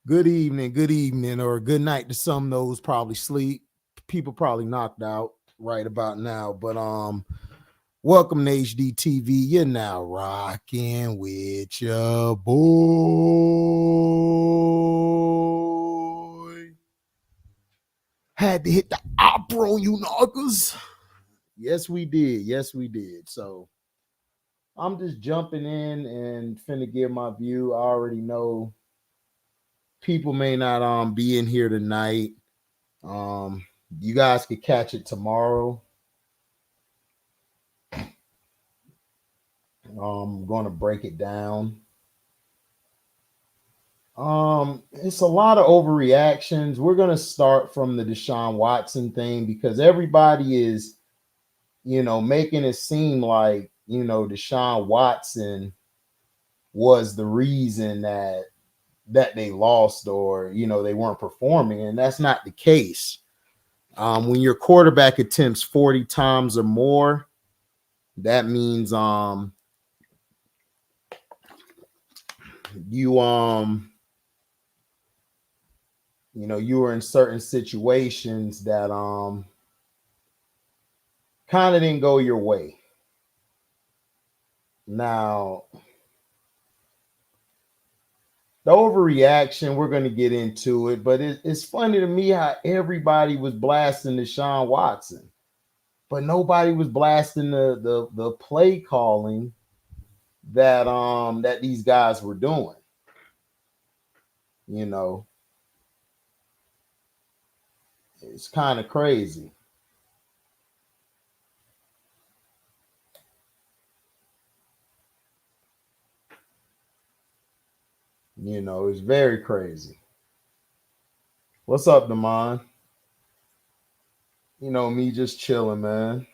Good evening, or good night to some. Those probably sleep. People probably knocked out right about now. But welcome to HDTV. You're now rocking with your boy. Had to hit the opera on you knockers. Yes, we did. Yes, we did. So I'm just jumping in and finna give my view. I already know people may not be in here tonight. Um, you guys could catch it tomorrow. I'm going to break it down. It's a lot of overreactions. We're going to start from the Deshaun Watson thing because everybody is, making it seem like, Deshaun Watson was the reason that they lost, or they weren't performing, and that's not the case. When your quarterback attempts 40 times or more, that means you you were in certain situations that kind of didn't go your way. Now, the overreaction, we're going to get into it, but it's funny to me how everybody was blasting Deshaun Watson, but nobody was blasting the play calling that these guys were doing. It's kind of crazy. It's very crazy. What's up, Damon? Me just chilling, man.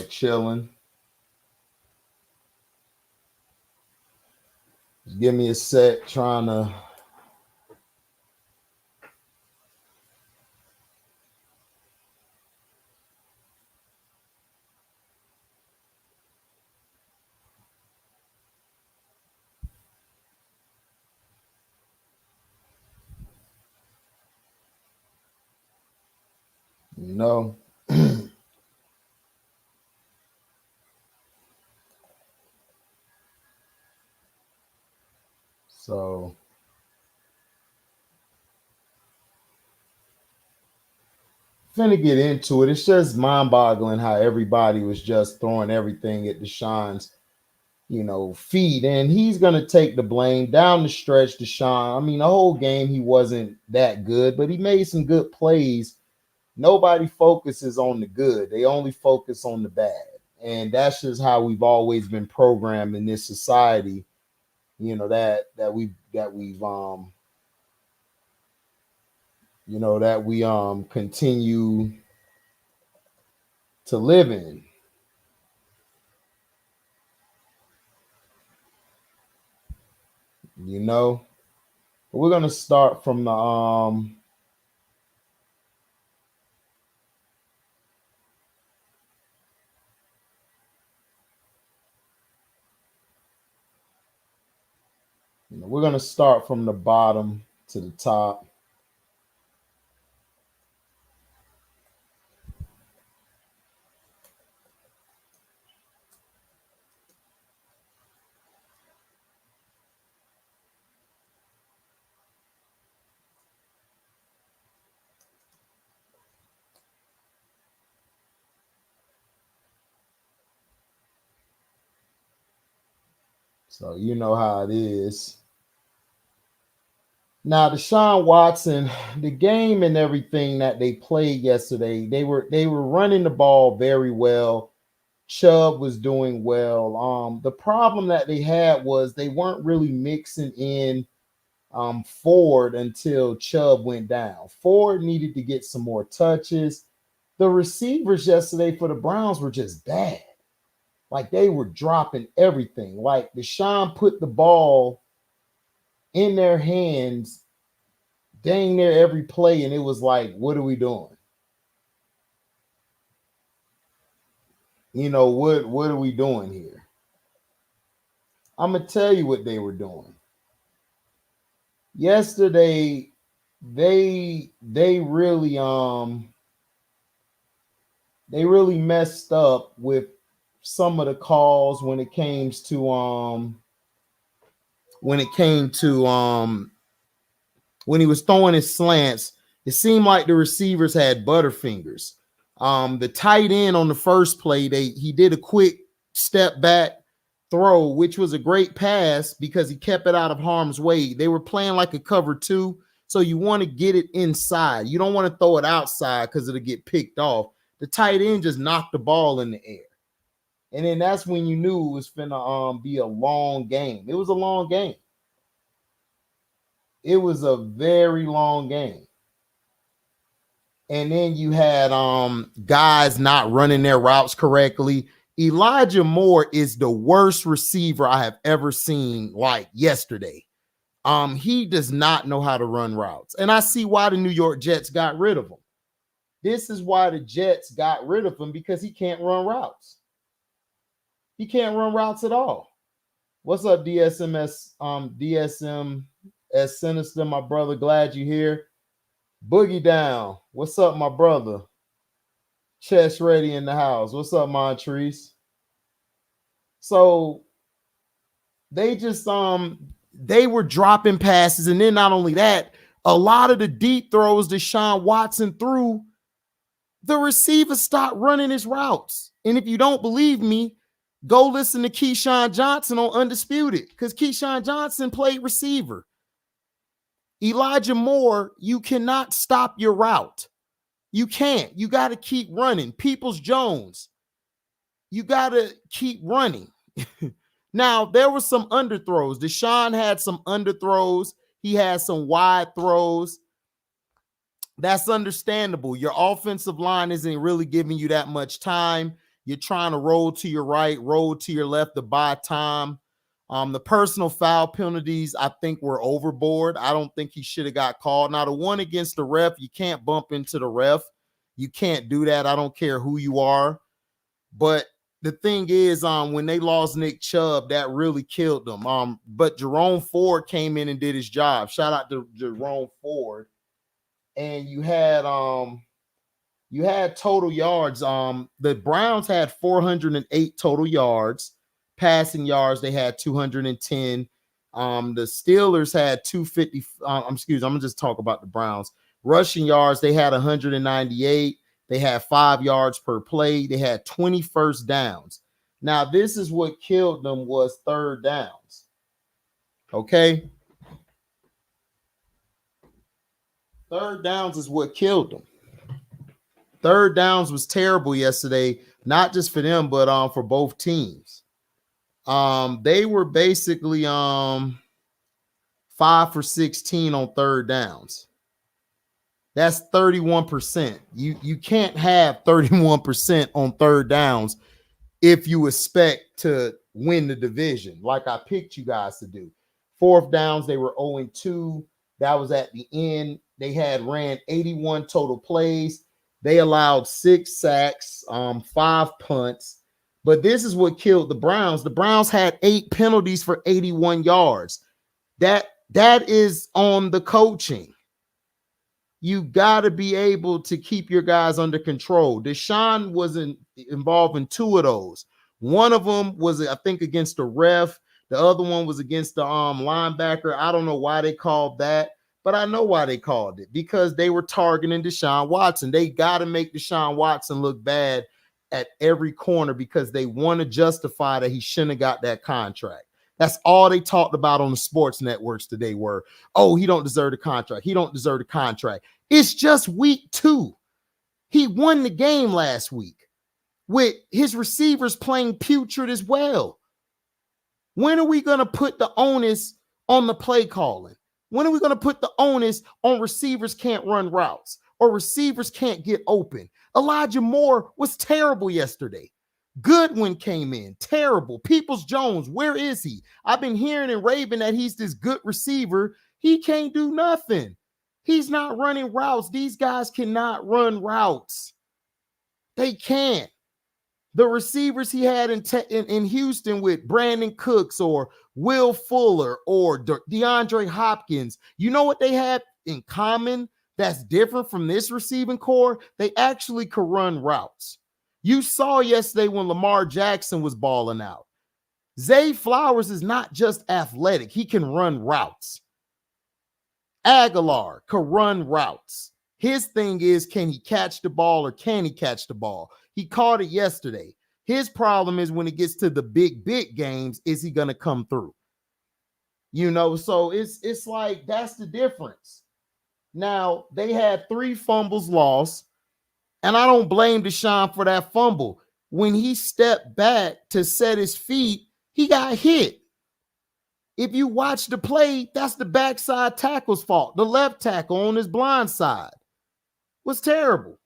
Chilling. Just give me a sec, trying to. So finna get into it. It's just mind-boggling how everybody was just throwing everything at Deshaun's, feet, and he's gonna take the blame down the stretch. Deshaun, I mean, the whole game he wasn't that good, but he made some good plays. Nobody focuses on the good; they only focus on the bad, and that's just how we've always been programmed in this society. That we continue to live in. But we're gonna start from the we're gonna start from the bottom to the top. So you know how it is. Now, Deshaun Watson, the game and everything that they played yesterday, they were running the ball very well. Chubb was doing well. The problem that they had was they weren't really mixing in Ford until Chubb went down. Ford needed to get some more touches. The receivers yesterday for the Browns were just bad. Like they were dropping everything. Like Deshaun put the ball in their hands. dang near every play, and it was like, what are we doing? You know, what are we doing here? I'm gonna tell you what they were doing. Yesterday, they really messed up with some of the calls when it came to when he was throwing his slants. It seemed like the receivers had butterfingers. The tight end on the first play, he did a quick step back throw, which was a great pass because he kept it out of harm's way. They were playing like a cover two, so you want to get it inside. You don't want to throw it outside because it'll get picked off. The tight end just knocked the ball in the air. And then that's when you knew it was finna be a long game. It was a long game. It was a very long game. And then you had guys not running their routes correctly. Elijah Moore is the worst receiver I have ever seen, like yesterday. He does not know how to run routes. And I see why the New York Jets got rid of him. This is why the Jets got rid of him, because he can't run routes. He can't run routes at all. What's up, DSMS Sinister, my brother? Glad you're here. Boogie Down. What's up, my brother? Chest Ready in the house. What's up, Montrese? So they just they were dropping passes, and then not only that, a lot of the deep throws Deshaun Watson threw, the receiver stopped running his routes. And if you don't believe me, go listen to Keyshawn Johnson on Undisputed, because Keyshawn Johnson played receiver. Elijah Moore, you cannot stop your route. You can't. You got to keep running. Peoples-Jones, you got to keep running. Now, there were some underthrows. Deshaun had some underthrows. He had some wide throws. That's understandable. Your offensive line isn't really giving you that much time. You're trying to roll to your right, roll to your left to buy time. The personal foul penalties, I think, were overboard. I don't think he should have got called. Now, the one against the ref, you can't bump into the ref. You can't do that. I don't care who you are. But the thing is, when they lost Nick Chubb, that really killed them. But Jerome Ford came in and did his job. Shout out to Jerome Ford. And you had total yards. The Browns had 408 total yards. Passing yards, they had 210. The Steelers had 250. I'm gonna just talk about the Browns. Rushing yards, they had 198. They had 5 yards per play. They had 20 first downs. Now, this is what killed them, was third downs. Okay. Third downs is what killed them. Third downs was terrible yesterday, not just for them, but for both teams. They were basically 5 for 16 on third downs. That's 31%. You can't have 31% on third downs if you expect to win the division, like I picked you guys to do. Fourth downs, they were 0-2. That was at the end. They had ran 81 total plays. They allowed 6 sacks, 5 punts. But this is what killed the Browns. The Browns had 8 penalties for 81 yards. That is on the coaching. You got to be able to keep your guys under control. Deshaun wasn't involved in 2 of those. One of them was, I think, against the ref. The other one was against the linebacker. I don't know why they called that, but I know why they called it, because they were targeting Deshaun Watson. They got to make Deshaun Watson look bad at every corner because they want to justify that he shouldn't have got that contract. That's all they talked about on the sports networks today were, oh, he don't deserve the contract. He don't deserve the contract. It's just week 2. He won the game last week with his receivers playing putrid as well. When are we going to put the onus on the play calling? When are we going to put the onus on receivers can't run routes or receivers can't get open? Elijah Moore was terrible yesterday. Goodwin came in, terrible. Peoples-Jones, where is he? I've been hearing and raving that he's this good receiver. He can't do nothing. He's not running routes. These guys cannot run routes. They can't. The receivers he had in Houston with Brandon Cooks or Will Fuller or DeAndre Hopkins, you know what they had in common that's different from this receiving core? They actually could run routes. You saw yesterday when Lamar Jackson was balling out. Zay Flowers is not just athletic. He can run routes. Aguilar can run routes. His thing is, can he catch the ball or can he catch the ball? He caught it yesterday. His problem is when it gets to the big games, is he going to come through? You know, so it's like that's the difference. Now, they had 3 fumbles lost, and I don't blame Deshaun for that fumble. When he stepped back to set his feet, he got hit. If you watch the play, that's the backside tackle's fault. The left tackle on his blind side was terrible.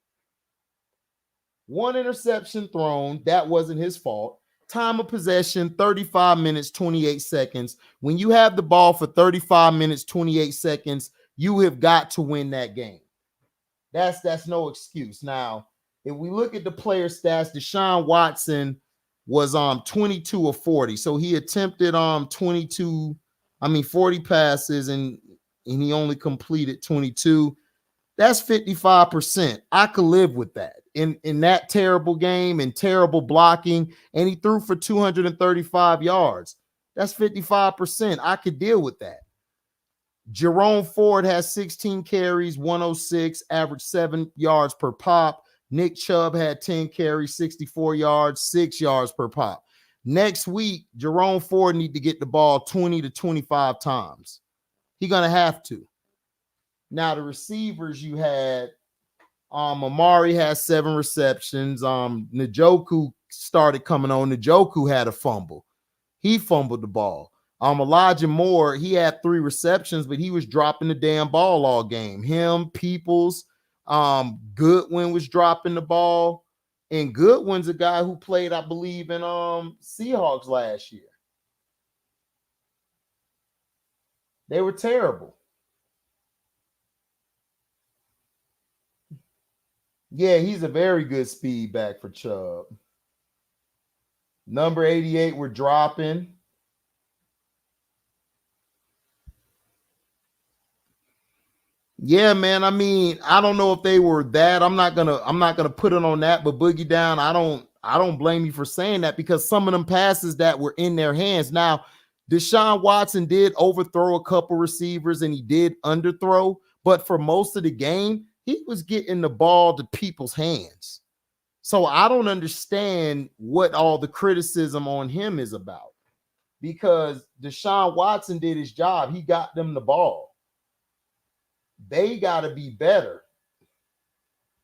1 interception thrown. That wasn't his fault. Time of possession, 35 minutes, 28 seconds. When you have the ball for 35 minutes, 28 seconds, you have got to win that game. That's no excuse. Now, if we look at the player stats, Deshaun Watson was 22 of 40. So he attempted 40 passes and he only completed 22. That's 55%. I could live with that in that terrible game and terrible blocking. And he threw for 235 yards. That's 55%. I could deal with that. Jerome Ford has 16 carries, 106, average 7 yards per pop. Nick Chubb had 10 carries, 64 yards, 6 yards per pop. Next week, Jerome Ford need to get the ball 20 to 25 times. He's going to have to. Now, the receivers you had, Amari has 7 receptions. Njoku started coming on. Njoku had a fumble. He fumbled the ball. Elijah Moore, he had 3 receptions, but he was dropping the damn ball all game. Him, Peoples, Goodwin was dropping the ball. And Goodwin's a guy who played, I believe, in Seahawks last year. They were terrible. Yeah, he's a very good speed back for Chubb. Number 88, we're dropping. Yeah, man. I mean, I don't know if they were that. I'm not gonna put it on that, but Boogie Down, I don't blame you for saying that because some of them passes that were in their hands. Now, Deshaun Watson did overthrow a couple receivers and he did underthrow, but for most of the game, he was getting the ball to people's hands. So I don't understand what all the criticism on him is about because Deshaun Watson did his job. He got them the ball. They got to be better.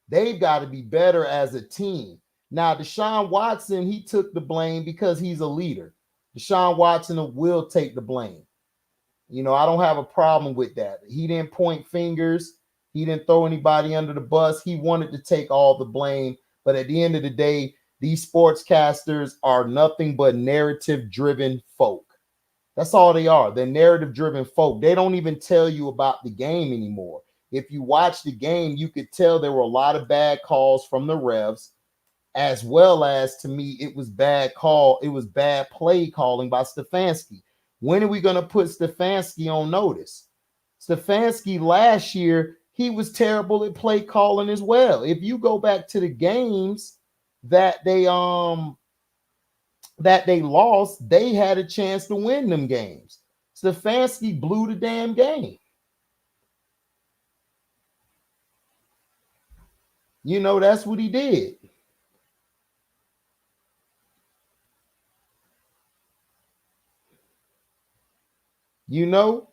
They've got to be better as a team. Now, Deshaun Watson, he took the blame because he's a leader. Deshaun Watson will take the blame. You know, I don't have a problem with that. He didn't point fingers. He didn't throw anybody under the bus. He wanted to take all the blame. But at the end of the day, these sportscasters are nothing but narrative-driven folk. That's all they are. They're narrative-driven folk. They don't even tell you about the game anymore. If you watch the game, you could tell there were a lot of bad calls from the refs, as well as, to me, it was bad play calling by Stefanski. When are we going to put Stefanski on notice? Stefanski last year, he was terrible at play calling as well. If you go back to the games that they lost, they had a chance to win them games. Stefanski blew the damn game. You know, that's what he did. You know?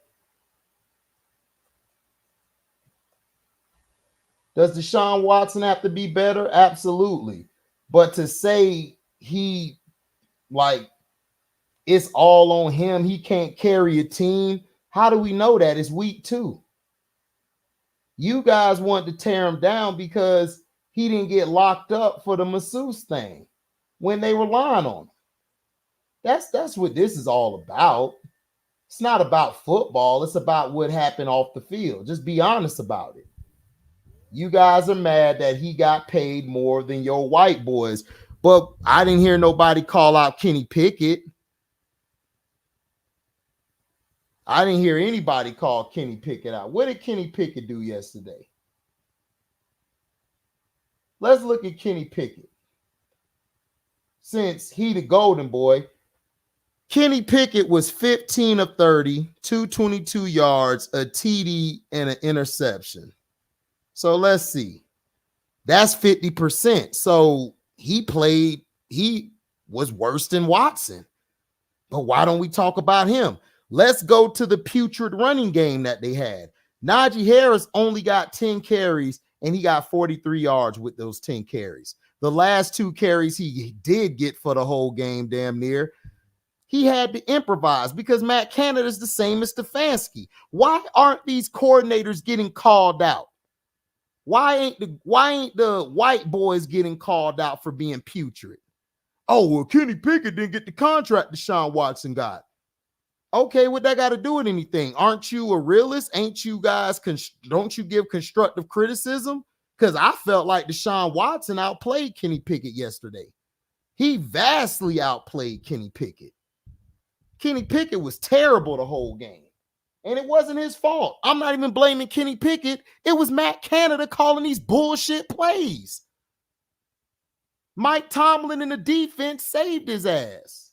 Does Deshaun Watson have to be better? Absolutely. But to say he, like, it's all on him, he can't carry a team, how do we know that? It's week 2. You guys want to tear him down because he didn't get locked up for the masseuse thing when they were lying on him. That's what this is all about. It's not about football. It's about what happened off the field. Just be honest about it. You guys are mad that he got paid more than your white boys. But I didn't hear nobody call out Kenny Pickett. I didn't hear anybody call Kenny Pickett out. What did Kenny Pickett do yesterday? Let's look at Kenny Pickett. Since he the golden boy, Kenny Pickett was 15 of 30, 222 yards, a TD, and an interception. So let's see. That's 50%. So he was worse than Watson. But why don't we talk about him? Let's go to the putrid running game that they had. Najee Harris only got 10 carries, and he got 43 yards with those 10 carries. The last 2 carries he did get for the whole game, damn near, he had to improvise because Matt Canada is the same as Stefanski. Why aren't these coordinators getting called out? Why ain't the white boys getting called out for being putrid? Oh, well, Kenny Pickett didn't get the contract Deshaun Watson got. Okay, what that got to do with anything? Aren't you a realist? Ain't you guys, don't you give constructive criticism? Because I felt like Deshaun Watson outplayed Kenny Pickett yesterday. He vastly outplayed Kenny Pickett. Kenny Pickett was terrible the whole game. And it wasn't his fault. I'm not even blaming Kenny Pickett. It was Matt Canada calling these bullshit plays. Mike Tomlin in the defense saved his ass.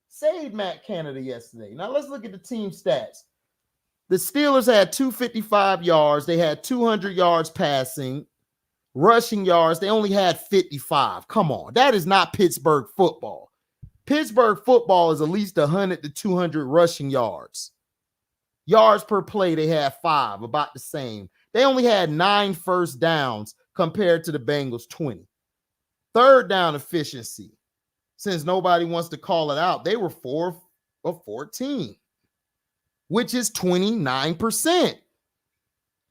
Saved Matt Canada yesterday. Now let's look at the team stats. The Steelers had 255 yards. They had 200 yards passing. Rushing yards, they only had 55. Come on. That is not Pittsburgh football. Pittsburgh football is at least 100 to 200 rushing yards. Yards per play, they had 5, about the same. They only had 9 first downs compared to the Bengals' 20. Third down efficiency, since nobody wants to call it out, they were 4 of 14, which is 29%.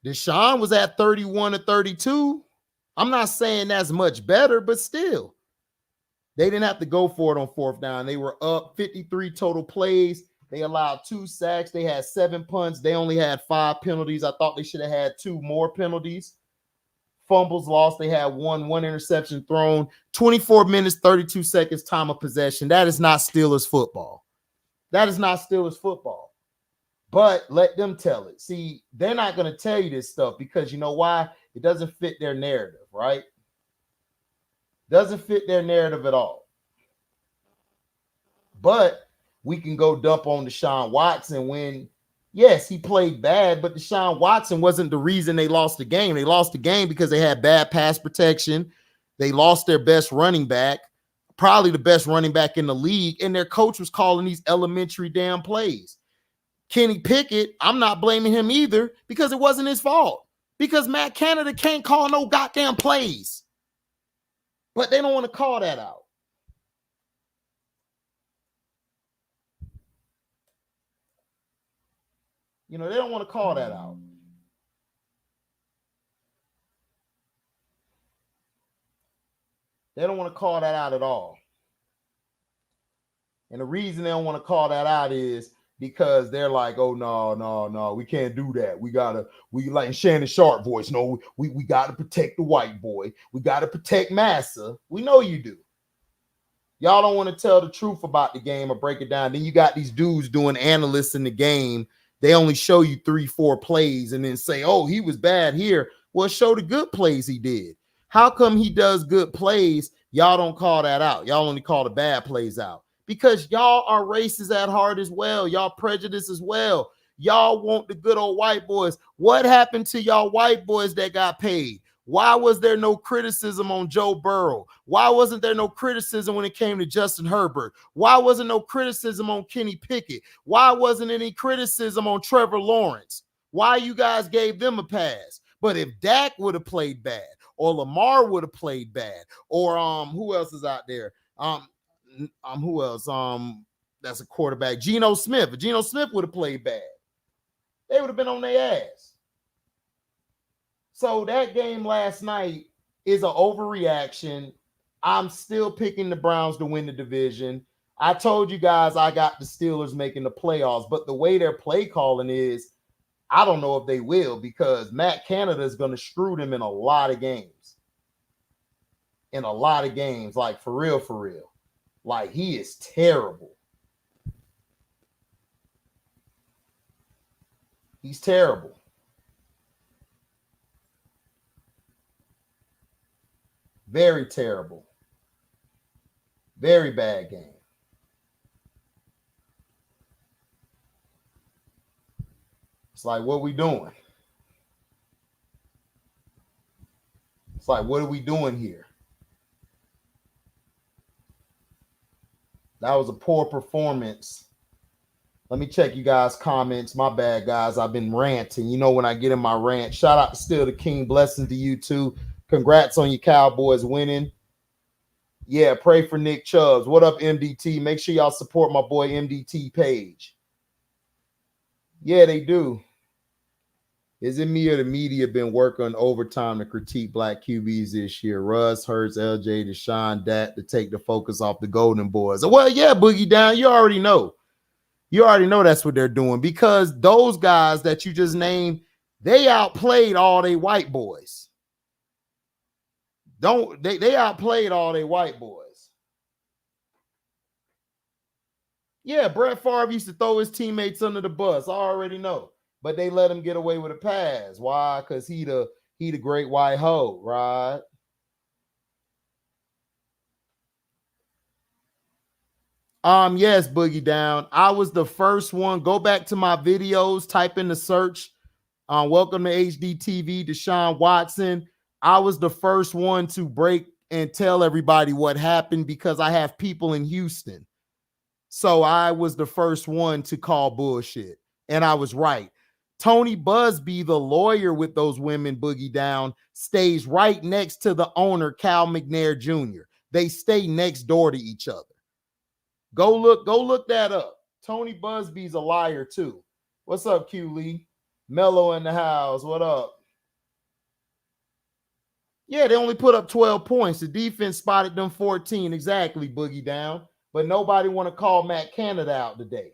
Deshaun was at 31 to 32. I'm not saying that's much better, but still. They didn't have to go for it on fourth down. They were up 53 total plays. They allowed 2 sacks. They had 7 punts. They only had 5 penalties. I thought they should have had 2 more penalties. Fumbles lost. They had one interception thrown. 24 minutes, 32 seconds time of possession. That is not Steelers football. That is not Steelers football. But let them tell it. See, they're not going to tell you this stuff because you know why? It doesn't fit their narrative, right? Doesn't fit their narrative at all. But we can go dump on Deshaun Watson when, yes, he played bad, but Deshaun Watson wasn't the reason they lost the game. They lost the game because they had bad pass protection. They lost their best running back, probably the best running back in the league, and their coach was calling these elementary damn plays. Kenny Pickett, I'm not blaming him either because it wasn't his fault. Because Matt Canada can't call no goddamn plays. But they don't want to call that out. You know, they don't want to call that out. They don't want to call that out at all. And the reason they don't want to call that out is because they're like, oh, no, we can't do that. We like Shannon Sharp voice. No, we got to protect the white boy. We got to protect Massa. We know you do. Y'all don't want to tell the truth about the game or break it down. Then you got these dudes doing analysts in the game. They only show you 3-4 plays and then say, oh, he was bad here. Well, show the good plays he did. How come he does good plays? Y'all don't call that out. Y'all only call the bad plays out because y'all are racist at heart as well. Y'all prejudice as well. Y'all want the good old white boys. What happened to y'all white boys that got paid? Why was there no criticism on Joe Burrow? Why wasn't there no criticism when it came to Justin Herbert? Why wasn't no criticism on Kenny Pickett? Why wasn't any criticism on Trevor Lawrence? Why you guys gave them a pass? But if Dak would have played bad, or Lamar would have played bad, or who else is out there? Who else? That's a quarterback. Geno Smith. If Geno Smith would have played bad, they would have been on their ass. So that game last night is an overreaction. I'm still picking the Browns to win the division. I told you guys I got the Steelers making the playoffs, but the way their play calling is, I don't know if they will, because Matt Canada is going to screw them in a lot of games. In a lot of games, like for real, for real. Like he is terrible. He's terrible. Very terrible. Very bad game. It's like, what are we doing? It's like, what are we doing here? That was a poor performance. Let me check you guys' comments. My bad, guys. I've been ranting. You know when I get in my rant. Shout out to Still the King. Blessings to you too. Congrats on your Cowboys winning. Yeah, pray for Nick Chubbs. What up, MDT? Make sure y'all support my boy MDT page. Yeah, they do. Is it me or the media been working overtime to critique black QBs this year? Russ, Hurts, LJ, Deshaun, Dak to take the focus off the Golden Boys. Well, yeah, Boogie Down. You already know. You already know that's what they're doing, because those guys that you just named, they outplayed all they white boys. They outplayed all they white boys. Yeah, Brett Favre used to throw his teammates under the bus. I already know. But they let him get away with a pass. Why? Because he the great white hoe, right? Yes, Boogie Down. I was the first one. Go back to my videos, type in the search. Welcome to HDTV, Deshaun Watson. I was the first one to break and tell everybody what happened, because I have people in Houston. So I was the first one to call bullshit. And I was right. Tony Busby, the lawyer with those women, Boogie Down, stays right next to the owner, Cal McNair Jr. They stay next door to each other. Go look that up. Tony Busby's a liar too. What's up, Q Lee? Mello in the house. What up? Yeah, they only put up 12 points. The defense spotted them 14. Exactly, Boogie Down. But nobody want to call Matt Canada out today.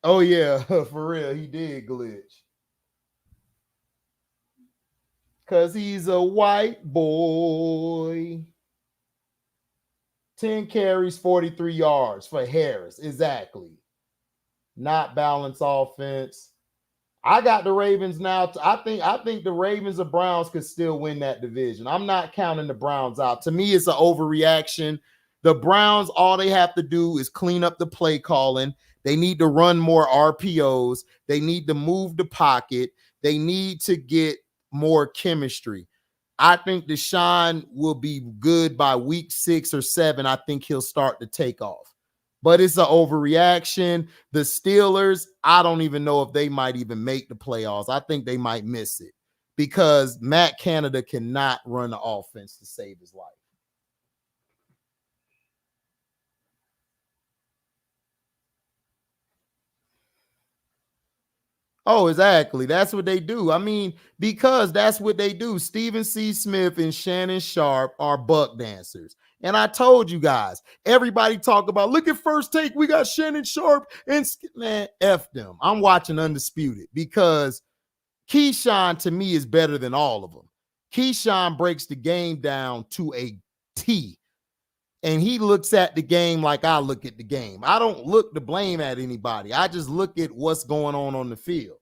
Oh, yeah, for real. He did glitch. Because he's a white boy. 10 carries, 43 yards for Harris. Exactly. Not balanced offense. I got the Ravens now. I think the Ravens or Browns could still win that division. I'm not counting the Browns out. To me, it's an overreaction. The Browns, all they have to do is clean up the play calling. They need to run more RPOs. They need to move the pocket. They need to get more chemistry. I think Deshaun will be good by week 6 or 7. I think he'll start to take off. But it's an overreaction. The Steelers, I don't even know if they might even make the playoffs. I think they might miss it, because Matt Canada cannot run the offense to save his life. Oh, exactly. That's what they do. I mean, because that's what they do. Stephen C. Smith and Shannon Sharp are buck dancers. And I told you guys, everybody talk about, look at First Take. We got Shannon Sharp and, man, F them. I'm watching Undisputed, because Keyshawn to me is better than all of them. Keyshawn breaks the game down to a T. And he looks at the game like I look at the game. I don't look to blame at anybody. I just look at what's going on the field.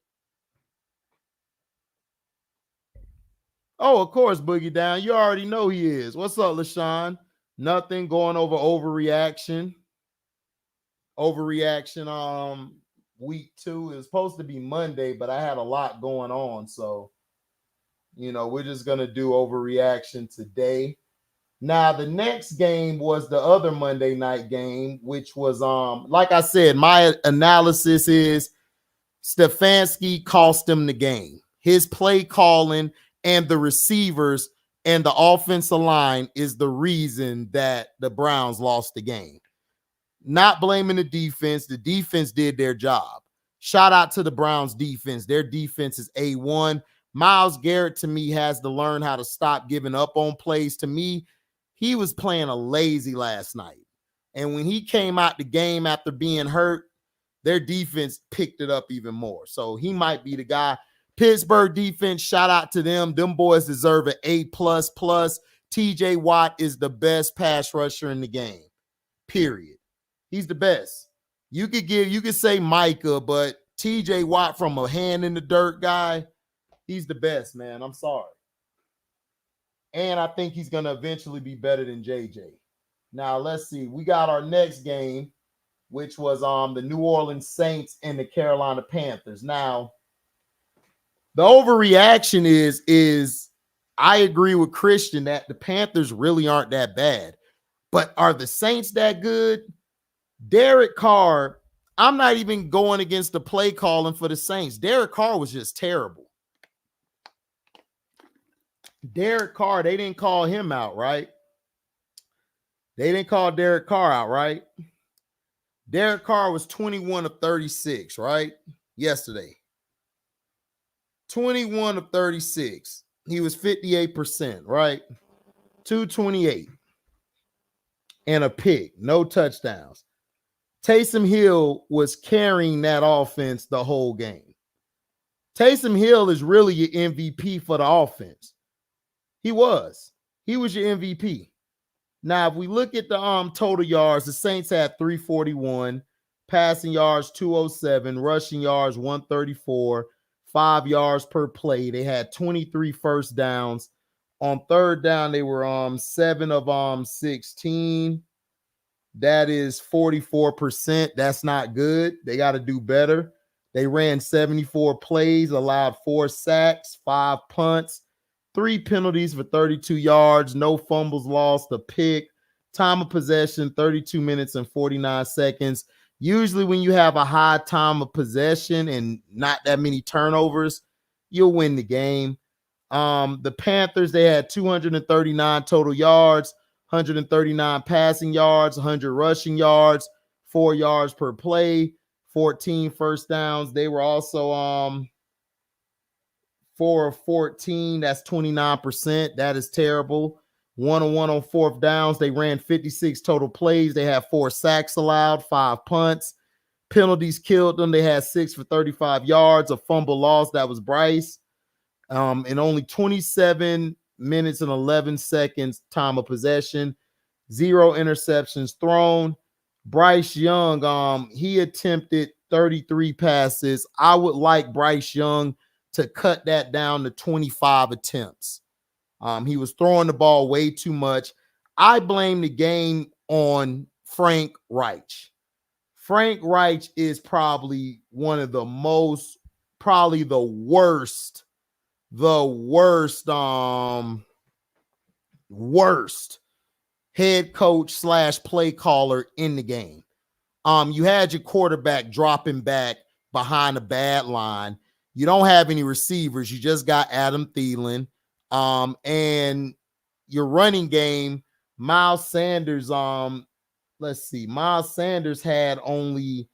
Oh, of course, Boogie Down. You already know he is. What's up, LaShawn? Nothing, going over overreaction. Overreaction. Week 2 is supposed to be Monday, but I had a lot going on. So, we're just going to do overreaction today. Now, the next game was the other Monday night game, which was, like I said, my analysis is Stefanski cost him the game. His play calling and the receivers and the offensive line is the reason that the Browns lost the game. Not blaming the defense. The defense did their job. Shout out to the Browns defense. Their defense is A1. Myles Garrett, to me, has to learn how to stop giving up on plays. To me, he was playing a lazy last night. And when he came out the game after being hurt, their defense picked it up even more. So he might be the guy. Pittsburgh defense, shout out to them. Them boys deserve an A++. TJ Watt is the best pass rusher in the game, period. He's the best. You could say Micah, but TJ Watt, from a hand in the dirt guy, he's the best, man. I'm sorry. And I think he's going to eventually be better than JJ. Now, let's see. We got our next game, which was the New Orleans Saints and the Carolina Panthers. Now, the overreaction is I agree with Christian that the Panthers really aren't that bad. But are the Saints that good? Derek Carr, I'm not even going against the play calling for the Saints. Derek Carr was just terrible. Derek Carr, they didn't call him out, right? They didn't call Derek Carr out, right? Derek Carr was 21 of 36, right? Yesterday. 21 of 36. He was 58%, right? 228. And a pick. No touchdowns. Taysom Hill was carrying that offense the whole game. Taysom Hill is really your MVP for the offense. He was. He was your MVP. Now, if we look at the total yards, the Saints had 341, passing yards 207, rushing yards 134, 5 yards per play. They had 23 first downs. On third down, they were 7 of 16. That is 44%. That's not good. They got to do better. They ran 74 plays, allowed 4 sacks, 5 punts, 3 penalties for 32 yards, no fumbles lost, a pick. Time of possession, 32 minutes and 49 seconds. Usually when you have a high time of possession and not that many turnovers, you'll win the game. The Panthers, they had 239 total yards, 139 passing yards, 100 rushing yards, 4 yards per play, 14 first downs. They were also 4 of 14. That's 29%. That is terrible. 1-on-1 on fourth downs. They ran 56 total plays. They had 4 sacks allowed, 5 punts. Penalties killed them. They had 6 for 35 yards, a fumble lost. That was Bryce. In only 27 minutes and 11 seconds time of possession, 0 interceptions thrown. Bryce Young, he attempted 33 passes. I would like Bryce Young to cut that down to 25 attempts. He was throwing the ball way too much. I blame the game on Frank Reich. Frank Reich is probably one of the worst head coach / play caller in the game. You had your quarterback dropping back behind a bad line. You don't have any receivers. You just got Adam Thielen. And your running game, Miles Sanders, Miles Sanders had only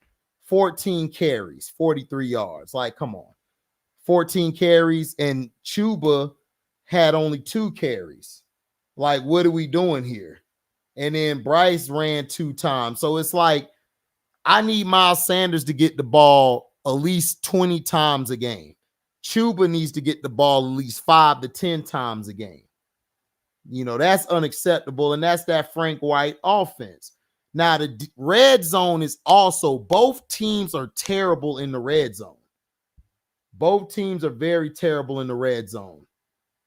14 carries, 43 yards. Like, come on. 14 carries, and Chuba had only 2 carries. Like, what are we doing here? And then Bryce ran 2 times. So it's like, I need Miles Sanders to get the ball at least 20 times a game. Chuba needs to get the ball at least 5 to 10 times a game. That's unacceptable, and that's that Frank White offense. Now, the red zone is also, both teams are terrible in the red zone. Both teams are very terrible in the red zone.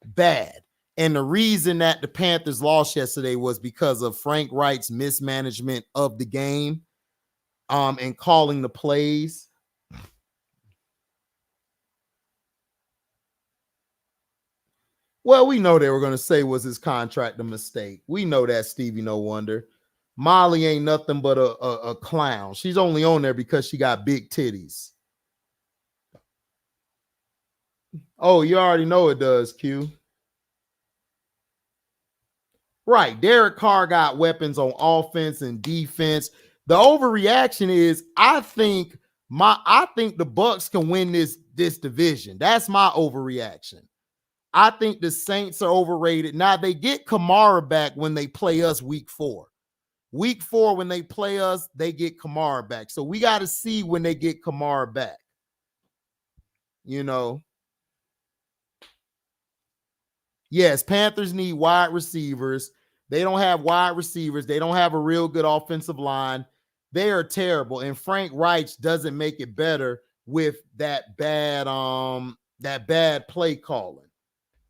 Bad. And the reason that the Panthers lost yesterday was because of Frank Wright's mismanagement of the game and calling the plays. Well, we know they were going to say, was his contract a mistake? We know that, Stevie No Wonder. Molly ain't nothing but a clown. She's only on there because she got big titties. Oh, you already know it does, Q. Right. Derek Carr got weapons on offense and defense. The overreaction is, I think the Bucs can win this this division. That's my overreaction. I think the Saints are overrated. Now, they get Kamara back when they play us week 4. Week 4, when they play us, they get Kamara back. So we got to see when they get Kamara back. You know. Yes, Panthers need wide receivers. They don't have wide receivers. They don't have a real good offensive line. They are terrible. And Frank Reich doesn't make it better with that bad play calling.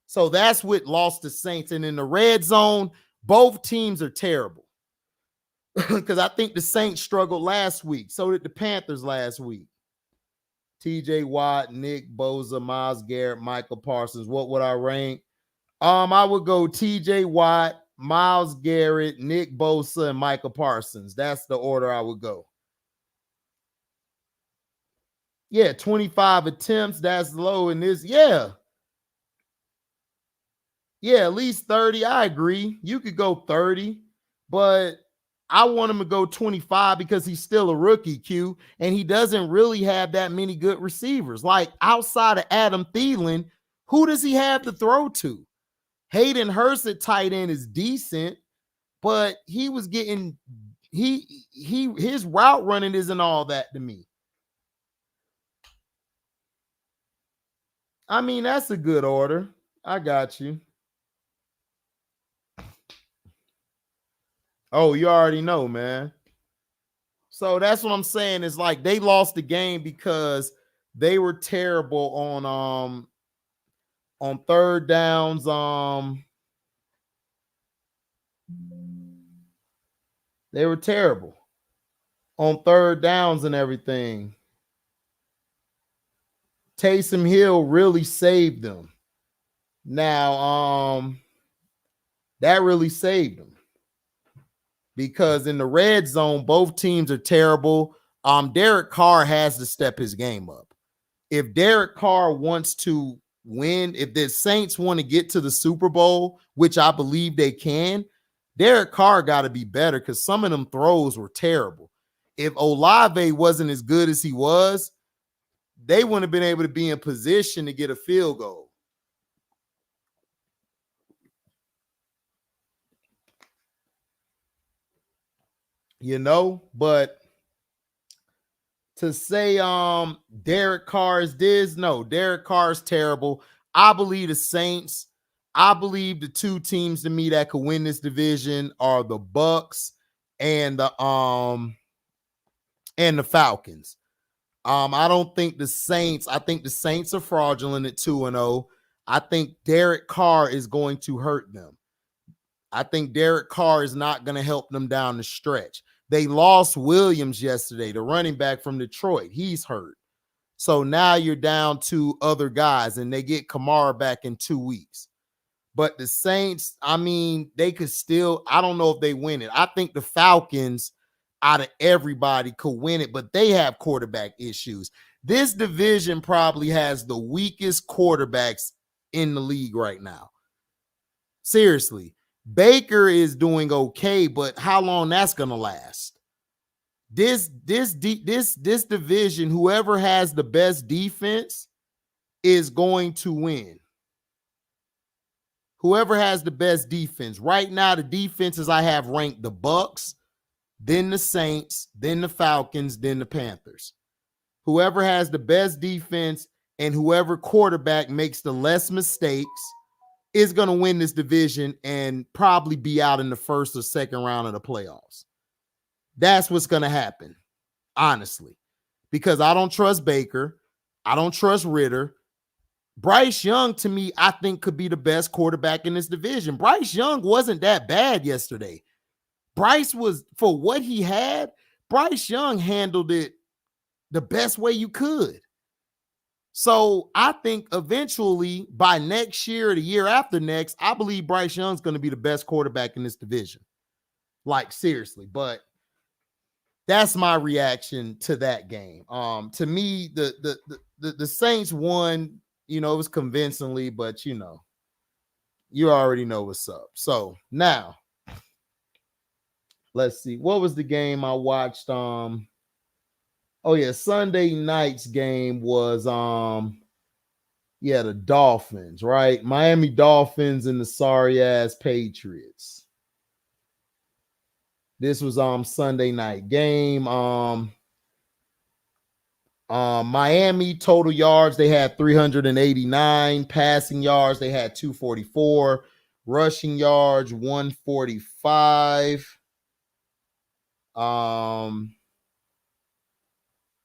So that's what lost the Saints. And in the red zone, both teams are terrible. Because I think the Saints struggled last week. So did the Panthers last week. TJ Watt, Nick Bosa, Myles Garrett, Michael Parsons. What would I rank? I would go TJ Watt, Myles Garrett, Nick Bosa, and Michael Parsons. That's the order I would go. Yeah, 25 attempts. That's low in this. Yeah. Yeah, at least 30. I agree. You could go 30, but I want him to go 25 because he's still a rookie, Q, and he doesn't really have that many good receivers. Like, outside of Adam Thielen, who does he have to throw to? Hayden Hurst at tight end is decent, but he was getting his route running isn't all that to me. I mean, that's a good order. I got you. Oh, you already know, man. So that's what I'm saying. Is like they lost the game because they were terrible on third downs. They were terrible on third downs and everything. Taysom Hill really saved them. Now, that really saved them. Because in the red zone, both teams are terrible. Derek Carr has to step his game up. If Derek Carr wants to win, if the Saints want to get to the Super Bowl, which I believe they can, Derek Carr got to be better because some of them throws were terrible. If Olave wasn't as good as he was, they wouldn't have been able to be in position to get a field goal. You know, but to say Derek Carr is this, no, Derek Carr is terrible. I believe the Saints, I believe the two teams to me that could win this division are the Bucks and the Falcons. I don't think the Saints, I think the Saints are fraudulent at 2-0. I think Derek Carr is going to hurt them. I think Derek Carr is not going to help them down the stretch. They lost Williams yesterday, the running back from Detroit. He's hurt. So now you're down to other guys, and they get Kamara back in 2 weeks. But the Saints, I mean, they could still, I don't know if they win it. I think the Falcons, out of everybody, could win it, but they have quarterback issues. This division probably has the weakest quarterbacks in the league right now. Seriously. Baker is doing okay, but how long that's going to last? This division, whoever has the best defense is going to win. Whoever has the best defense. Right now, the defenses I have ranked the Bucks, then the Saints, then the Falcons, then the Panthers. Whoever has the best defense and whoever quarterback makes the less mistakes is going to win this division and probably be out in the first or second round of the playoffs. That's what's going to happen, honestly, because I don't trust Baker. I don't trust Ritter. Bryce Young, to me, I think could be the best quarterback in this division. Bryce Young wasn't that bad yesterday. Bryce was, for what he had, Bryce Young handled it the best way you could. So I think eventually by next year, the year after next, I believe Bryce Young's going to be the best quarterback in this division. Like, seriously. But that's my reaction to that game. To me, the Saints won, you know, it was convincingly, but you know, you already know what's up. So now let's see. What was the game I watched? Oh yeah, Sunday night's game was the Dolphins, right? Miami Dolphins and the sorry ass Patriots. This was Sunday night game. Miami total yards, they had 389. Passing yards, they had 244. Rushing yards, 145.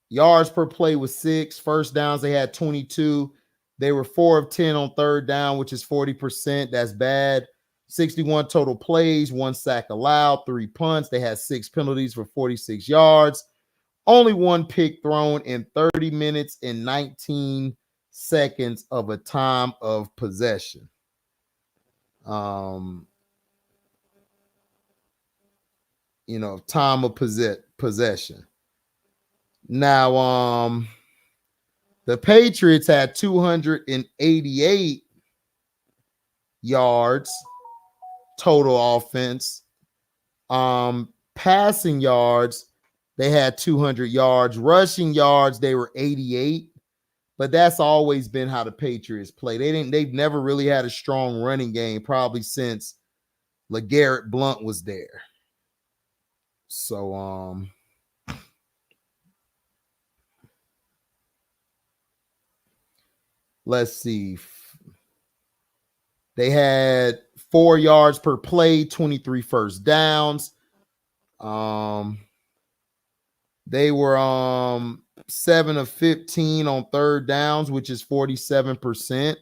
Yards per play was 6. First downs, they had 22. They were 4 of 10 on third down, which is 40%. That's bad. 61 total plays, 1 sack allowed, 3 punts. They had 6 penalties for 46 yards. Only 1 pick thrown in 30 minutes and 19 seconds of a time of possession. Time of possession. Now, the Patriots had 288 yards total offense. Passing yards, they had 200 yards. Rushing yards, they were 88. But that's always been how the Patriots play. They've never really had a strong running game, probably since LeGarrette Blount was there. So let's see. They had 4 yards per play, 23 first downs. They were 7 of 15 on third downs, which is 47%,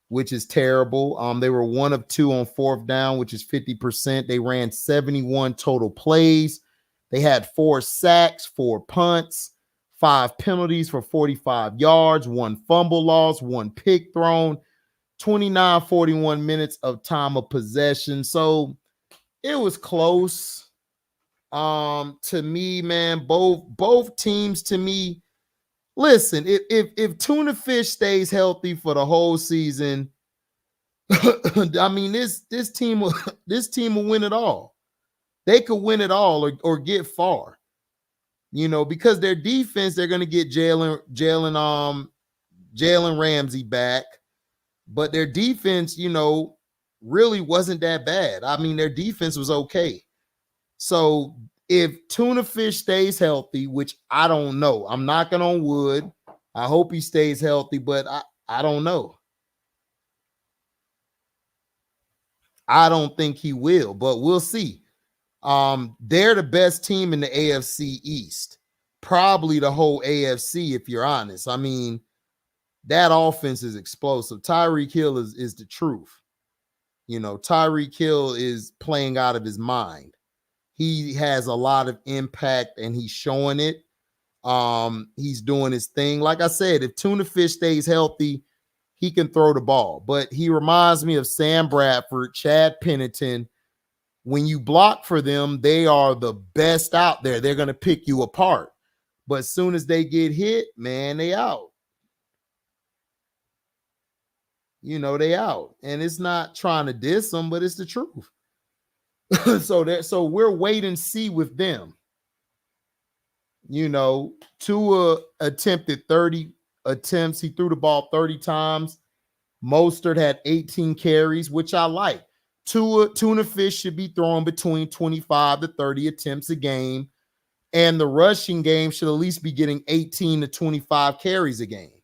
which is terrible. They were 1 of 2 on fourth down, which is 50%. They ran 71 total plays. They had 4 sacks, 4 punts, 5 penalties for 45 yards, 1 fumble loss, 1 pick thrown, 41 minutes of time of possession. So it was close. To me, man, both teams to me. Listen, if Tuna Fish stays healthy for the whole season, I mean this team will win it all. They could win it all or get far. Because their defense, they're gonna get Jalen Ramsey back, but their defense, really wasn't that bad. I mean, their defense was okay. So if Tuna Fish stays healthy, which I don't know, I'm knocking on wood. I hope he stays healthy, but I don't know. I don't think he will, but we'll see. They're the best team in the AFC East, probably the whole AFC, if you're honest. I mean, that offense is explosive. Tyreek Hill is the truth. Tyreek Hill is playing out of his mind. He has a lot of impact and he's showing it. He's doing his thing. Like I said, if Tuna Fish stays healthy, he can throw the ball. But he reminds me of Sam Bradford, Chad Pennington. When you block for them, they are the best out there. They're going to pick you apart. But as soon as they get hit, man, they out. They out. And it's not trying to diss them, but it's the truth. So we're wait and see with them. Tua attempted 30 attempts. He threw the ball 30 times. Mostert had 18 carries, which I like. Tuna Fish should be throwing between 25 to 30 attempts a game. And the rushing game should at least be getting 18 to 25 carries a game.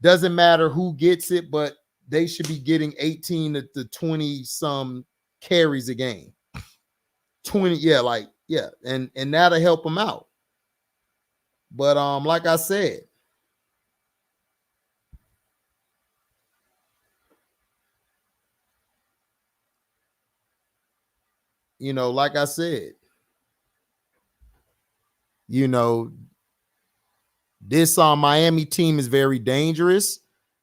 Doesn't matter who gets it, but they should be getting 18 to 20 some carries a game. 20, and that'll help them out. But like I said, like I said, this Miami team is very dangerous.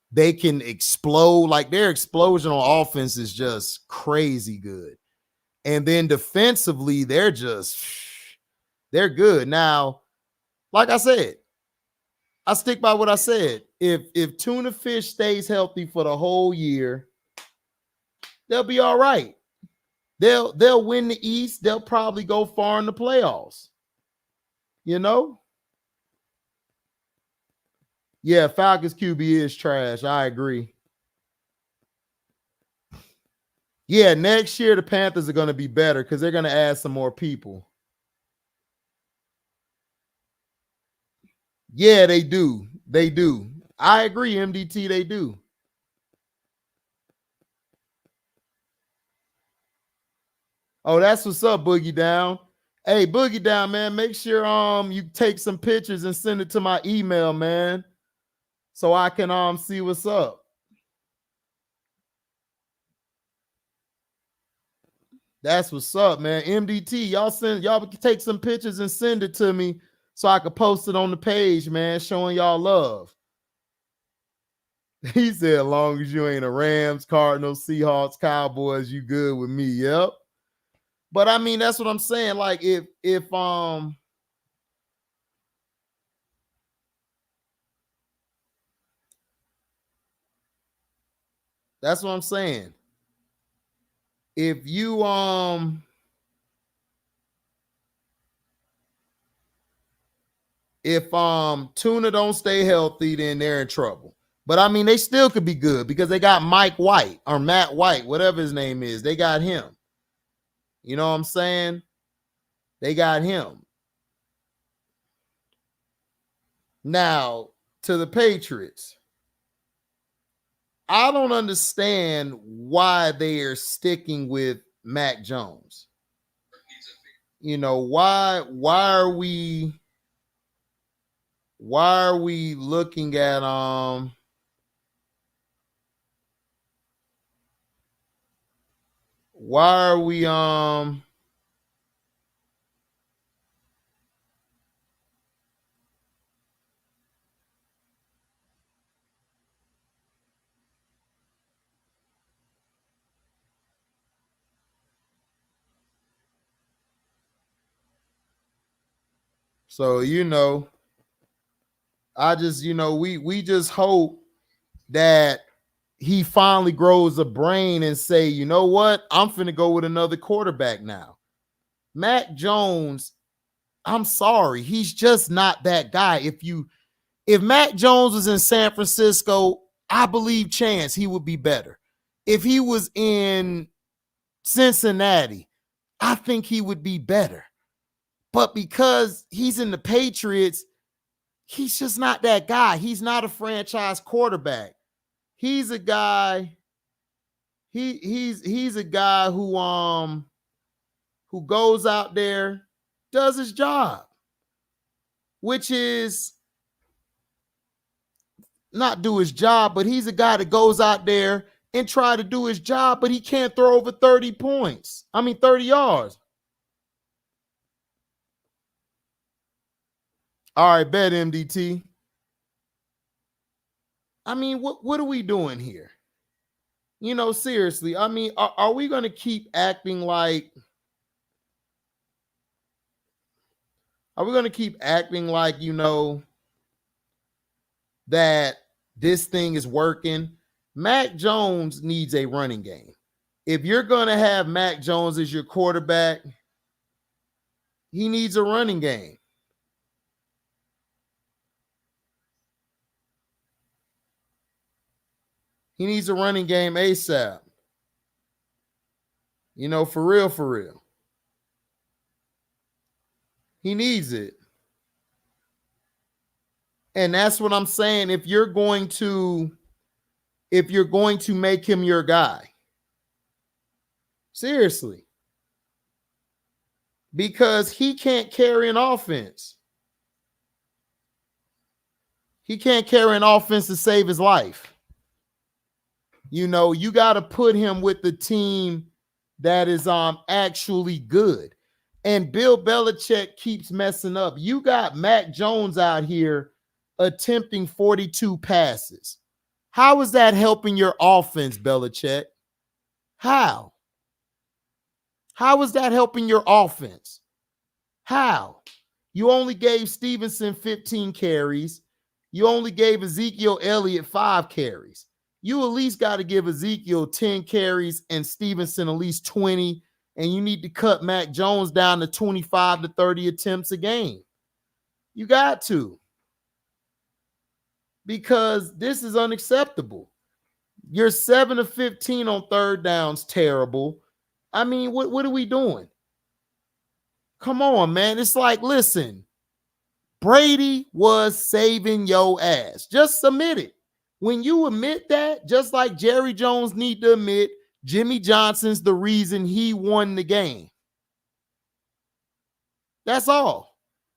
They can explode. Like their explosion on offense is just crazy good. And then defensively, they're good. Now, like I said, I stick by what I said. If Tuna Fish stays healthy for the whole year, they'll be all right. They'll win the East. They'll probably go far in the playoffs. Yeah, Falcons QB is trash. I agree. Yeah, next year the Panthers are going to be better because they're going to add some more people. Yeah, they do. They do. I agree, MDT, they do. Oh, that's what's up, Boogie Down. Hey, Boogie Down, man, make sure you take some pictures and send it to my email, man, so I can see what's up. That's what's up, man. MDT, y'all take some pictures and send it to me so I could post it on the page, man, showing y'all love. He said, as long as you ain't a Rams, Cardinals, Seahawks, Cowboys, you good with me. Yep. But I mean, that's what I'm saying. Like, if that's what I'm saying. If you if Tuna don't stay healthy, then they're in trouble. But I mean, they still could be good because they got Mike White or Matt White, whatever his name is. They got him. You know what I'm saying? They got him. Now, to the Patriots, I don't understand why they are sticking with Mac Jones. You know, why are we looking at why are we so I just we just hope that he finally grows a brain and say, you know what, I'm finna go with another quarterback now. Mac Jones, I'm sorry, he's just not that guy. If Mac Jones was in San Francisco, I believe chance he would be better. If he was in Cincinnati, I think he would be better. But because he's in the Patriots, he's just not that guy. He's not a franchise quarterback. He's a guy. He's a guy who goes out there, does his job, which is not do his job, but he's a guy that goes out there and try to do his job, but he can't throw over 30 points. I mean, 30 yards. All right, bet MDT. I mean, what are we doing here? You know, seriously. I mean, are we going to keep acting like that this thing is working? Mac Jones needs a running game. If you're going to have Mac Jones as your quarterback, he needs a running game. He needs a running game ASAP. You know, for real, for real. He needs it. And that's what I'm saying. If you're going to make him your guy, seriously, because he can't carry an offense. He can't carry an offense to save his life. You know, you got to put him with the team that is actually good. And Bill Belichick keeps messing up. You got Mac Jones out here attempting 42 passes. How is that helping your offense, Belichick? How? How is that helping your offense? How? You only gave Stevenson 15 carries. You only gave Ezekiel Elliott 5 carries. You at least got to give Ezekiel 10 carries and Stevenson at least 20, and you need to cut Mac Jones down to 25 to 30 attempts a game. You got to. because this is unacceptable. You're 7 of 15 on third downs, terrible. I mean, what are we doing? Come on, man. It's like, listen, Brady was saving your ass. Just submit it. When you admit that, just like Jerry Jones need to admit Jimmy Johnson's the reason he won the game. That's all.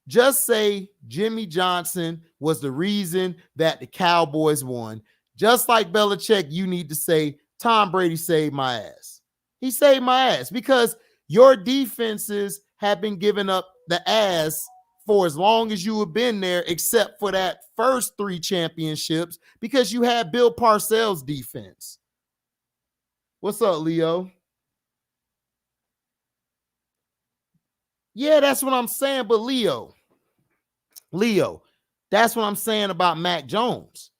Just say Jimmy Johnson was the reason that the Cowboys won. Just like Belichick, you need to say Tom Brady saved my ass. He saved my ass because your defenses have been giving up the ass for as long as you have been there, except for that first 3 championships because you had Bill Parcells' defense. What's up, Leo? Yeah, that's what I'm saying. But Leo, that's what I'm saying about Mac Jones.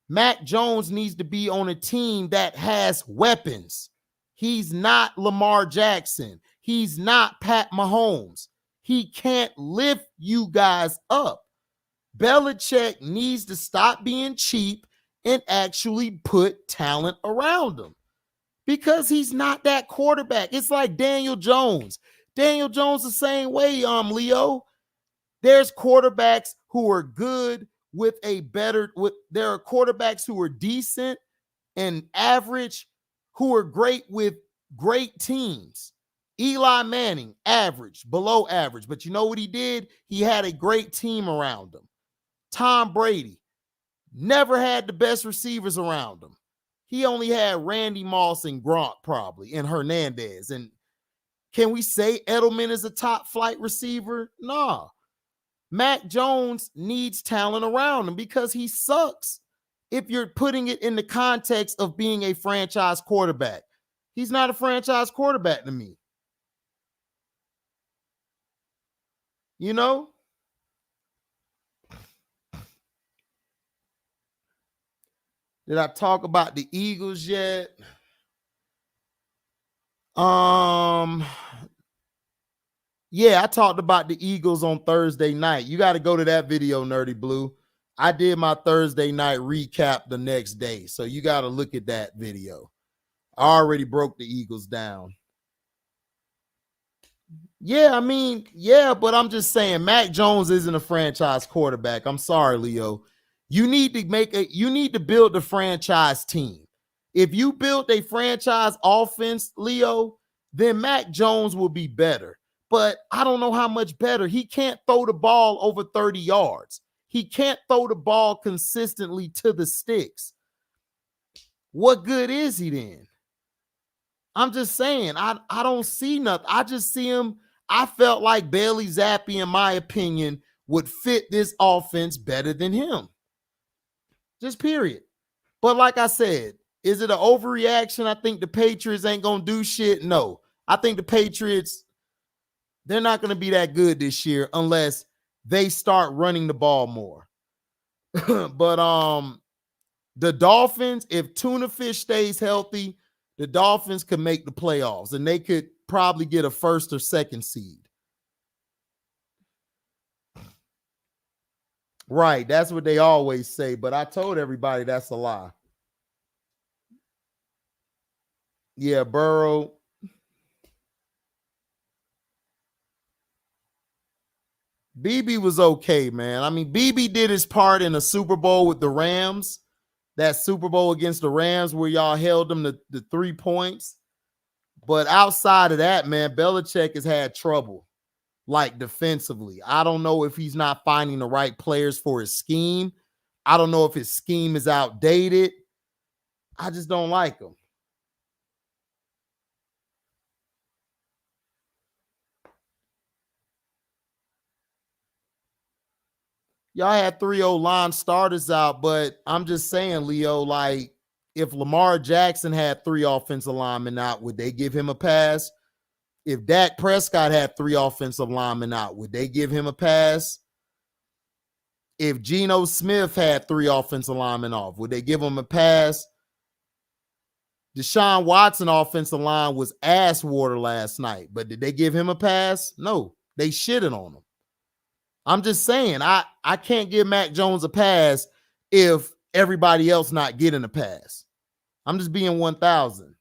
Mac Jones needs to be on a team that has weapons. He's not Lamar Jackson. He's not Pat Mahomes. He can't lift you guys up. Belichick needs to stop being cheap and actually put talent around him because he's not that quarterback. It's like Daniel Jones. Daniel Jones the same way, Leo. There's quarterbacks who are good there are quarterbacks who are decent and average who are great with great teams. Eli Manning, average, below average. But you know what he did? He had a great team around him. Tom Brady never had the best receivers around him. He only had Randy Moss and Gronk probably and Hernandez. And can we say Edelman is a top flight receiver? Nah. Mac Jones needs talent around him because he sucks if you're putting it in the context of being a franchise quarterback. He's not a franchise quarterback to me. You know? Did I talk about the Eagles yet? Yeah, I talked about the Eagles on Thursday night. You got to go to that video, Nerdy Blue. I did my Thursday night recap the next day. So you got to look at that video. I already broke the Eagles down. Yeah, I mean, yeah, but I'm just saying Mac Jones isn't a franchise quarterback. I'm sorry, Leo. You need to build the franchise team. If you build a franchise offense, Leo, then Mac Jones will be better. But I don't know how much better. He can't throw the ball over 30 yards. He can't throw the ball consistently to the sticks. What good is he then? I'm just saying, I don't see nothing. I just see him. I felt like Bailey Zappi, in my opinion, would fit this offense better than him. Just period. But like I said, is it an overreaction? I think the Patriots ain't going to do shit. No. I think the Patriots, they're not going to be that good this year unless they start running the ball more. But the Dolphins, if Tuna Fish stays healthy, the Dolphins could make the playoffs and they could probably get a first or second seed. Right. That's what they always say. But I told everybody that's a lie. Yeah, Burrow. BB was okay, man. I mean, BB did his part in a Super Bowl with the Rams. That Super Bowl against the Rams where y'all held them to 3 points. But outside of that, man, Belichick has had trouble, like defensively. I don't know if he's not finding the right players for his scheme. I don't know if his scheme is outdated. I just don't like him. Y'all had 3 O-line starters out, but I'm just saying, Leo, like, if Lamar Jackson had 3 offensive linemen out, would they give him a pass? If Dak Prescott had 3 offensive linemen out, would they give him a pass? If Geno Smith had 3 offensive linemen off, would they give him a pass? Deshaun Watson offensive line was ass water last night, but did they give him a pass? No, they shitted on him. I'm just saying, I can't give Mac Jones a pass if everybody else not getting a pass. I'm just being 1,000.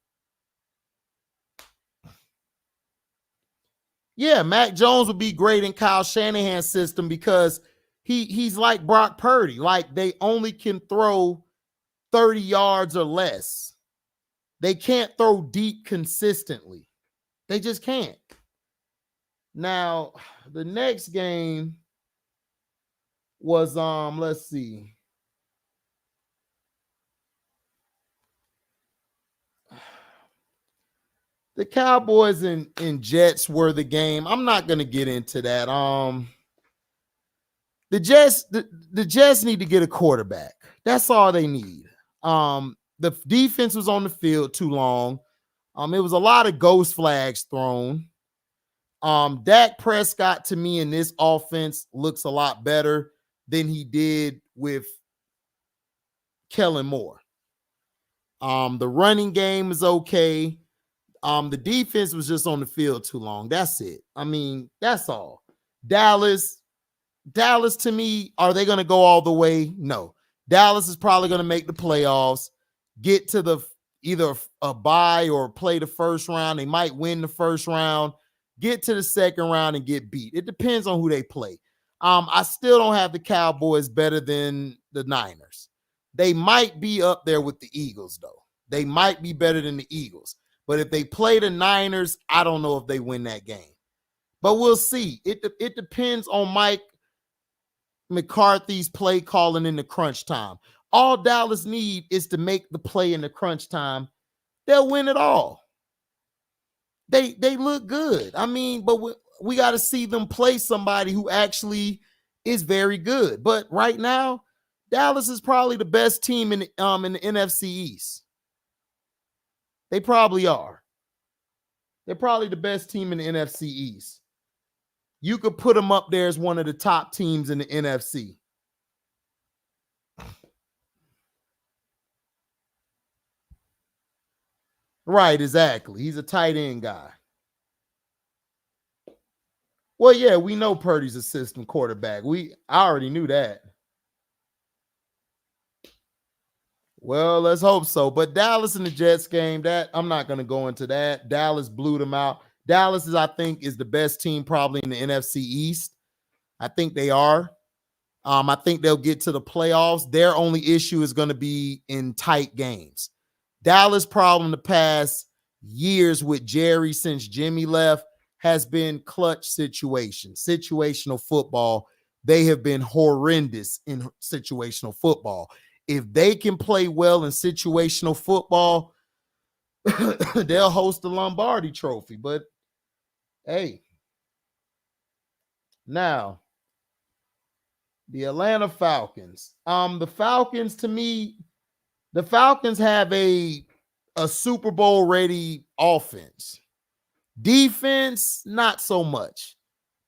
Yeah, Mac Jones would be great in Kyle Shanahan's system because he's like Brock Purdy. Like, they only can throw 30 yards or less. They can't throw deep consistently. They just can't. Now, the next game was let's see. The Cowboys and Jets were the game. I'm not going to get into that. The Jets need to get a quarterback. That's all they need. The defense was on the field too long. It was a lot of ghost flags thrown. Dak Prescott, to me, in this offense looks a lot better than he did with Kellen Moore. The running game is okay. The defense was just on the field too long. That's it. I mean, that's all. Dallas, to me, are they going to go all the way? No. Dallas is probably going to make the playoffs, get to the either a bye or play the first round. They might win the first round, get to the second round and get beat. It depends on who they play. I still don't have the Cowboys better than the Niners. They might be up there with the Eagles, though. They might be better than the Eagles. But if they play the Niners, I don't know if they win that game. But we'll see. It depends on Mike McCarthy's play calling in the crunch time. All Dallas need is to make the play in the crunch time. They'll win it all. They look good. I mean, but we got to see them play somebody who actually is very good. But right now, Dallas is probably the best team in the NFC East. They probably are. They're probably the best team in the NFC East. You could put them up there as one of the top teams in the NFC. Right, exactly. He's a tight end guy. Well, yeah, we know Purdy's a system quarterback. I already knew that. Well, let's hope so. But Dallas and the Jets game, that I'm not going to go into that. Dallas blew them out. Dallas I think, is the best team probably in the NFC East. I think they are. I think they'll get to the playoffs. Their only issue is going to be in tight games. Dallas' problem the past years with Jerry since Jimmy left has been clutch situations, situational football. They have been horrendous in situational football. If they can play well in situational football, they'll host the Lombardi Trophy. But hey, now the Atlanta Falcons. The Falcons, to me, the Falcons have a Super Bowl ready offense. Defense, not so much.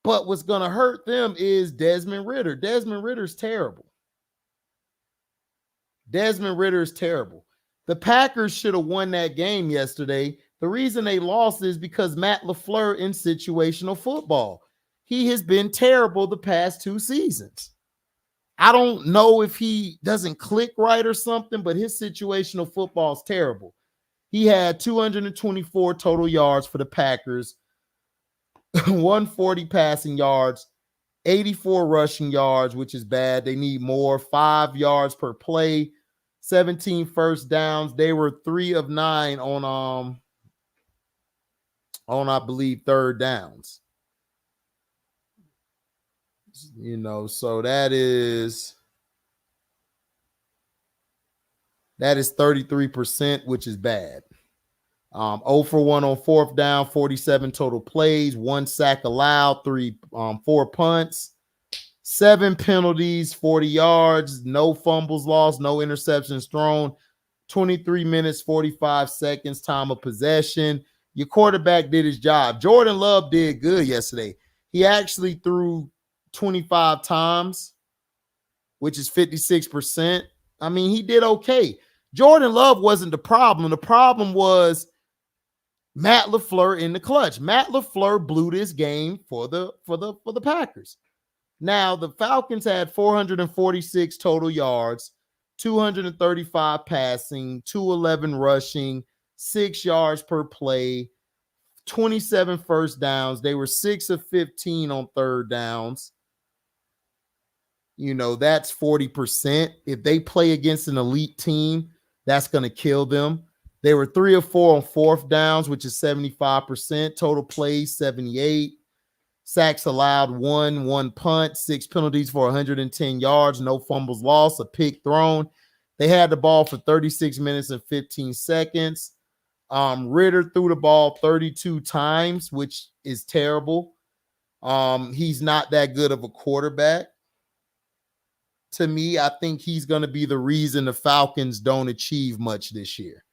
But what's going to hurt them is Desmond Ridder. Desmond Ridder's terrible. Desmond Ridder is terrible. The Packers should have won that game yesterday. The reason they lost is because Matt LaFleur in situational football. He has been terrible the past 2 seasons. I don't know if he doesn't click right or something, but his situational football is terrible. He had 224 total yards for the Packers, 140 passing yards, 84 rushing yards, which is bad. They need more, 5 yards per play, 17 first downs. They were 3 of 9 on I believe third downs. So that is 33%, which is bad. 0 for 1 on fourth down, 47 total plays, 1 sack allowed, 4 punts, 7 penalties, 40 yards, no fumbles lost, no interceptions thrown, 23 minutes, 45 seconds, time of possession. Your quarterback did his job. Jordan Love did good yesterday. He actually threw 25 times, which is 56%. I mean, he did okay. Jordan Love wasn't the problem. The problem was Matt LaFleur in the clutch. Matt LaFleur blew this game for the Packers. Now, the Falcons had 446 total yards, 235 passing, 211 rushing, 6 yards per play, 27 first downs. They were 6 of 15 on third downs. You know, that's 40%. If they play against an elite team, that's going to kill them. They were 3 of 4 on fourth downs, which is 75%. Total plays, 78. Sacks allowed, 1 punt, 6 penalties for 110 yards, no fumbles lost, a pick thrown. They had the ball for 36 minutes and 15 seconds. Ritter threw the ball 32 times, which is terrible. He's not that good of a quarterback. To me, I think he's going to be the reason the Falcons don't achieve much this year.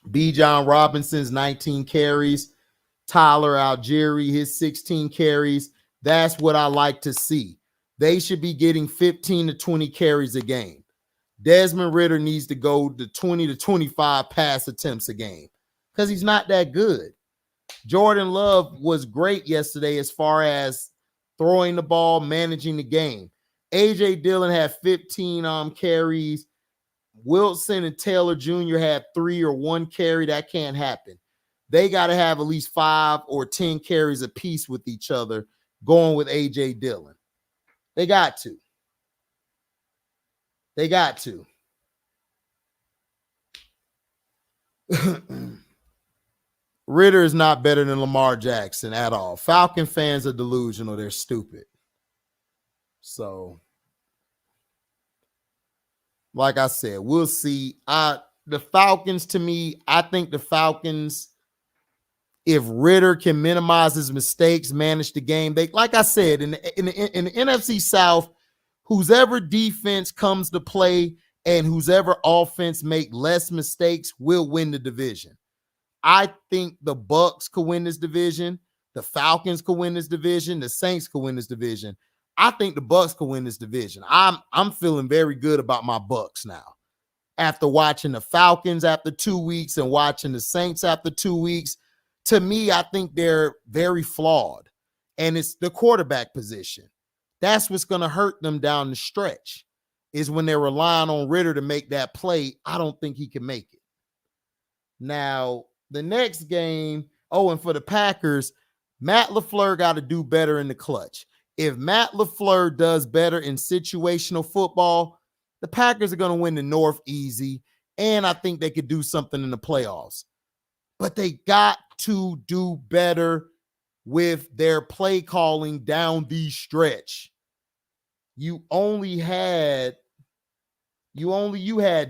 Bijan Robinson's 19 carries. Tyler Algieri, his 16 carries. That's what I like to see. They should be getting 15 to 20 carries a game. Desmond Ritter needs to go to 20 to 25 pass attempts a game because he's not that good. Jordan Love was great yesterday as far as throwing the ball, managing the game. A.J. Dillon had 15 carries. Wilson and Taylor Jr. had 3 or 1 carry. That can't happen. They got to have at least 5 or 10 carries apiece with each other going with A.J. Dillon. They got to. They got to. Ritter is not better than Lamar Jackson at all. Falcon fans are delusional. They're stupid. So, like I said, we'll see. The Falcons, to me, I think the Falcons, if Ritter can minimize his mistakes, manage the game, they, like I said, in the NFC South, whose ever defense comes to play and whose ever offense make less mistakes will win the division. I think the Bucks could win this division. The Falcons could win this division. The Saints could win this division. I think the Bucks could win this division. I'm feeling very good about my Bucks now. After watching the Falcons after 2 weeks and watching the Saints after 2 weeks, to me, I think they're very flawed. And it's the quarterback position. That's what's going to hurt them down the stretch, is when they're relying on Ritter to make that play. I don't think he can make it. Now, the next game, and for the Packers, Matt LaFleur got to do better in the clutch. If Matt LaFleur does better in situational football, the Packers are going to win the North easy, and I think they could do something in the playoffs. But they got to do better with their play calling down the stretch. You had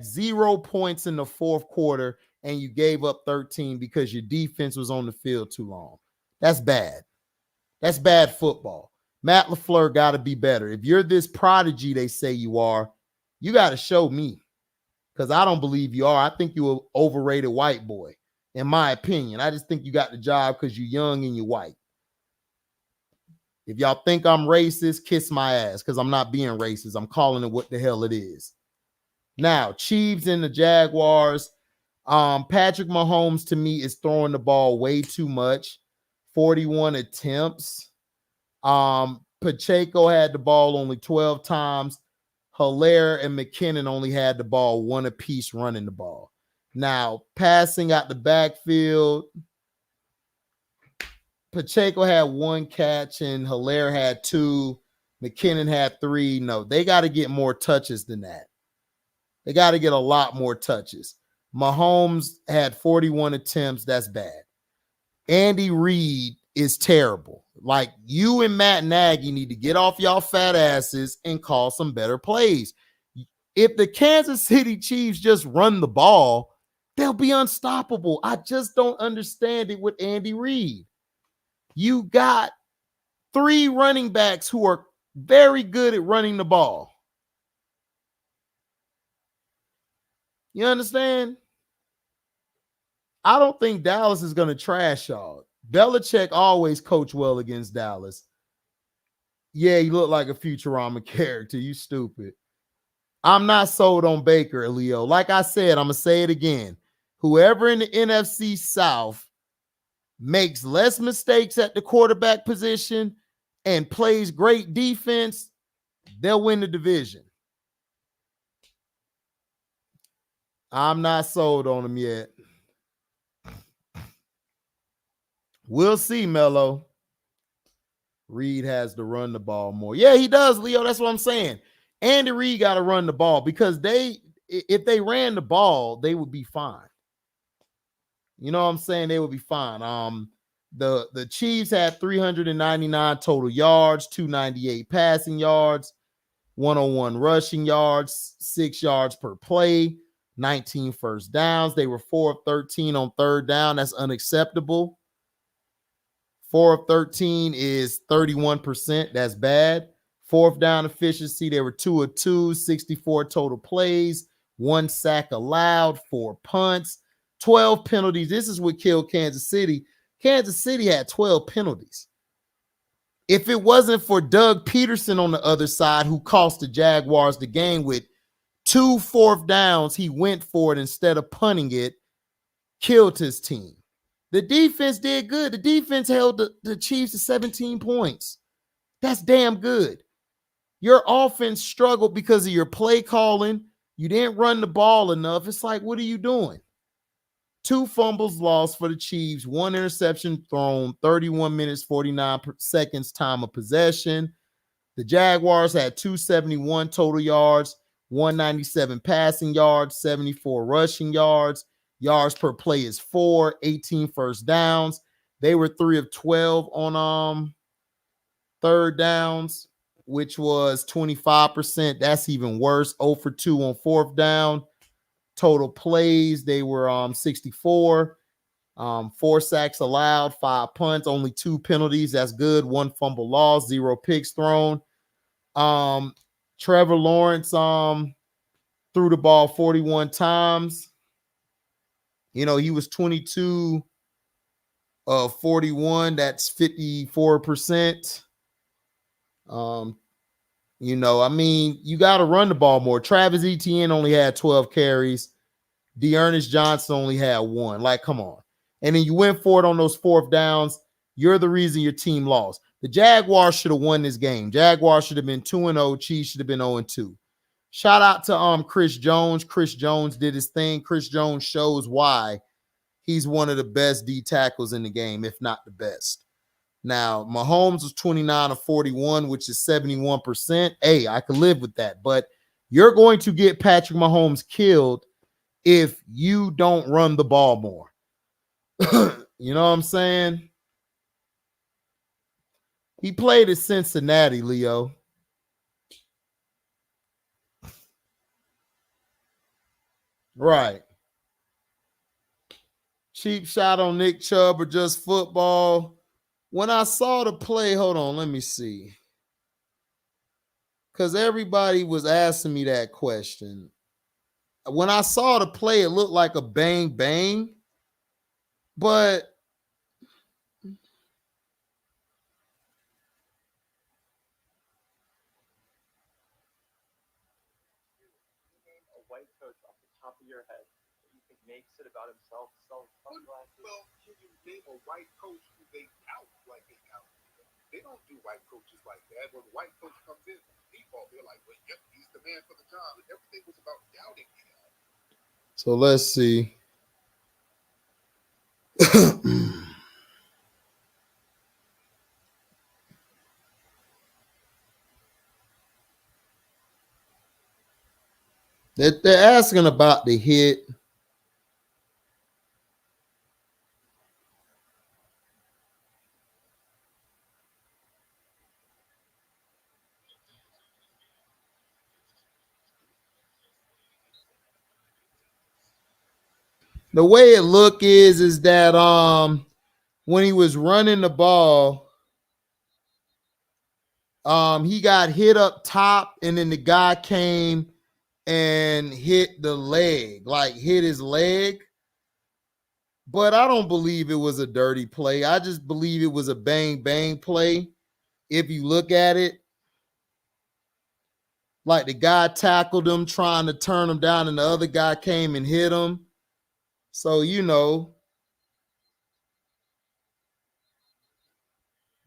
0 points in the fourth quarter, and you gave up 13 because your defense was on the field too long. That's bad. That's bad football. Matt LaFleur got to be better. If you're this prodigy they say you are, you got to show me, because I don't believe you are. I think you're an overrated white boy, in my opinion. I just think you got the job because you're young and you're white. If y'all think I'm racist, kiss my ass, because I'm not being racist. I'm calling it what the hell it is. Now, Chiefs and the Jaguars. Patrick Mahomes, to me, is throwing the ball way too much. 41 attempts. Pacheco had the ball only 12 times. Hilaire and McKinnon only had the ball 1 apiece running the ball. Now, passing out the backfield, Pacheco had 1 catch and Hilaire had 2. McKinnon had 3. No, they got to get more touches than that. They got to get a lot more touches. Mahomes had 41 attempts. That's bad. Andy Reid is terrible. Like, you and Matt Nagy need to get off y'all fat asses and call some better plays. If the Kansas City Chiefs just run the ball, they'll be unstoppable. I just don't understand it with Andy Reid. You got 3 running backs who are very good at running the ball. You understand? I don't think Dallas is going to trash y'all. Belichick always coach well against Dallas. Yeah, you look like a Futurama character. You stupid. I'm not sold on Baker, Leo. Like I said, I'm going to say it again. Whoever in the NFC South makes less mistakes at the quarterback position and plays great defense, they'll win the division. I'm not sold on him yet. We'll see, Mello. Reed has to run the ball more. Yeah, he does, Leo. That's what I'm saying. Andy Reid got to run the ball because if they ran the ball, they would be fine. You know what I'm saying? They would be fine. The Chiefs had 399 total yards, 298 passing yards, 101 rushing yards, 6 yards per play, 19 first downs. They were 4 of 13 on third down. That's unacceptable. 4 of 13 is 31%. That's bad. Fourth down efficiency, they were 2 of 2, 64 total plays, 1 sack allowed, 4 punts, 12 penalties. This is what killed Kansas City. Kansas City had 12 penalties. If it wasn't for Doug Peterson on the other side, who cost the Jaguars the game with 2 fourth downs, he went for it instead of punting it, killed his team. The defense did good. The defense held the Chiefs to 17 points. That's damn good. Your offense struggled because of your play calling. You didn't run the ball enough. It's like, what are you doing? 2 fumbles lost for the Chiefs, 1 interception thrown, 31 minutes, 49 seconds time of possession. The Jaguars had 271 total yards, 197 passing yards, 74 rushing yards. Yards per play is 4, 18 first downs. They were 3 of 12 on third downs, which was 25%. That's even worse. 0 for 2 on fourth down. Total plays, they were 64. 4 sacks allowed, 5 punts, only 2 penalties. That's good. 1 fumble lost, 0 picks thrown. Trevor Lawrence threw the ball 41 times. You know, he was 22 of 41. That's 54%. You know, I mean, you got to run the ball more. Travis Etienne only had 12 carries. Dearness Johnson only had 1. Like, come on. And then you went for it on those fourth downs. You're the reason your team lost. The Jaguars should have won this game. Jaguars should have been 2-0. Chiefs should have been 0-2. Shout out to Chris Jones. Chris Jones did his thing. Chris Jones shows why he's one of the best D tackles in the game, if not the best. Now, Mahomes was 29 of 41, which is 71%. Hey, I can live with that. But you're going to get Patrick Mahomes killed if you don't run the ball more. You know what I'm saying? He played at Cincinnati, Leo. Right. Cheap shot on Nick Chubb or just football. When I saw the play, hold on, let me see. Because everybody was asking me that question. When I saw the play, it looked like a bang bang. But white coach off the top of your head that you think makes it about himself, sells sunglasses? Well, can you name a white coach who they out like they out? They don't do white coaches like that. When a white coach comes in, default, they're like, well, yep, he's the man for the job. And everything was about doubting him. So let's see. They're asking about the hit. The way it look is that when he was running the ball, he got hit up top, and then the guy came and hit the leg, like hit his leg. But I don't believe it was a dirty play. I just believe it was a bang bang play. If you look at it, like the guy tackled him, trying to turn him down, and the other guy came and hit him. So, you know.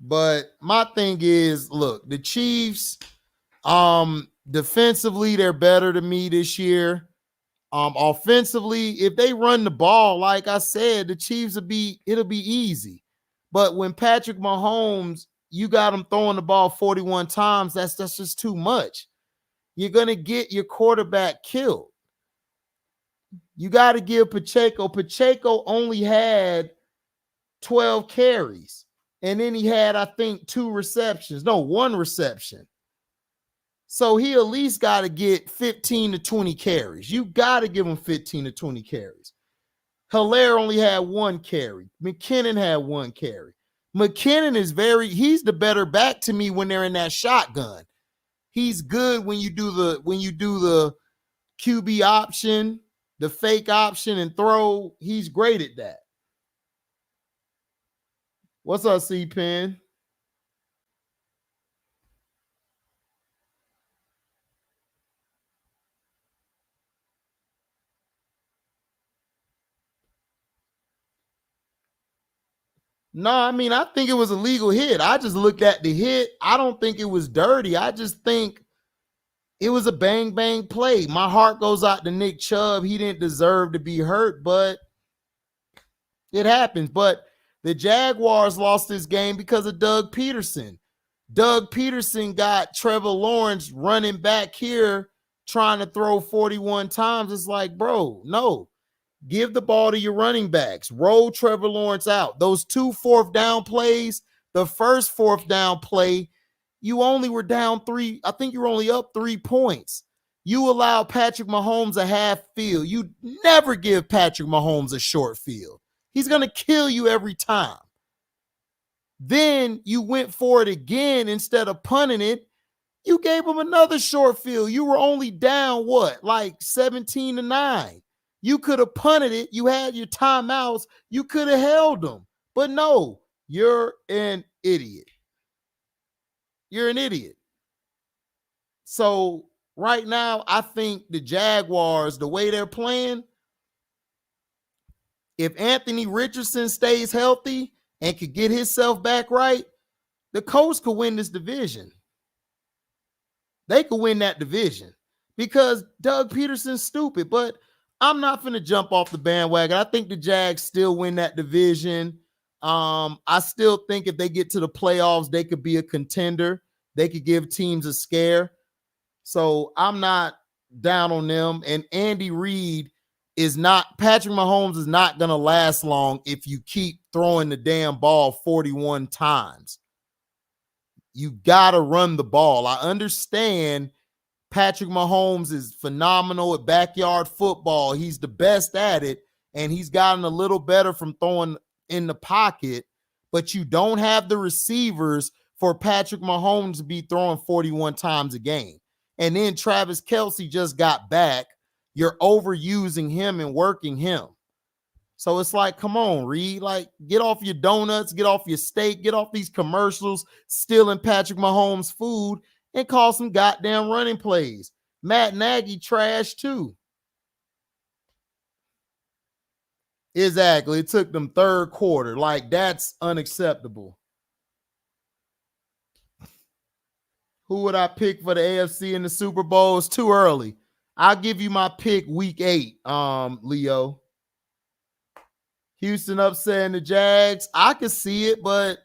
But my thing is, look, the Chiefs, defensively, they're better than me this year. Offensively, if they run the ball, like I said, the Chiefs it'll be easy. But when Patrick Mahomes, you got him throwing the ball 41 times, that's just too much. You're gonna get your quarterback killed. You got to give Pacheco. Pacheco only had 12 carries, and then he had, I think, 2 receptions. No, 1 reception. So he at least got to get 15 to 20 carries. You got to give him 15 to 20 carries. Hilaire only had 1 carry. McKinnon had 1 carry. McKinnon he's the better back to me when they're in that shotgun. He's good when you do the QB option, the fake option and throw. He's great at that. What's up, C-Pen? No, I mean, I think it was a legal hit. I just looked at the hit. I don't think it was dirty. I just think it was a bang-bang play. My heart goes out to Nick Chubb. He didn't deserve to be hurt, but it happens. But the Jaguars lost this game because of Doug Peterson. Doug Peterson got Trevor Lawrence running back here trying to throw 41 times. It's like, bro, no. Give the ball to your running backs. Roll Trevor Lawrence out. Those 2 4th down plays, the first 4th down play, you only were down 3. I think you were only up 3 points. You allow Patrick Mahomes a half field. You never give Patrick Mahomes a short field. He's going to kill you every time. Then you went for it again instead of punting it. You gave him another short field. You were only down, like 17 to 9. You could have punted it. You had your timeouts. You could have held them. But no, you're an idiot. You're an idiot. So right now, I think the Jaguars, the way they're playing, if Anthony Richardson stays healthy and could get himself back right, the Colts could win this division. They could win that division because Doug Peterson's stupid. But I'm not going to jump off the bandwagon. I think the Jags still win that division. I still think if they get to the playoffs, they could be a contender. They could give teams a scare. So I'm not down on them. And Andy Reid Patrick Mahomes is not going to last long if you keep throwing the damn ball 41 times. You got to run the ball. I understand Patrick Mahomes is phenomenal at backyard football. He's the best at it, and he's gotten a little better from throwing in the pocket, but you don't have the receivers for Patrick Mahomes to be throwing 41 times a game. And then Travis Kelce just got back. You're overusing him and working him. So it's like, come on, Reed, like get off your donuts, get off your steak, get off these commercials, stealing Patrick Mahomes' food, and call some goddamn running plays. Matt Nagy trash too. Exactly. It took them 3rd quarter. Like, that's unacceptable. Who would I pick for the AFC in the Super Bowl? It's too early. I'll give you my pick week 8, Leo. Houston upsetting the Jags. I could see it, but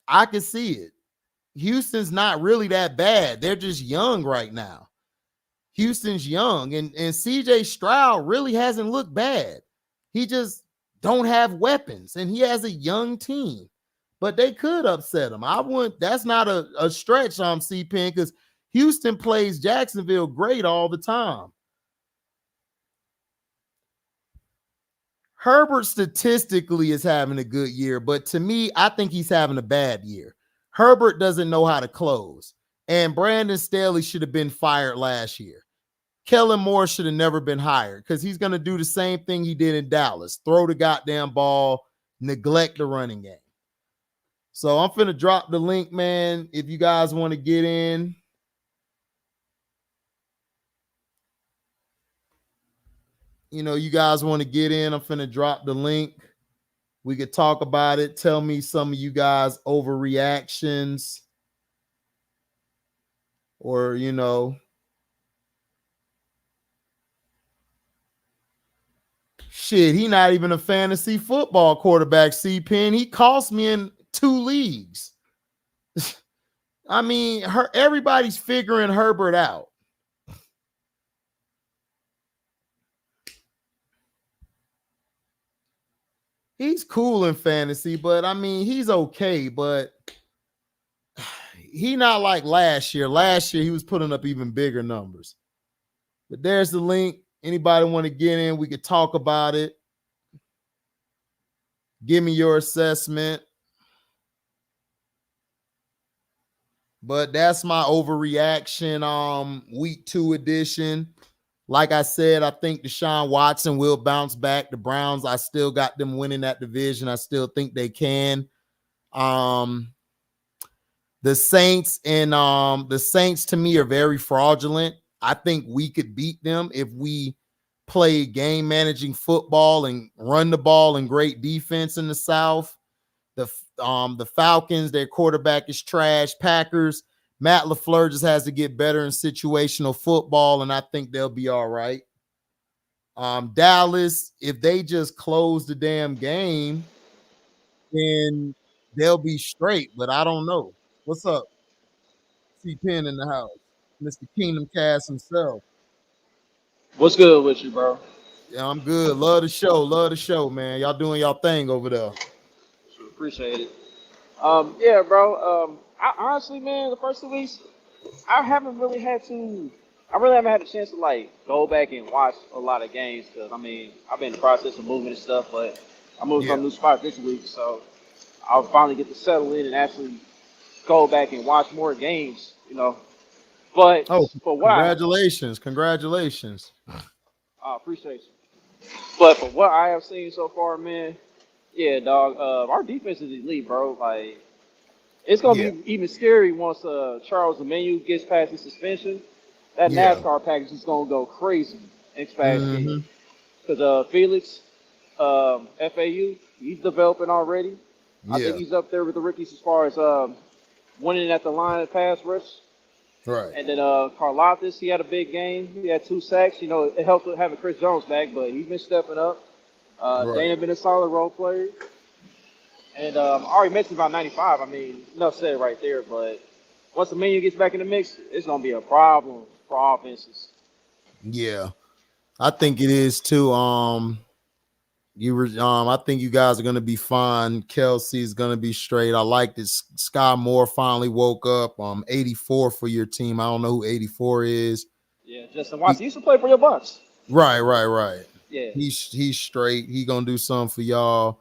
I could see it. Houston's not really that bad. They're just young right now. Houston's young, and CJ Stroud really hasn't looked bad. He just don't have weapons, and he has a young team. But they could upset him. That's not a stretch on C-Pen, because Houston plays Jacksonville great all the time. Herbert statistically is having a good year, but to me, I think he's having a bad year. Herbert doesn't know how to close, and Brandon Staley should have been fired last year. Kellen Moore should have never been hired because he's going to do the same thing he did in Dallas, throw the goddamn ball, neglect the running game. So I'm finna drop the link, man, if you guys want to get in. You guys want to get in, I'm finna drop the link. We could talk about it. Tell me some of you guys overreactions or, Shit, he not even a fantasy football quarterback, C-Pen. He cost me in 2 leagues. I mean, everybody's figuring Herbert out. He's cool in fantasy, but I mean, he's okay, but he not like last year. Last year, he was putting up even bigger numbers. But there's the link. Anybody want to get in, we could talk about it. Give me your assessment. But that's my overreaction week 2 edition. Like I said, I think Deshaun Watson will bounce back. The Browns, I still got them winning that division. I still think they can. The Saints to me are very fraudulent. I think we could beat them if we play game managing football and run the ball and great defense in the South. The Falcons, their quarterback is trash. Packers, Matt LaFleur just has to get better in situational football, and I think they'll be all right. Dallas, if they just close the damn game, then they'll be straight, but I don't know. What's up? C-Pen in the house. Mr. Kingdom Cast himself. What's good with you, bro? Yeah, I'm good. Love the show, man. Y'all doing y'all thing over there. Appreciate it. Yeah, bro. I honestly, man, the first 2 weeks, I really haven't had a chance to like go back and watch a lot of games because I mean I've been in the process of moving and stuff, but I moved from a new spot this week, so I'll finally get to settle in and actually go back and watch more games, you know. But congratulations. I appreciate you. But for what I have seen so far, man, yeah, dog. Our defense is elite, bro. Like, it's gonna be even scary once Charles Emmanuel gets past his suspension. That NASCAR package is gonna go crazy next past game. Because Felix, FAU, he's developing already. I think he's up there with the rookies as far as winning at the line of pass rush. Right. And then Karlaftis, he had a big game. He had 2 sacks. You know, it helped with having Chris Jones back, but he's been stepping up. Dana been a solid role player. And I already mentioned about 95. I mean, enough said right there. But once the menu gets back in the mix, it's going to be a problem for offenses. Yeah, I think it is too. I think you guys are going to be fine. Kelsey's going to be straight. I like this. Sky Moore finally woke up. 84 for your team. I don't know who 84 is. Yeah, Justin Watson used to play for your Bucks. Right. Yeah, he's straight. He gonna do something for y'all.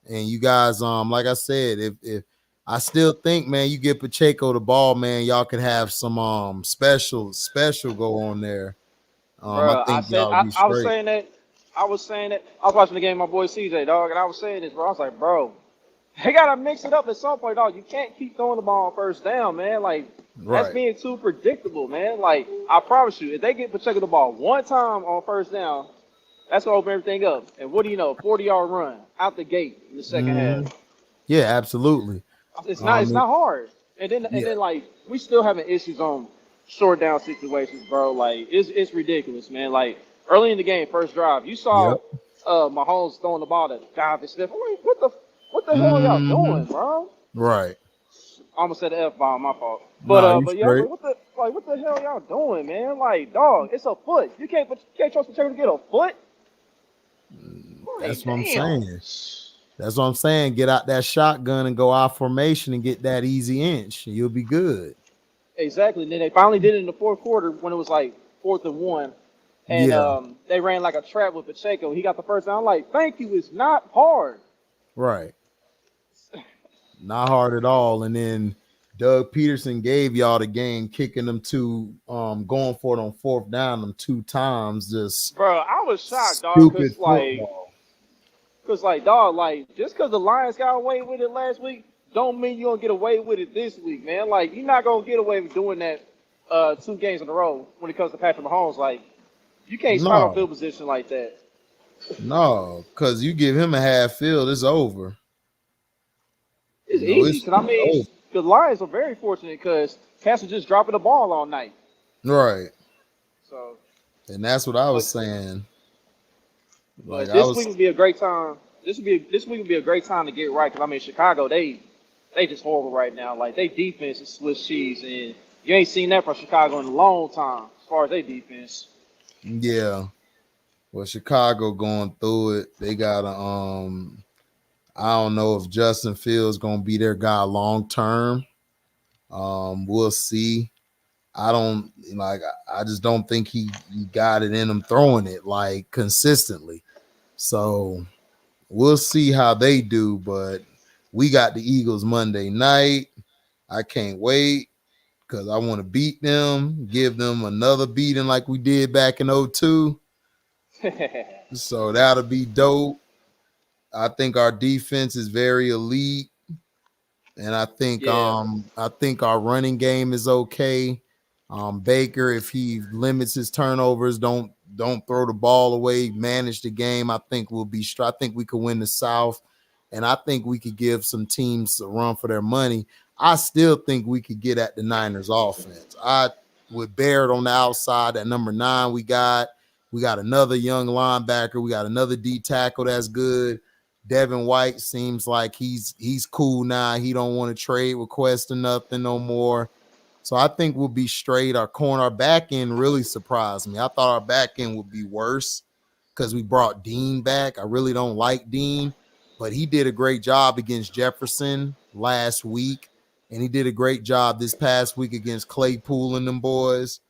And you guys, like I said, if I still think, man, you get Pacheco the ball, man, y'all could have some special go on there. Bro, I think y'all be straight. I was saying that. I was watching the game with my boy CJ, dog, and I was saying this, bro. I was like, bro, they gotta mix it up at some point, dog. You can't keep throwing the ball on first down, man. Like, that's being too predictable, man. Like, I promise you, if they get Pacheco the ball one time on first down, that's gonna open everything up. And what do you know? 40-yard run out the gate in the second half. Yeah, absolutely. It's not hard. And then like we still having issues on short down situations, bro. Like it's ridiculous, man. Like early in the game, first drive, you saw Mahomes throwing the ball to Donovan Smith. I'm like, what the hell are y'all doing, bro? Right. I almost said the F-bomb, my fault. But yeah, what the hell y'all doing, man? Like, dog, it's a foot. You can't trust the to get a foot. That's what I'm saying. That's what I'm saying. Get out that shotgun and go out formation and get that easy inch. You'll be good. Exactly. And then they finally did it in the fourth quarter when it was like 4th and 1. And they ran like a trap with Pacheco. He got the first down. I'm like, thank you. It's not hard. Right. Not hard at all. And then Doug Peterson gave y'all the game, kicking them to going for it on 4th down them 2 times. Just bro, I was shocked, dog. Because dog, just because the Lions got away with it last week, don't mean you're gonna get away with it this week, man. Like, you're not gonna get away with doing that 2 games in a row when it comes to Patrick Mahomes. Like, you can't start on field position like that. No, because you give him a half field, it's over. It's easy, because I mean, the Lions are very fortunate because Cass was just dropping the ball all night. Right. So. And that's what I was saying. Like But I this week was, would be a great time. This week would be a great time to get right because I mean Chicago they just horrible right now. Like they defense is Swiss cheese, and you ain't seen that from Chicago in a long time as far as they defense. yeah. Well, Chicago going through it. They got a I don't know if Justin Fields gonna be their guy long term. We'll see. I don't like. I just don't think he got it in him throwing it like consistently. So we'll see how they do. But we got the Eagles Monday night. I can't wait because I want to beat them, give them another beating like we did back in '02. So that'll be dope. I think our defense is very elite. And Yeah. I think our running game is okay. Baker, if he limits his turnovers, don't throw the ball away, manage the game, I think we'll be I think we could win the South, and I think we could give some teams a run for their money. I still think we could get at the Niners offense. I with Barrett on the outside at number 9, we got another young linebacker, we got another D tackle that's good. Devin White seems like he's cool now. He don't want to trade request or nothing no more. So I think we'll be straight. Our back end really surprised me. I thought our back end would be worse because we brought Dean back. I really don't like Dean, but he did a great job against Jefferson last week, and he did a great job this past week against Claypool and them boys.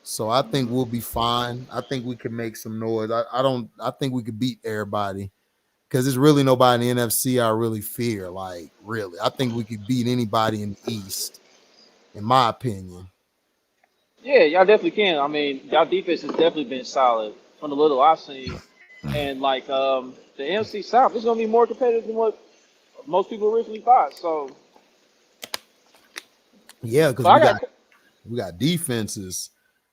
So I think we'll be fine. I think we can make some noise. I think we could beat everybody because there's really nobody in the NFC I really fear. Like, really, I think we could beat anybody in the East, in my opinion. Yeah, y'all definitely can. I mean, y'all defense has definitely been solid from the little I've seen. And like the NFC South is gonna be more competitive than what most people originally thought. So Yeah, because but I got we got defenses.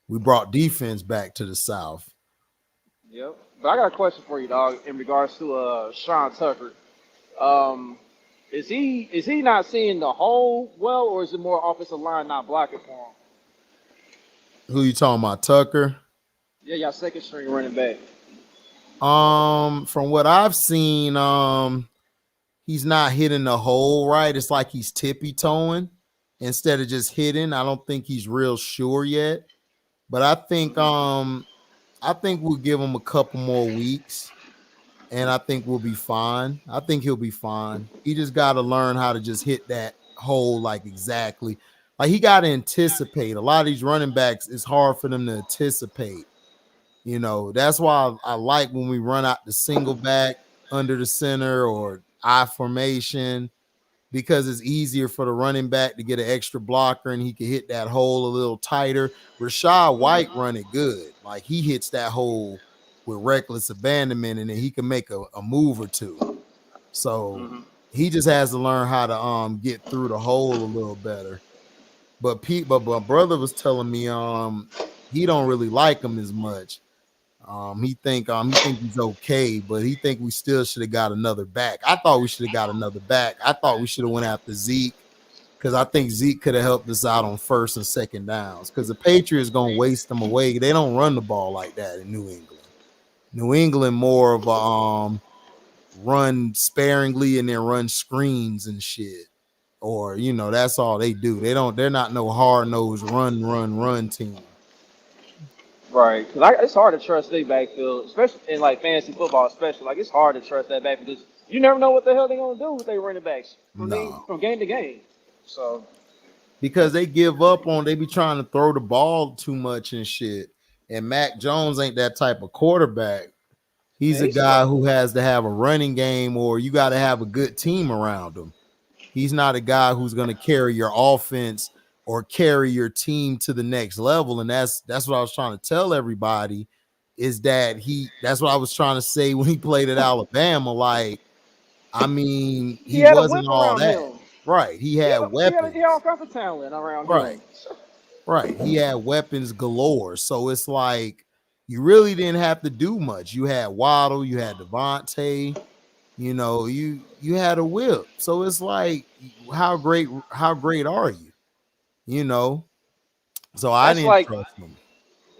We brought defense back to the South. yep. But I got a question for you, dog, in regards to Sean Tucker. Um is he not seeing the hole well, or is it more offensive line not blocking for him? Who you talking about, Tucker? Yeah, y'all second string running back. From what I've seen, he's not hitting the hole right. It's like he's tippy toeing instead of just hitting. I don't think he's real sure yet. But I think we'll give him a couple more weeks and I think we'll be fine. I think he'll be fine. He just got to learn how to just hit that hole like exactly. Like he got to anticipate. A lot of these running backs, it's hard for them to anticipate. That's why I like when we run out the single back under the center or I formation because it's easier for the running back to get an extra blocker and he can hit that hole a little tighter. Rashad White run it good. Like he hits that hole with reckless abandonment and then he can make a move or two. So he just has to learn how to get through the hole a little better. But my brother was telling me he don't really like him as much. He think he's okay, but he think we still should have got another back. I thought we should have got another back. I thought we should have went after Zeke because I think Zeke could have helped us out on first and second downs because the Patriots gonna waste them away. They don't run the ball like that in New England. New England more of a run sparingly and then run screens and shit. Or that's all they do. They're not no hard nosed run team. Right, because it's hard to trust their backfield, especially in like fantasy football. Especially like it's hard to trust that back because you never know what the hell they're gonna do with their running backs No. from game to game. So Because they they be trying to throw the ball too much and shit. And Mac Jones ain't that type of quarterback. He's man, a he's guy slow. who has to have a running game or you got to have a good team around him. He's not a guy who's going to carry your offense or carry your team to the next level. And that's what I was trying to tell everybody is that that's what I was trying to say when he played at Alabama. Like, I mean, He he had a wasn't whip all around that. him. Right. He He had had, he had all weapons. kinds of talent around Right. him. Right. He had weapons galore. So it's like you really didn't have to do much. You had Waddle, you had Devontae, you had a whip. So it's like how great are you? You know? So I That's didn't like trust him.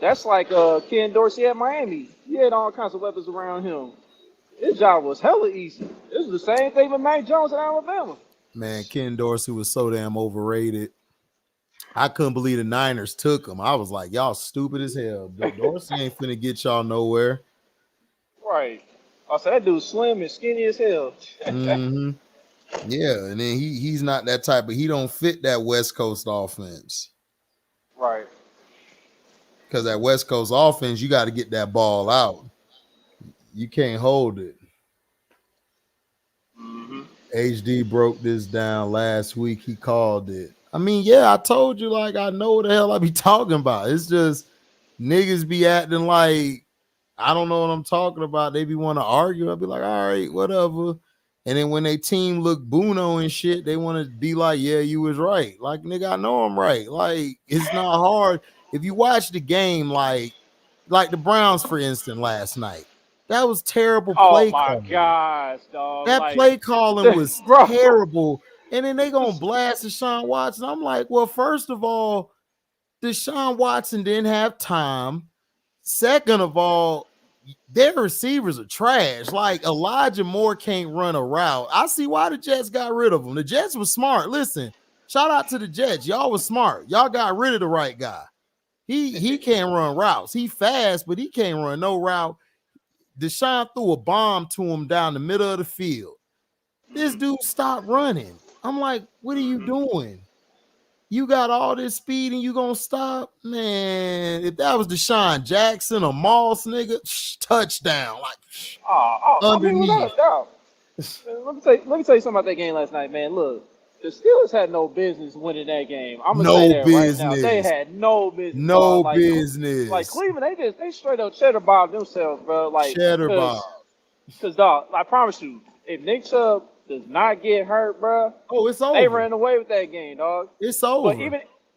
That's like Ken Dorsey at Miami. He had all kinds of weapons around him. His job was hella easy. It was the same thing with Mac Jones at Alabama. Man, Ken Dorsey was so damn overrated. I couldn't believe the Niners took him. I was like, y'all stupid as hell. Dorsey ain't finna get y'all nowhere. Right. I said that dude's slim and skinny as hell. Mm-hmm. Yeah, and then he's not that type, but he don't fit that West Coast offense. Right. Because that West Coast offense, you got to get that ball out. You can't hold it. Mm-hmm. HD broke this down last week. He called it. I mean, yeah, I told you, like, I know what the hell I be talking about. It's just niggas be acting like I don't know what I'm talking about. They be want to argue. I'll be like, all right, whatever. And then when they team look Buno and shit, they want to be like, yeah, you was right. Like, nigga, I know I'm right. Like, it's not hard. If you watch the game, like the Browns, for instance, last night, that was terrible Oh play my calling. gosh, dog. That like, play calling was bro. terrible. And then they gonna blast Deshaun Watson. I'm like, well, first of all, Deshaun Watson didn't have time. Second of all, their receivers are trash. Like Elijah Moore can't run a route. I see why the Jets got rid of him. The Jets was smart. Listen, shout out to the Jets. Y'all was smart. Y'all got rid of the right guy. He can't run routes. He fast, but he can't run no route. Deshaun threw a bomb to him down the middle of the field. This dude stopped running. I'm like, what are you doing? You got all this speed and you gonna stop? Man, if that was Deshaun Jackson or Moss, nigga, touchdown. Like I mean, underneath. without a doubt. Let me tell you something about that game last night, man. Look, the Steelers had no business winning that game. I'm gonna say No that right now. They business. had no business. No dog. business. Like Cleveland, they straight up cheddar bombed themselves, bro. Like Cheddar bomb. Because dog, I promise you, if Nick Chubb does not get hurt, bro, Oh, it's over. they ran away with that game, dog. It's over.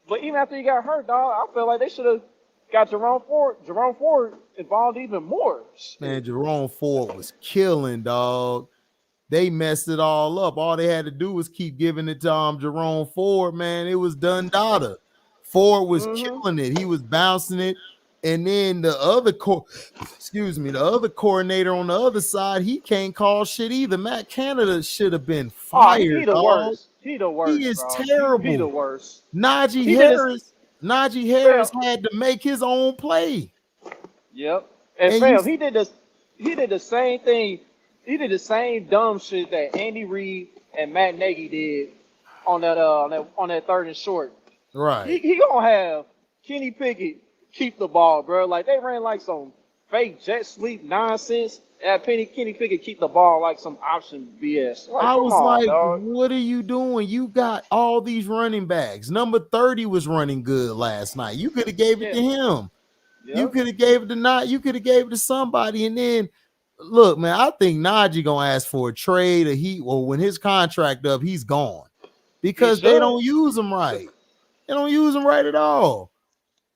But even after he got hurt, dog, I feel like they should have got Jerome Ford involved even more. Man, Jerome Ford was killing, dog. They messed it all up. All they had to do was keep giving it to Jerome Ford, man. It was done data. Ford was killing it. He was bouncing it. And then the other coordinator on the other side, he can't call shit either. Matt Canada should have been fired. He the worst. He the worst. He is bro. terrible. He the worst. Najee Harris had to make his own play. Yep. And fam, he did the same thing. He did the same dumb shit that Andy Reid and Matt Nagy did on that 3rd and short. Right. He gonna have Kenny Pickett keep the ball, bro. Like they ran like some fake jet sweep nonsense. And Kenny Pickett keep the ball like some option BS. Like, I was like, dog. what are you doing? You got all these running backs. Number 30 was running good last night. You could have gave it to him. Yep. You could have gave it to You could have gave it to somebody. And then look, man, I think Najee gonna ask for a trade or when his contract up, he's gone. Because they don't use him right. They don't use him right at all.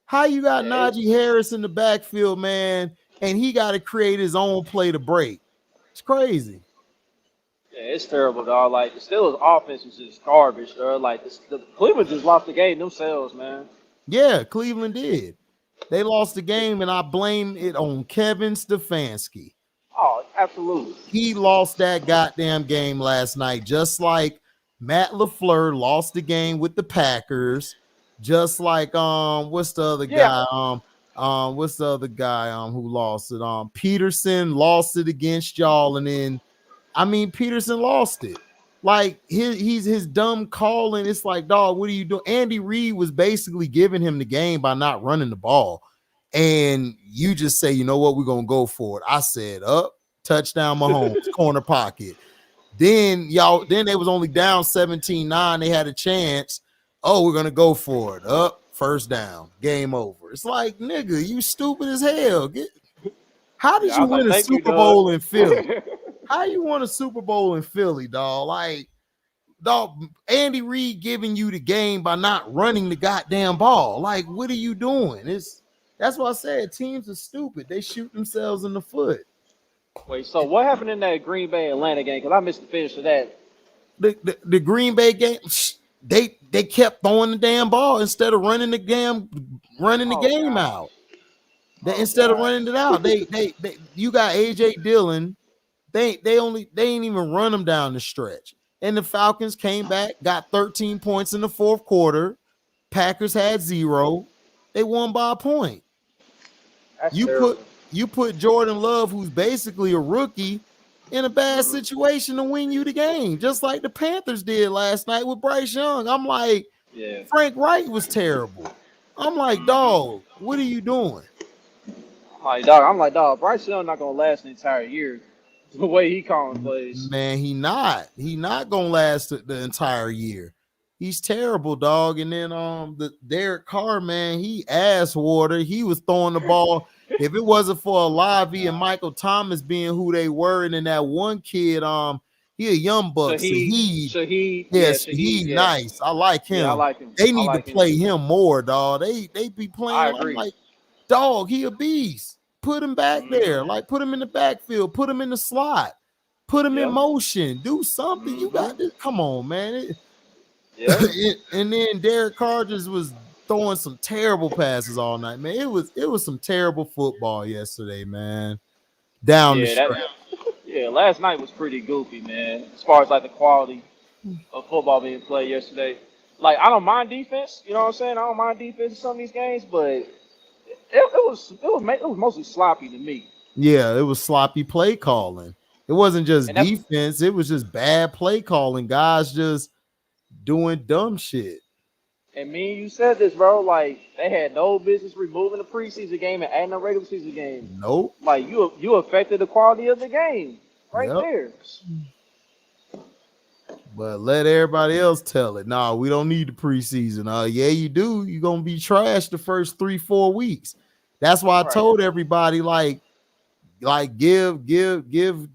How you got Najee Harris in the backfield, man, and he got to create his own play to break? It's crazy. Yeah, it's terrible, dog. Like the Steelers' offense is just garbage, bro. Like the Cleveland just lost the game themselves, man. Yeah, Cleveland did. They lost the game, and I blame it on Kevin Stefanski. Oh, absolutely. He lost that goddamn game last night, just like Matt LaFleur lost the game with the Packers. Just like what's the other guy? What's the other guy who lost it? Peterson lost it against y'all, and then Peterson lost it. Like his dumb calling. It's like, dog, what are you doing? Andy Reid was basically giving him the game by not running the ball. And you just say, you know what, we're gonna go for it. I said, up, touchdown Mahomes, corner pocket. Then they was only down 17-9. They had a chance. Oh, we're gonna go for it. Up, first down, game over. It's like, nigga, you stupid as hell. How did you win a Super Bowl in Philly? How you won a Super Bowl in Philly, dog? Like, dog, Andy Reid giving you the game by not running the goddamn ball. Like, what are you doing? That's why I said teams are stupid. They shoot themselves in the foot. Wait, so what happened in that Green Bay Atlanta game? Because I missed the finish of that. The Green Bay game, they kept throwing the damn ball instead of running the game out. Instead of running it out, they you got AJ Dillon. They ain't even run them down the stretch. And the Falcons came back, got 13 points in the fourth quarter. Packers had 0. They won by a point. That's You terrible. put Jordan Love, who's basically a rookie, in a bad situation to win you the game, just like the Panthers did last night with Bryce Young. I'm like, Yeah. Frank Wright was terrible. I'm like, dog, what are you doing? I'm like, dog, Bryce Young not gonna last an entire year. The way he calling plays. Man, he not gonna last the entire year. He's terrible, dog. And then the Derek Carr, man, he ass water. He was throwing the ball. If it wasn't for Olavi and Michael Thomas being who they were, and then that one kid, he a young buck. Shaheed, nice. I like him. Yeah, I like him. They need to play him more, dog. They be playing. I agree. I'm like, dog, he a beast. Put him back there. Like, put him in the backfield. Put him in the slot. Put him in motion. Do something. You got this. Come on, man. And then Derek Carr just was throwing some terrible passes all night, man. It was some terrible football yesterday, man. Down the stretch. Last night was pretty goofy, man. As far as like the quality of football being played yesterday. Like, I don't mind defense. You know what I'm saying? I don't mind defense in some of these games, but it was mostly sloppy to me. Yeah, it was sloppy play calling. It wasn't just defense. It was just bad play calling. Guys just doing dumb shit. And me and you said this, bro. Like, they had no business removing the preseason game and adding a regular season game. Nope. Like, you affected the quality of the game right there. But let everybody else tell it. Nah, we don't need the preseason. Yeah, you do. You're gonna be trashed the first 3-4 weeks. That's why I told everybody, like give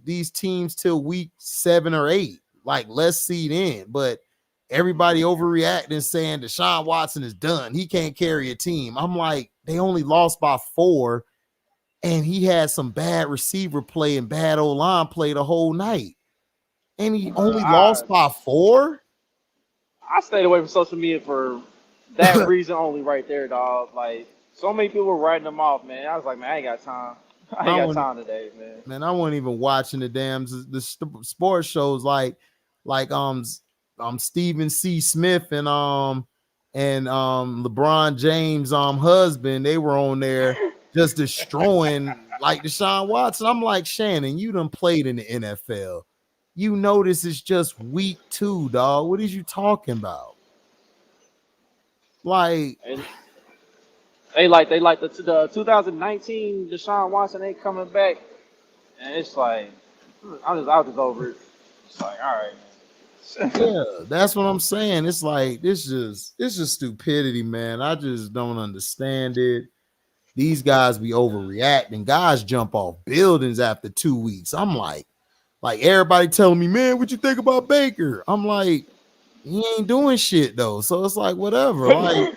these teams till week 7 or 8. Like, let's see then. But everybody overreacting, saying Deshaun Watson is done. He can't carry a team. I'm like, they only lost by 4, and he had some bad receiver play and bad O-line play the whole night. And he only lost by 4? I stayed away from social media for that reason only right there, dog. Like, so many people were writing them off, man. I was like, man, I ain't got time. I ain't got time today, man. Man, I wasn't even watching the damn sports shows like Stephen C. Smith and LeBron James' husband. They were on there just destroying like Deshaun Watson. I'm like, Shannon, you done played in the NFL. You know this is just week 2, dog. What is you talking about? Like, they like the 2019 Deshaun Watson ain't coming back, and it's like I was just over it. It's like, all right, man. Yeah, that's what I'm saying. It's like it's just stupidity, man. I just don't understand it. These guys be overreacting. Guys jump off buildings after 2 weeks. I'm like everybody telling me, man, what you think about Baker? I'm like, he ain't doing shit though. So it's like, whatever. Like,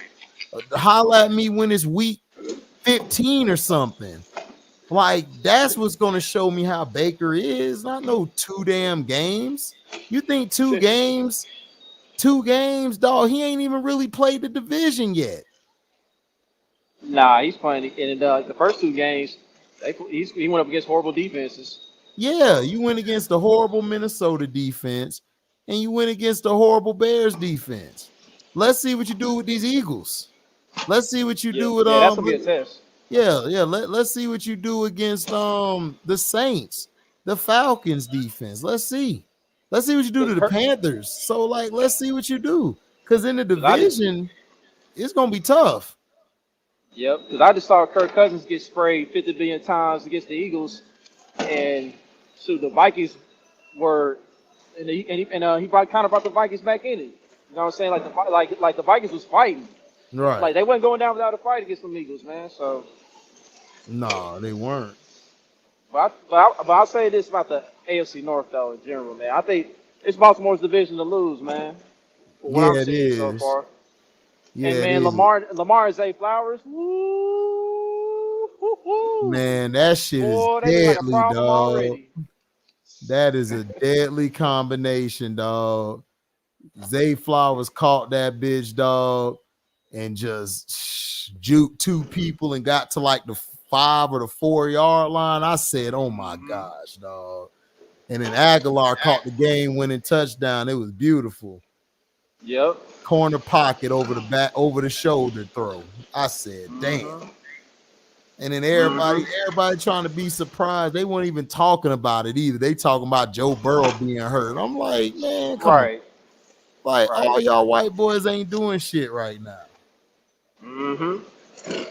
holla at me when it's week 15 or something. Like, that's what's gonna show me how Baker is. Not no 2 damn games. You think 2 games, dog? He ain't even really played the division yet. Nah, he's playing in the first 2 games. He went up against horrible defenses. Yeah, you went against the horrible Minnesota defense, and you went against the horrible Bears defense. Let's see what you do with these Eagles. Let's see what you do with that's gonna be a test. Yeah. Let's see what you do against the Saints, the Falcons defense. Let's see what you do to the Panthers. So, like, let's see what you do, because in the division, it's gonna be tough. Yep, because I just saw Kirk Cousins get sprayed 50 billion times against the Eagles, and so the Vikings were, and he probably kind of brought the Vikings back in it. You know what I'm saying? Like the Vikings was fighting. Right. Like, they wasn't going down without a fight against the Eagles, man. So. No, they weren't. But I'll say this about the AFC North, though, in general, man. I think it's Baltimore's division to lose, man. For what I'm seeing so far. Yeah, and, man, Lamar and Zay Flowers, man, that shit is deadly, dog. Already. That is a deadly combination, dog. Zay Flowers caught that bitch, dog, and just juked 2 people and got to like the 5 or the 4 yard line. I said, oh my gosh, dog. And then Aguilar caught the game-winning touchdown. It was beautiful. Yep. Corner pocket over the back, over the shoulder throw. I said, damn. And then everybody trying to be surprised. They weren't even talking about it either. They talking about Joe Burrow being hurt. I'm like, man, come on. Like, all y'all white boys ain't doing shit right now.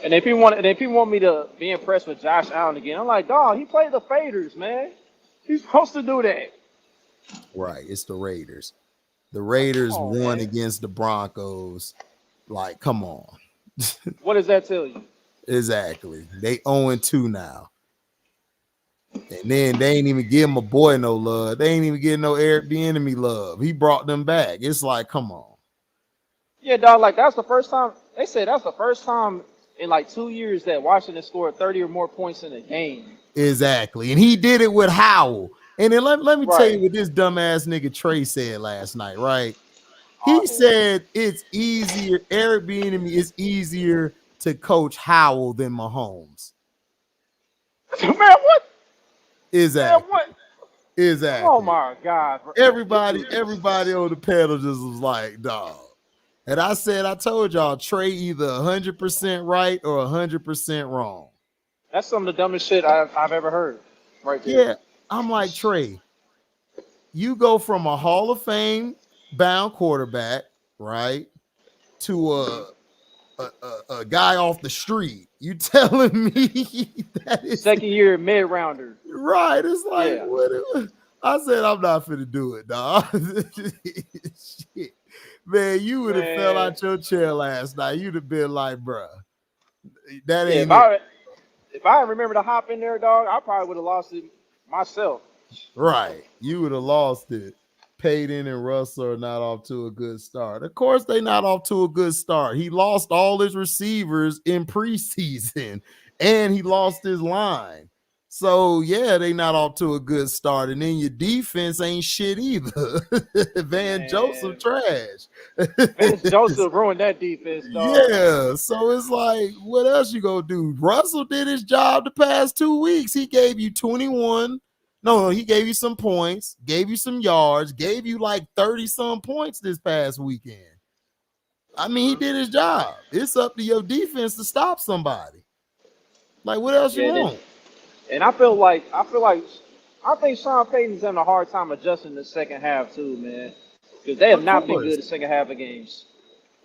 And if people want me to be impressed with Josh Allen again, I'm like, dog, he played the Faders, man. He's supposed to do that. Right. It's the Raiders. The Raiders won against the Broncos. Like, come on. What does that tell you? Exactly. They 0-2 now. And then they ain't even give my boy no love. They ain't even getting no Eric Bieniemy love. He brought them back. It's like, come on. Yeah, dog, like that's the first time. They said that's the first time in like 2 years that Washington scored 30 or more points in a game. Exactly. And he did it with Howell. And then let me tell you what this dumbass nigga Trey said last night, right? He said it's easier. Eric Bieniemy is easier to coach Howell than Mahomes. Man, what? Exactly. Man, what? Exactly. Oh my God. Everybody on the panel just was like, dog. And I told y'all, Trey either 100% right or 100% wrong. That's some of the dumbest shit I've ever heard. Right there. Yeah. I'm like, Trey, you go from a Hall of Fame bound quarterback, right, to a guy off the street. You telling me that is second year mid rounder? Right. It's like, what? I said, I'm not finna do it, dog. Shit. Man, you would have fell out your chair last night. You'd have been like, bruh, that ain't if I remember to hop in there, dog, I probably would have lost it myself. Right. You would have lost it. Payton and Russell are not off to a good start. Of course, they're not off to a good start. He lost all his receivers in preseason, and he lost his line. So, yeah, they not off to a good start. And then your defense ain't shit either. Van Joseph trash. Van Joseph ruined that defense, dog. Yeah, so it's like, what else you gonna do? Russell did his job the past 2 weeks. He gave you 21. No, he gave you some points, gave you some yards, gave you like 30-some points this past weekend. I mean, he did his job. It's up to your defense to stop somebody. Like, what else you want? And I think Sean Payton's having a hard time adjusting the second half too, man. Because they have not been good the second half of games.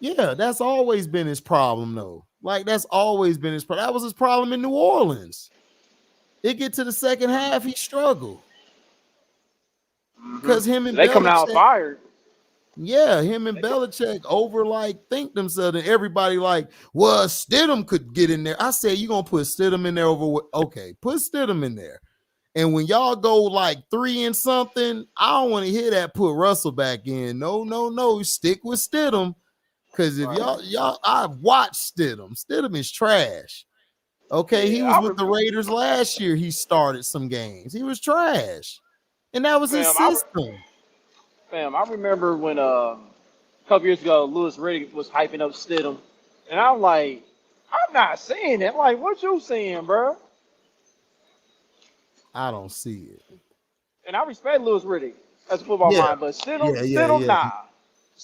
Yeah, that's always been his problem, though. Like, that's always been his problem. That was his problem in New Orleans. It get to the second half, he struggled. Because him and they come out fired. Yeah, him and Belichick think themselves, and everybody like, well, Stidham could get in there. I said, you gonna put Stidham in there okay, put Stidham in there. And when y'all go like 3 and something, I don't want to hear that put Russell back in. No, stick with Stidham. Because if y'all, I've watched Stidham. Stidham is trash. Okay, he was with the Raiders last year. He started some games. He was trash. And that was his system. I remember when a couple years ago, Louis Riddick was hyping up Stidham. And I'm like, I'm not seeing it. Like, what you seeing, bro? I don't see it. And I respect Louis Riddick as a football mind, but Stidham, nah.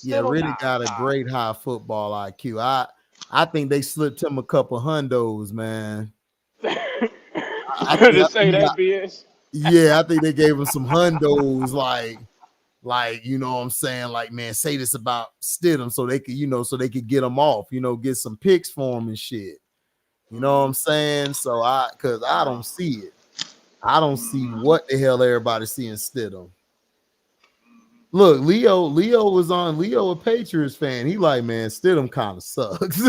Riddick got a great high football IQ. I think they slipped him a couple hundos, man. I couldn't say that BS. Yeah, I think they gave him some hundos, like, you know what I'm saying? Like, man, say this about Stidham so they could get him off, get some picks for him and shit. You know what I'm saying? So because I don't see it. I don't see what the hell everybody's seeing Stidham. Look, Leo, a Patriots fan. He like, man, Stidham kind of sucks.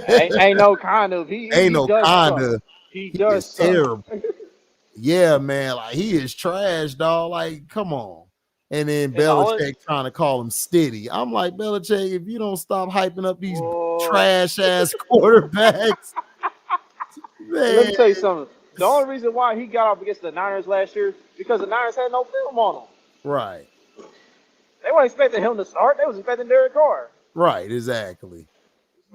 ain't no kind of. He does suck. Terrible. Yeah, man, like he is trash, dog. Like, come on. And then Belichick trying to call him steady. I'm like, Belichick, if you don't stop hyping up these trash ass quarterbacks, man. Let me tell you something. The only reason why he got off against the Niners last year because the Niners had no film on him. Right. They weren't expecting him to start. They was expecting Derek Carr. Right, exactly.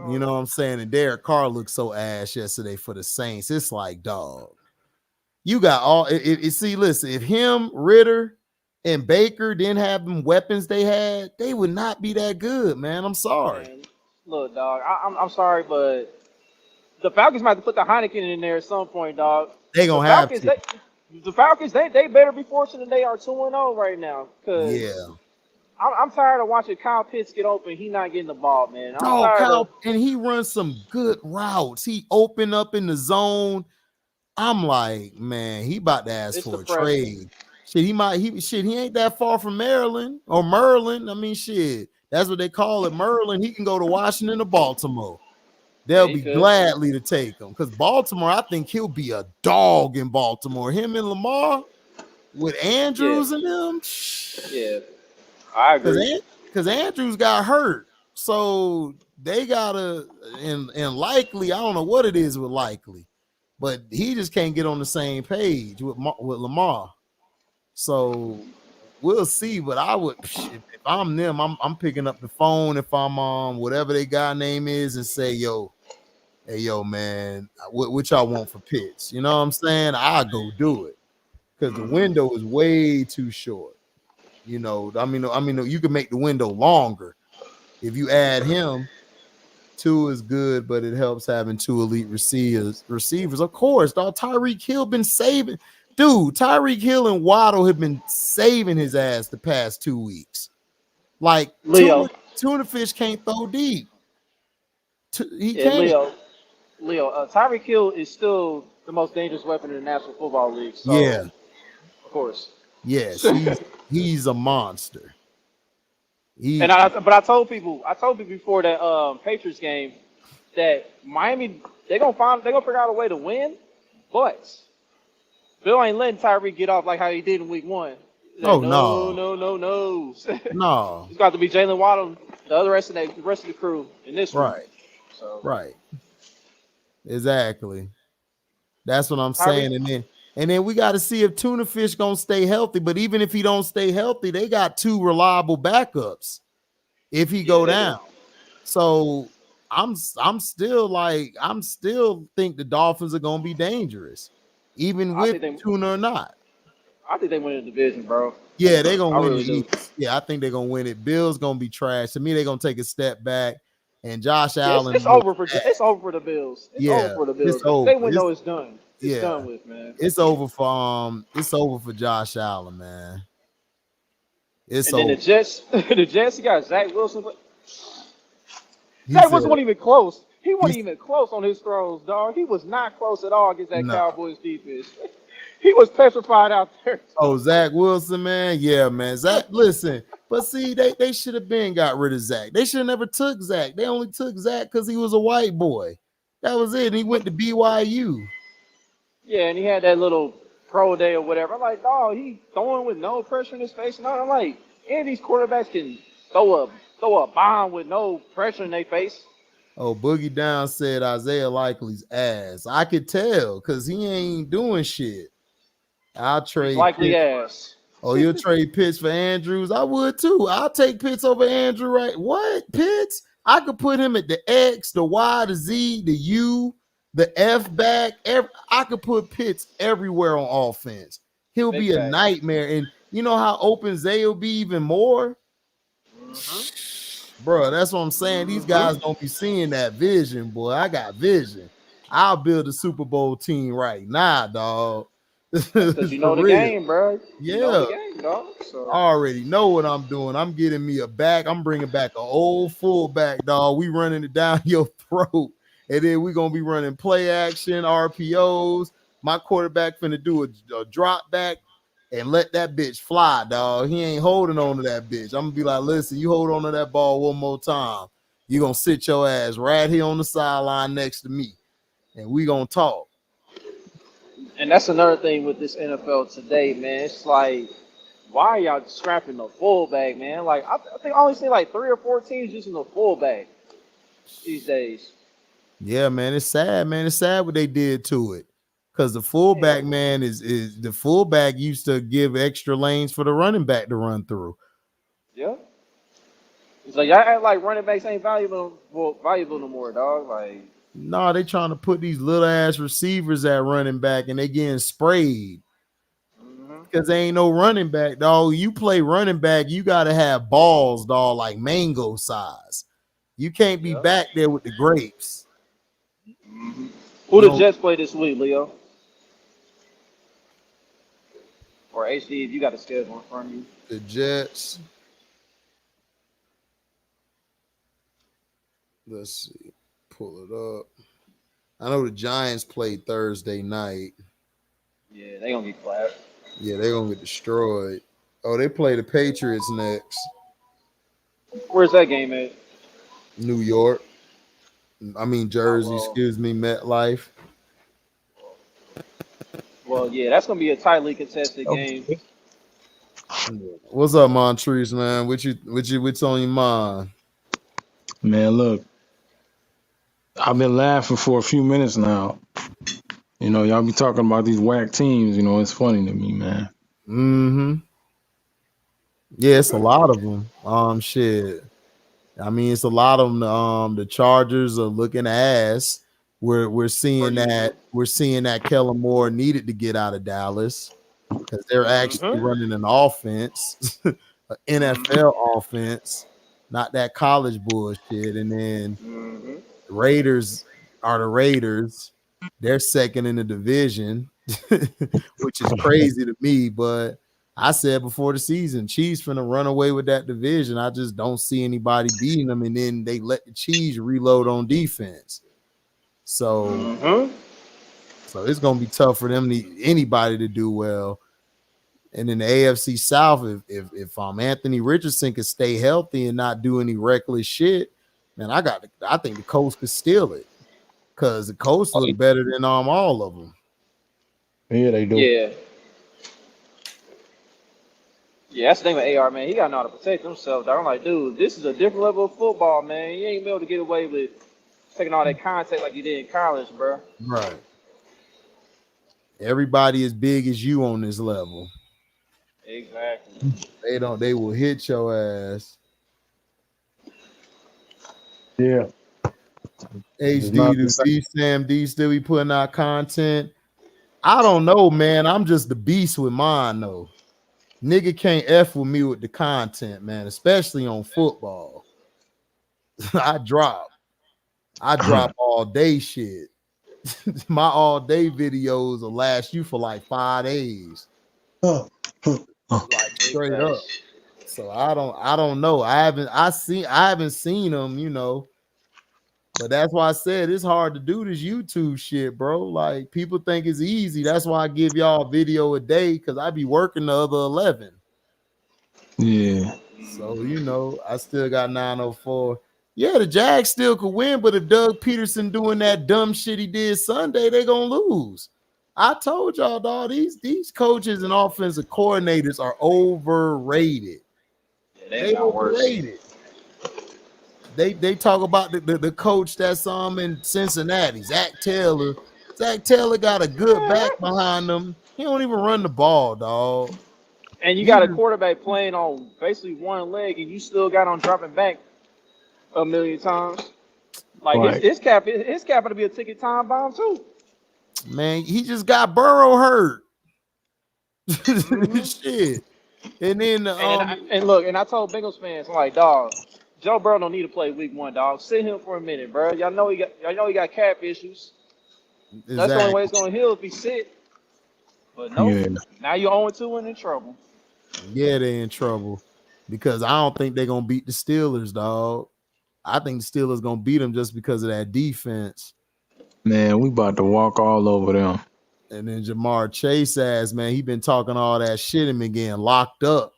You know what I'm saying? And Derek Carr looked so ass yesterday for the Saints. It's like, dog, you got all it. See, listen, if him, Ritter, and Baker didn't have them weapons they had, they would not be that good, man. I'm sorry. Man, look, dog. I'm sorry, but the Falcons might have to put the Heineken in there at some point, dog. They The gonna have Falcons, to. the Falcons, they better be fortunate they are 2-0 right now. Cause Yeah. I'm tired of watching Kyle Pitts get open. He not getting the ball, man. I'm Dog, tired Kyle, of. and he runs some good routes. He opened up in the zone. I'm like, man, he about to ask It's for the a pressure. trade. Shit, he ain't that far from Maryland or Merlin. I mean, shit, that's what they call it, Merlin. He can go to Washington or Baltimore. They'll Yeah, he be could. gladly to take him because Baltimore, I think he'll be a dog in Baltimore. Him and Lamar with Andrews and them. Yeah, I agree. Because Andrews got hurt. So they gotta and likely, I don't know what it is with likely, but he just can't get on the same page with Lamar. So we'll see. But I would, if I'm them, I'm picking up the phone if I'm whatever their guy name is and say, yo, hey, yo, man, what y'all want for Pitts? You know what I'm saying? I go do it because the window is way too short. You know, I mean, you can make the window longer if you add him. 2 is good, but it helps having 2 elite receivers. Of course, dog. Tyreek Hill been saving. Dude, Tyreek Hill and Waddle have been saving his ass the past 2 weeks. Like, Leo. tuna fish can't throw deep. He Yeah, can't. Leo. Tyreek Hill is still the most dangerous weapon in the National Football League. So, Yeah. Of course. Yes, he's a monster. But I told people before that Patriots game that Miami they're gonna figure out a way to win, but Bill ain't letting Tyreek get off like how he did in Week 1. No. No. No. It's got to be Jalen Waddle, the rest of the crew in this one. Right. So. Right. Exactly. That's what I'm saying. And then we got to see if tuna fish gonna stay healthy. But even if he don't stay healthy, they got 2 reliable backups if he go down. So I'm still think the Dolphins are gonna be dangerous, even with tuna or not. I think they win the division, bro. Yeah, they're gonna win really the East. Yeah, I think they're gonna win it. Bill's gonna be trash. To me, they're gonna take a step back. And Josh Allen. It's over for the Bills. It's over for the Bills. It's over. They win, it's done. It's done with, man. It's over for Josh Allen, man. It's over. Then the Jets, you got Zach Wilson. Zach wasn't even close. He wasn't even close on his throws, dog. He was not close at all against that Cowboys defense. He was petrified out there. Oh, Zach Wilson, man. Yeah, man. Zach, listen. But see, they should have got rid of Zach. They should have never took Zach. They only took Zach because he was a white boy. That was it. And he went to BYU. Yeah, and he had that little pro day or whatever. I'm like, dog, he throwing with no pressure in his face. And I'm like, any of these quarterbacks can throw a bomb with no pressure in their face. Oh, Boogie Down said Isaiah Likely's ass. I could tell because he ain't doing shit. I'll trade Likely ass. Oh, you'll trade Pitts for Andrews? I would too. I'll take Pitts over Andrew, right? What? Pitts? I could put him at the X, the Y, the Z, the U, the F back. I could put Pitts everywhere on offense. He'll be a nightmare. And you know how open Zay will be even more? Bro, that's what I'm saying. These guys don't be seeing that vision, boy. I got vision. I'll build a Super Bowl team right now, dog. Because you know the game, bro. Yeah. You know the game, dog. So. I already know what I'm doing. I'm getting me a back. I'm bringing back an old fullback, dog. We running it down your throat. And then we're going to be running play action, RPOs. My quarterback finna do a drop back and let that bitch fly, dog. He ain't holding on to that bitch. I'm going to be like, listen, you hold on to that ball one more time. You're going to sit your ass right here on the sideline next to me. And we going to talk. And that's another thing with this NFL today, man. It's like, why are y'all scrapping the fullback, man? Like, I think I only seen like 3 or 4 teams using the fullback these days. Yeah, man, it's sad, man. It's sad what they did to it. Because the fullback, man, is the fullback used to give extra lanes for the running back to run through. Yeah. It's like y'all act like running backs ain't valuable no more, dog. Like, No, they trying to put these little ass receivers at running back, and they getting sprayed because they ain't no running back, dog. You play running back, you gotta have balls, dog, like mango size. You can't be back there with the grapes. who You the know, Jets play this week, Leo? Or HD, if you got a schedule in front of you. the Jets. Let's see, pull it up. I know the Giants played Thursday night. Yeah, they gonna get clapped. Yeah, they're gonna get destroyed. Oh, they play the Patriots next. Where's that game at? New York. I mean Jersey, well, excuse me, MetLife. Well, yeah, that's gonna be a tightly contested game. What's up, Montrese, man? What's on your mind? Man, look, I've been laughing for a few minutes now. You know, y'all be talking about these whack teams. You know, it's funny to me, man. Mm-hmm. Yeah, it's a lot of them. Shit. I mean, it's a lot of them. The Chargers are looking ass. We're seeing that Kellen Moore needed to get out of Dallas because they're actually running an offense, an NFL offense, not that college bullshit. And then the Raiders are the Raiders. They're second in the division, which is crazy to me. But I said before the season, Chiefs finna run away with that division. I just don't see anybody beating them. And then they let the Chiefs reload on defense. So it's gonna be tough for them anybody to do well. And in the AFC South, if Anthony Richardson could stay healthy and not do any reckless shit, man, I think the Colts could steal it because the Colts look better than all of them. Yeah, they do. Yeah, that's the thing with AR, man. He got to know how to protect himself. I'm like, dude, this is a different level of football, man. You ain't be able to get away with taking all that contact like you did in college, bro. Right. Everybody as big as you on this level. Exactly. They will hit your ass. Yeah. HD to B Sam D still be putting out content. I don't know, man. I'm just the beast with mine though. Nigga can't F with me with the content, man, especially on football. I drop all day shit. My all day videos will last you for like 5 days. Like straight up. So I don't know. I haven't seen them, you know. But that's why I said it's hard to do this YouTube shit, bro. Like people think it's easy. That's why I give y'all a video a day because I be working the other 11. Yeah. So you know, I still got 904. Yeah, the Jags still could win, but if Doug Peterson doing that dumb shit he did Sunday, they gonna lose. I told y'all, dog, these coaches and offensive coordinators are overrated. They overrated. They talk about the coach that's in Cincinnati, Zach Taylor. Zach Taylor got a good back behind him. He don't even run the ball, dog. And you got a quarterback playing on basically one leg, and you still got on dropping back a million times. Like his cap to be a ticket time bomb too. Man, he just got Burrow hurt. Shit. And then and look, and I told Bengals fans, I'm like, dog, Joe Burrow don't need to play week 1, dog. Sit him for a minute, bro. Y'all know he got cap issues. Exactly. That's the only way it's gonna heal if he sit. But no, now you're 0-2 and in trouble. Yeah, they're in trouble because I don't think they're gonna beat the Steelers, dog. I think the Steelers gonna beat them just because of that defense. Man, we about to walk all over them. And then Jamar Chase ass, man, he been talking all that shit and been getting locked up.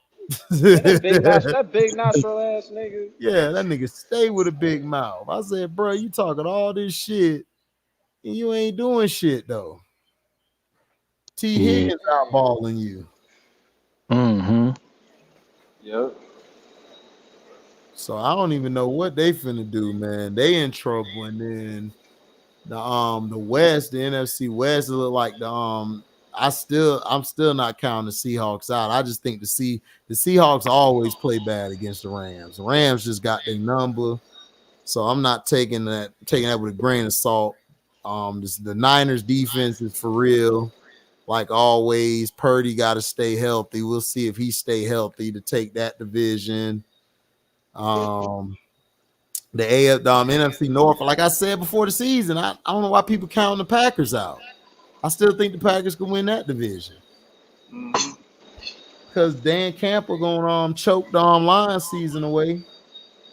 that big nostril ass nigga. Yeah, that nigga stay with a big mouth. I said, bro, you talking all this shit and you ain't doing shit though. T. Higgins outballing you. Yep. So I don't even know what they finna do, man. They in trouble. And then the West, the NFC West, look like the I'm still not counting the Seahawks out. I just think the Seahawks always play bad against the Rams. The Rams just got their number, so I'm not taking that with a grain of salt. The Niners defense is for real. Like always, Purdy got to stay healthy. We'll see if he stay healthy to take that division. The NFC North, like I said before the season, I don't know why people counting the Packers out. I still think the Packers can win that division. Because Dan Campbell going to choke the Lions season away.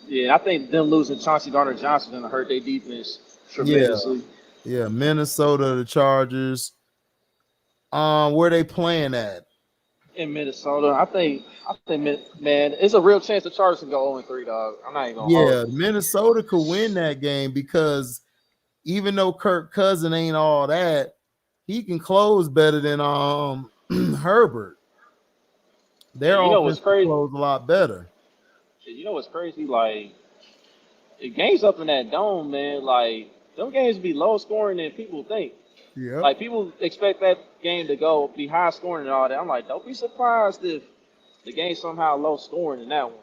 Yeah, I think them losing Chauncey Gardner-Johnson gonna hurt their defense tremendously. Yeah, Minnesota, the Chargers. Where they playing at? In Minnesota, I think, man, it's a real chance the Chargers can go 0-3, dog. I'm not even gonna hold. Minnesota could win that game because even though Kirk Cousins ain't all that, he can close better than Herbert. Their offense can close a lot better. You know what's crazy? Like, the games up in that dome, man, like, them games be low scoring than people think. Yeah. Like, people expect that game to be high scoring and all that. I'm like, don't be surprised if the game's somehow low scoring in that one.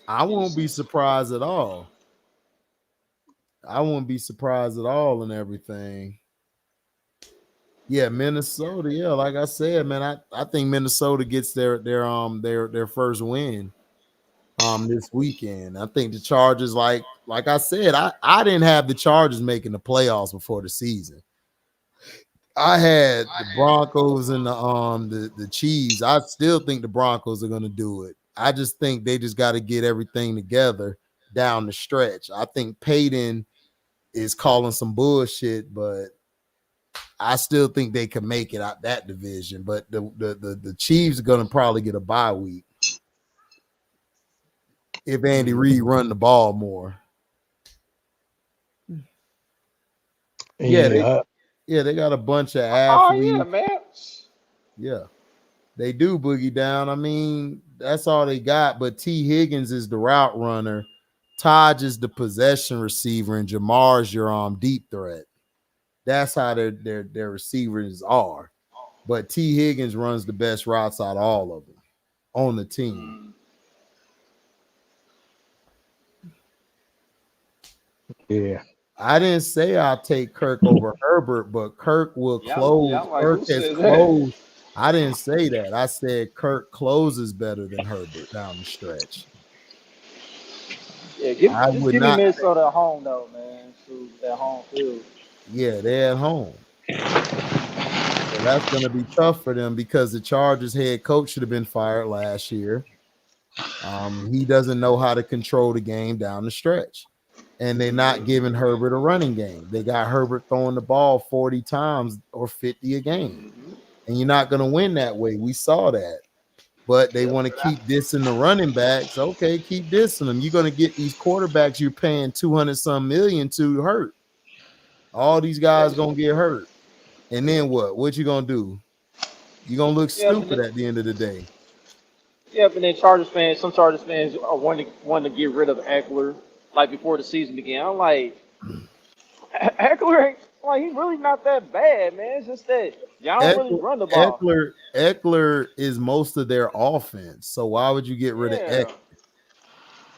I won't be surprised at all. I wouldn't be surprised at all and everything. Yeah, Minnesota. Yeah, like I said, man, I think Minnesota gets their first win this weekend. I think the Chargers, like I said, I didn't have the Chargers making the playoffs before the season. I had the Broncos and the Chiefs. I still think the Broncos are going to do it. I just think they just got to get everything together down the stretch. I think Peyton is calling some bullshit, but I still think they can make it out that division. But the Chiefs are going to probably get a bye week if Andy Reid run the ball more. Yeah, they got a bunch of athletes. Oh, yeah, man. Yeah, they do, Boogie Down. I mean, that's all they got. But T. Higgins is the route runner. Taj is the possession receiver, and Jamar's your deep threat. That's how their receivers are. But T. Higgins runs the best routes out of all of them on the team. Yeah. I didn't say I'll take Kirk over Herbert, but Kirk will close. Kirk has closed. I didn't say that. I said Kirk closes better than Herbert down the stretch. Yeah, give me Minnesota at home, though, man. So that home field. Yeah, they're at home. So that's going to be tough for them because the Chargers head coach should have been fired last year. He doesn't know how to control the game down the stretch. And they're not giving Herbert a running game. They got Herbert throwing the ball 40 times or 50 a game. And you're not going to win that way. We saw that. But they want to keep dissing the running backs. Okay, keep dissing them. You're going to get these quarterbacks you're paying 200-some million to hurt. All these guys going to get hurt. And then what? What you going to do? You're going to look stupid at the end of the day. Yeah, but then some Chargers fans are wanting to get rid of Eckler. Like before the season began, I'm like, Eckler ain't like he's really not that bad, man. It's just that y'all don't really run the ball. Eckler is most of their offense, so why would you get rid of Eckler?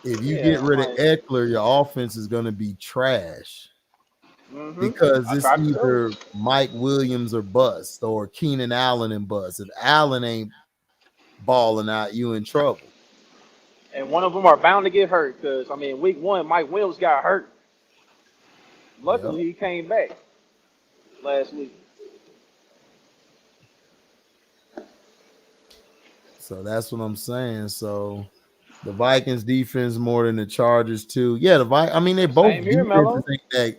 If you get rid of Eckler, your offense is going to be trash because it's either Mike Williams or bust or Keenan Allen and bust. If Allen ain't balling out, you in trouble. And one of them are bound to get hurt because, I mean, week 1, Mike Williams got hurt. Luckily, he came back last week. So that's what I'm saying. So the Vikings defense more than the Chargers too. Yeah, they both defenses ain't that.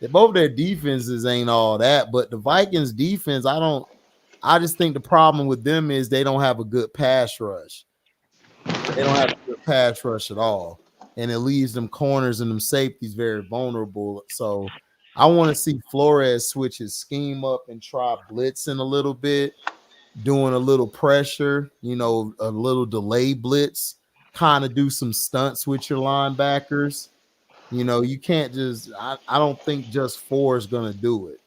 Both their defenses ain't all that, but the Vikings defense, I just think the problem with them is they don't have a good pass rush. They don't have a good pass rush at all. And it leaves them corners and them safeties very vulnerable. So I want to see Flores switch his scheme up and try blitzing a little bit, doing a little pressure, a little delay blitz, kind of do some stunts with your linebackers. You can't I don't think just 4 is going to do it.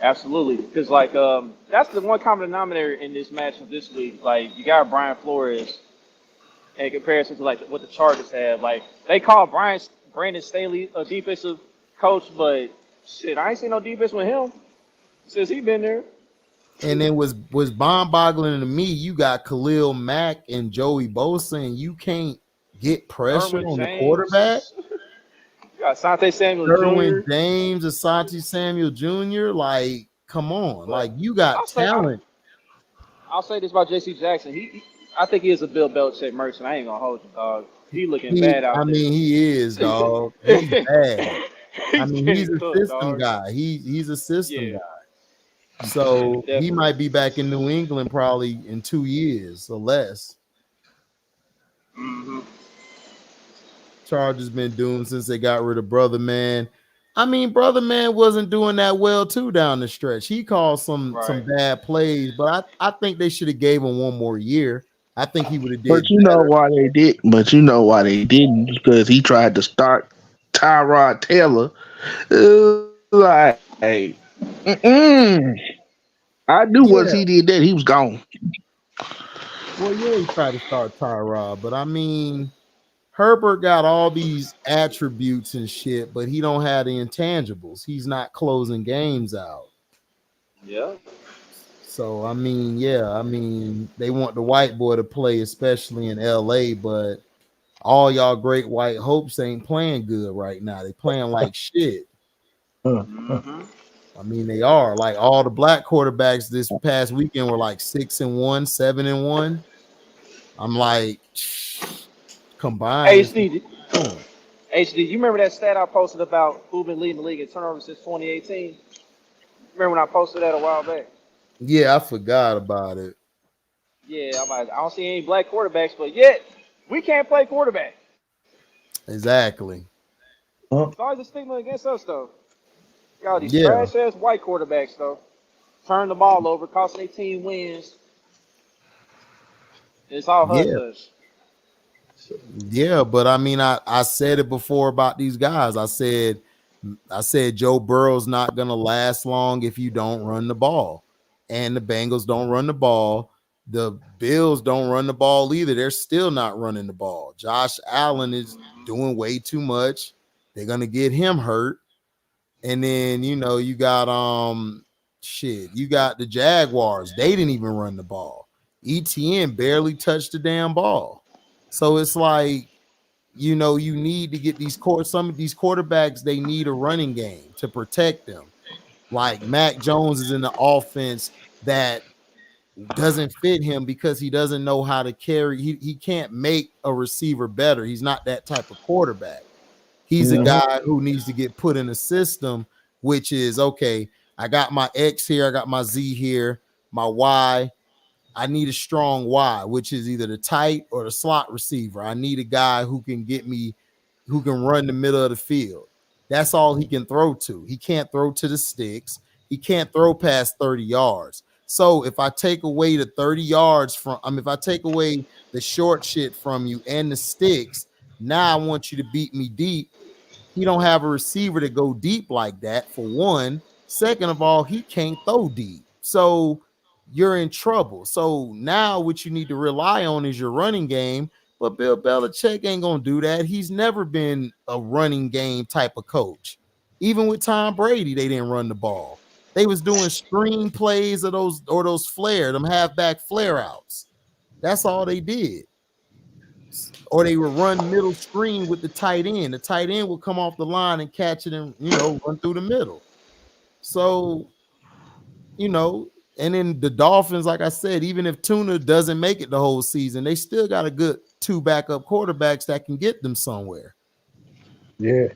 Absolutely, because like that's the one common denominator in this match of this week. Like you got Brian Flores in comparison to like what the Chargers have. Like they call Brandon Staley a defensive coach, but shit, I ain't seen no defense with him since he been there. And then was bomb-boggling to me. You got Khalil Mack and Joey Bosa, and you can't get pressure Derwin on the quarterback. James, you got Asante Samuel Derwin Jr. James, Asante Samuel Jr. Like, come on, like you got talent. I'll say this about J.C. Jackson. I think he is a Bill Belichick merchant. I ain't gonna hold you, dog. He looking bad out there. I mean, he is, dog. He's bad. I mean, he's a system guy. He's a system guy. So he might be back in New England probably in 2 years or less. Mm-hmm. Chargers been doomed since they got rid of Brother Man. I mean, Brother Man wasn't doing that well too down the stretch. He called some bad plays, but I think they should have gave him one more year. I think he would have did. But you know why they did. But you know why they didn't, because he tried to start Tyrod Taylor. Like, I knew once he did that, he was gone. Well, yeah, he tried to start Tyrod, but I mean, Herbert got all these attributes and shit, but he don't have the intangibles. He's not closing games out. Yeah. So I mean, they want the white boy to play, especially in LA, but all y'all great white hopes ain't playing good right now. They playing like shit. Mm-hmm. I mean, they are. Like all the black quarterbacks this past weekend were like 6-1, 7-1. I'm like, combined. HD, you remember that stat I posted about who been leading the league in turnovers since 2018? Remember when I posted that a while back? Yeah, I forgot about it. Yeah, I'm like, I don't see any black quarterbacks, but yet we can't play quarterback. Exactly. It's always a stigma against us, though. Got these trash ass white quarterbacks, though. Turn the ball over, costing 18 wins. It's all hush. Yeah, but I mean, I said it before about these guys. I said Joe Burrow's not gonna last long if you don't run the ball, and the Bengals don't run the ball. The Bills don't run the ball either. They're still not running the ball. Josh Allen is doing way too much. They're gonna get him hurt. And then you got you got the Jaguars. They didn't even run the ball. ETN barely touched the damn ball. So it's like, you need to get some of these quarterbacks, they need a running game to protect them. Like Mac Jones is in the offense that doesn't fit him because he doesn't know how to carry. He can't make a receiver better. He's not that type of quarterback. He's a guy who needs to get put in a system, which is, okay, I got my X here, I got my Z here, my Y. I need a strong Y, which is either the tight or the slot receiver. I need a guy who can run the middle of the field. That's all he can throw to. He can't throw to the sticks. He can't throw past 30 yards. So if I take away the 30 yards if I take away the short shit from you and the sticks, now I want you to beat me deep. He don't have a receiver to go deep like that, for one. Second of all, he can't throw deep. So you're in trouble. So now what you need to rely on is your running game. But Bill Belichick ain't going to do that. He's never been a running game type of coach. Even with Tom Brady, they didn't run the ball. They was doing screen plays of those flare, them halfback flare outs. That's all they did. Or they would run middle screen with the tight end. The tight end would come off the line and catch it and, run through the middle. So, and then the Dolphins, like I said, even if Tuna doesn't make it the whole season, they still got a good 2 backup quarterbacks that can get them somewhere. Yeah.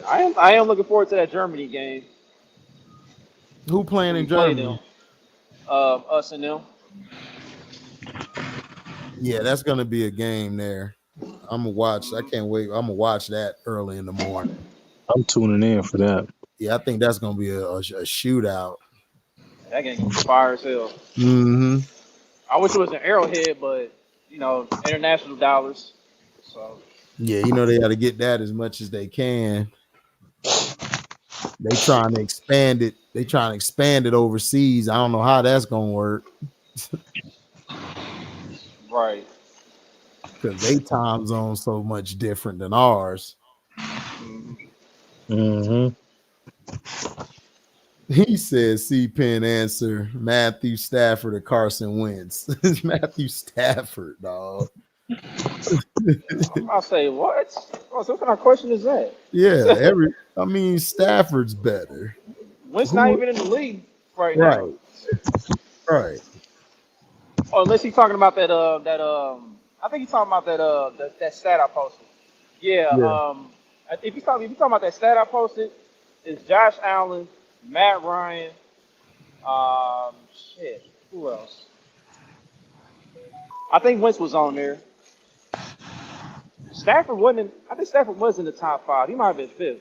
I am looking forward to that Germany game. Who playing in Germany? Us and them. Yeah, that's gonna be a game there. I'm gonna watch. I can't wait. I'm gonna watch that early in the morning. I'm tuning in for that. Yeah, I think that's gonna be a shootout. That game is fire as hell. Mm-hmm. I wish it was an Arrowhead, but international dollars. So yeah, they got to get that as much as they can. They trying to expand it. They trying to expand it overseas. I don't know how that's gonna work Right. because they time zone so much different than ours. Mm-hmm. He says C-Pen answer Matthew Stafford or Carson Wentz. Matthew Stafford, dog. I say what? Oh, so what kind of question is that? Yeah, I mean Stafford's better. Wentz not Who even in the league right right, now. right. Oh, unless he's talking about that I think he's talking about that stat I posted. Yeah, Yeah. if he's talking about that stat I posted, it's Josh Allen, Matt Ryan, shit, who else? I think Wentz was on there. I think Stafford was in the top 5. He might have been 5th.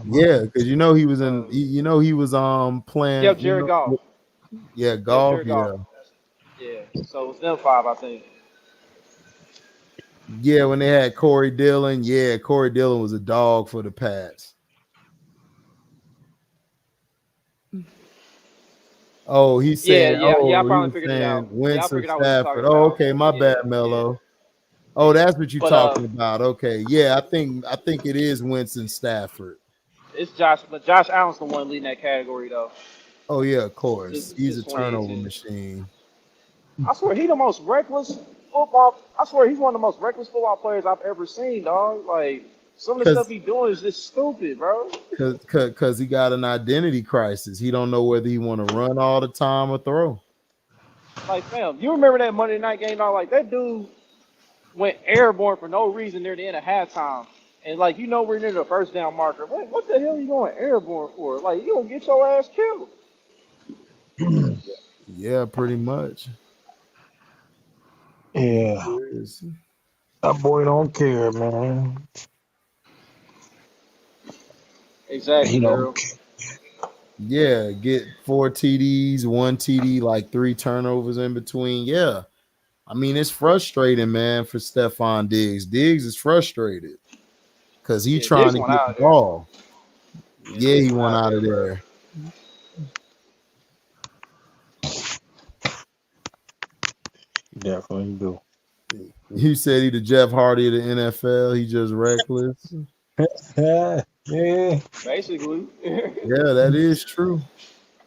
Yeah, because he was in he was playing, Yep, Jared Goff. yeah, Yep, golf, Jared yeah. Goff. Yeah, so it's them 5, I think. Yeah, when they had Corey Dillon, Corey Dillon was a dog for the Pats. Oh, he's saying, I he probably was figured it saying out. Yeah, I Wentz or figured out what you're talking Stafford. Oh, about. okay, my bad, Yeah. Mello. Oh, that's what you're But talking about. Okay, yeah, I think it is Wentz and Stafford. it's Josh, but Josh Allen's the one leading that category though. Oh yeah, of course. He's Since a turnover 2018. machine. I swear he's the most reckless football. I swear he's one of the most reckless football players I've ever seen, dog. Like some of the stuff he's doing is just stupid, bro. Because he got an identity crisis. He don't know whether he want to run all the time or throw. Like, fam, you remember that Monday night game? Dog? Like that dude went airborne for no reason near the end of halftime. And like we're near the first down marker. What the hell are you going airborne for? Like you gonna get your ass killed. Yeah, pretty much. Yeah. That boy don't care, man. Exactly, He girl. don't care. Yeah, get 4 TDs, 1 TD, like 3 turnovers in between. Yeah. I mean, it's frustrating, man, for Stephon Diggs. Diggs is frustrated because he's trying Diggs to went get out the of there. ball. Yeah, Diggs he went out of bro. there. Definitely do. He said he the Jeff Hardy of the NFL. He just reckless. Yeah. Basically. Yeah, that is true.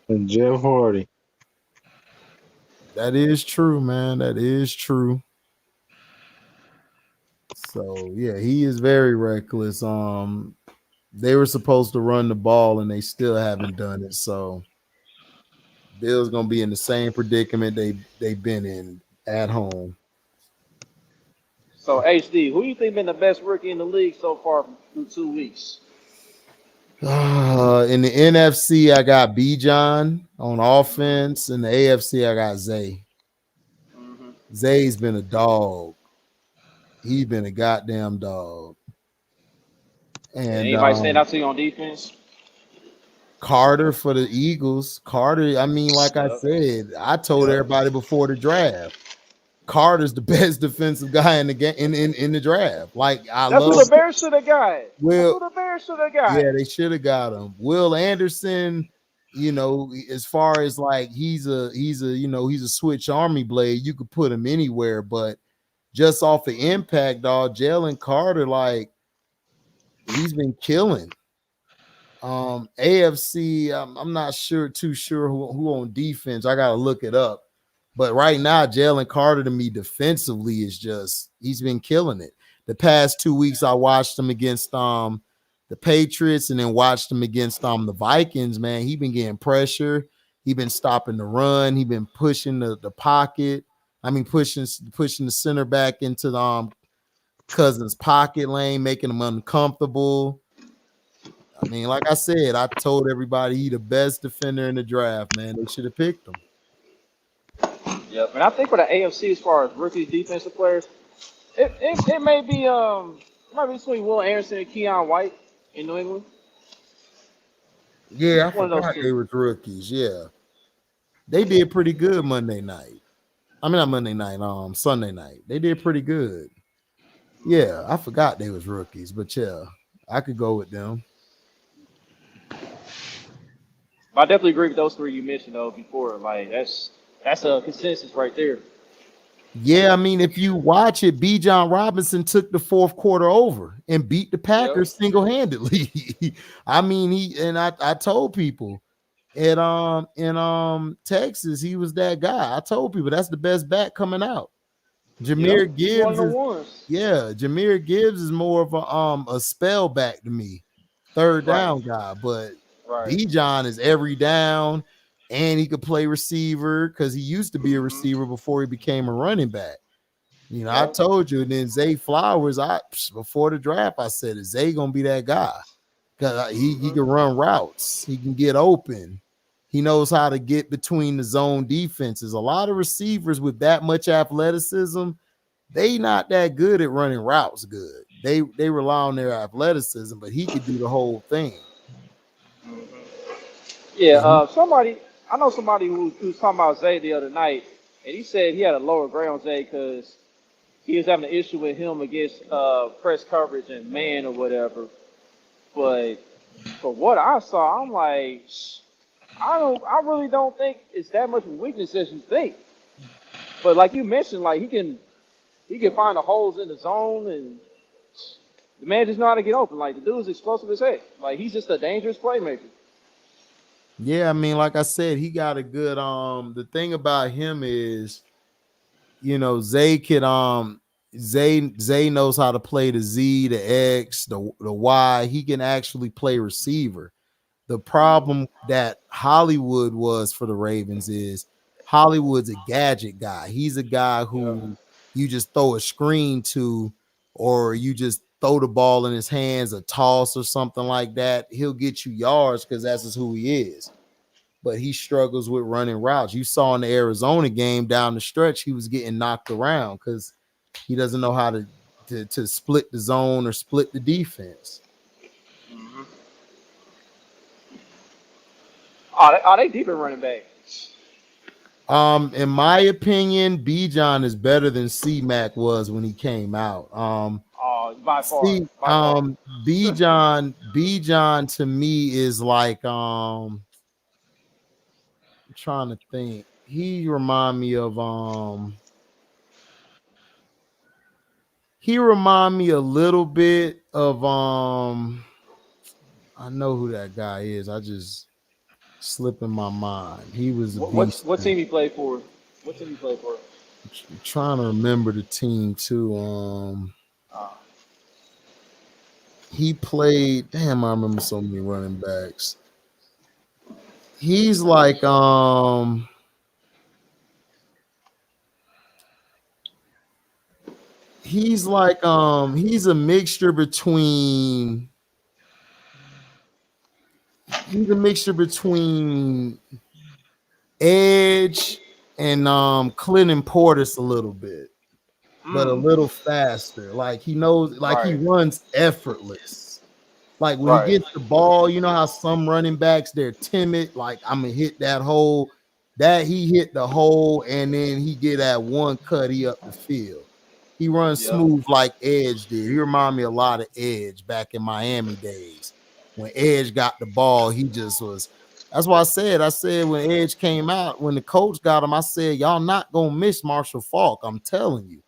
And Jeff Hardy. That is true, man. That is true. So yeah, he is very reckless. They were supposed to run the ball and they still haven't done it. So Bill's gonna be in the same predicament they've been in at home. So HD, who you think been the best rookie in the league so far through 2 weeks? In the NFC, I got Bijan on offense. In the AFC, I got Zay. Mm-hmm. Zay's been a dog. He's been a goddamn dog. And And anybody stand out to you on defense? Carter for the Eagles. Carter, I mean, like I said, I told everybody before the draft, Carter's the best defensive guy in the game in the draft. Like That's who the Bears should have got. Will, That's who the Bears should have got. yeah, they should have got him. Will Anderson, as far as like he's a switch army blade, you could put him anywhere, but just off the impact, dog, Jalen Carter, like he's been killing. AFC, I'm not too sure who on defense. I gotta look it up. But right now, Jalen Carter to me defensively is just he's been killing it. The past 2 weeks, I watched him against the Patriots and then watched him against the Vikings. Man, he been getting pressure. He been stopping the run. He been pushing the pocket. I mean, pushing the center back into the Cousins' pocket lane, making him uncomfortable. I mean, like I said, I told everybody he the best defender in the draft, man. They should have picked him. Yep. And I think for the AFC, as far as rookie defensive players, it may be between Will Anderson and Keon White in New England. Yeah, I forgot they was rookies. Yeah, they did pretty good Monday night. I mean, not Monday night, Sunday night. They did pretty good. Yeah, I forgot they was rookies, but yeah, I could go with them. But I definitely agree with those three you mentioned though before. Like that's a consensus right there. Yeah, I mean, if you watch it, B. John Robinson took the fourth quarter over and beat the Yep. Packers single-handedly. I mean, I told people in Texas, he was that guy. I told people that's the best back coming out. Yep. Jameer He one of Gibbs the is ones. Jameer Gibbs is more of a spell back to me, third Right. down guy. But Right. B. John is every down, and he could play receiver because he used to be a receiver before he became a running back. You know, I Yep. told you, and then Zay Flowers, before the draft, I said, is Zay gonna be that guy? Because he can run routes, he can get open, he knows how to get between the zone defenses. A lot of receivers with that much athleticism, they not that good at running routes good. They rely on their athleticism, but he could do the whole thing. Yeah. And Somebody I know somebody who was talking about Zay the other night, and he said he had a lower grade on Zay because he was having an issue with him against press coverage and man or whatever. But for what I saw, I'm like, I really don't think it's that much of a weakness as you think. But like you mentioned, like he can find the holes in the zone, and the man just know how to get open. Like the dude's explosive as heck. Like he's just a dangerous playmaker. yeah, I mean, like I said, he got a good the thing about him is, you know, Zay knows how to play the Z, the X, the Y. He can actually play receiver. The problem that Hollywood was for the Ravens is Hollywood's a gadget guy. He's a guy Yeah. who you just throw a screen to, or you just throw the ball in his hands, a toss or something like that. He'll get you yards because that's just who he is. But he struggles with running routes. You saw in the Arizona game down the stretch, he was getting knocked around because he doesn't know how to split the zone or split the defense. Are they deep in running back? In my opinion, B John is better than C Mac was when he came out. By far, C by far. B John to me is like I'm trying to think. He remind me a little bit of I know who that guy is. I just slip in my mind. He was a beast. What team he played for? What team he played for? I'm trying to remember the team too. Uh, He played. Damn, I remember so many running backs. He's like he's a mixture between Edge and Clinton Portis a little bit, but a little faster. Like he knows, like he right, runs effortless. Like when he right. gets the ball, you know how some running backs they're timid. Like I'm gonna hit that hole. That he hit the hole, and then he get that one cut. He up the field. He runs Yep. smooth like Edge did. He remind me a lot of Edge back in Miami days. When Edge got the ball, he just was. That's why I said when Edge came out, when the coach got him, I said, y'all not gonna miss Marshall Faulk. I'm telling you,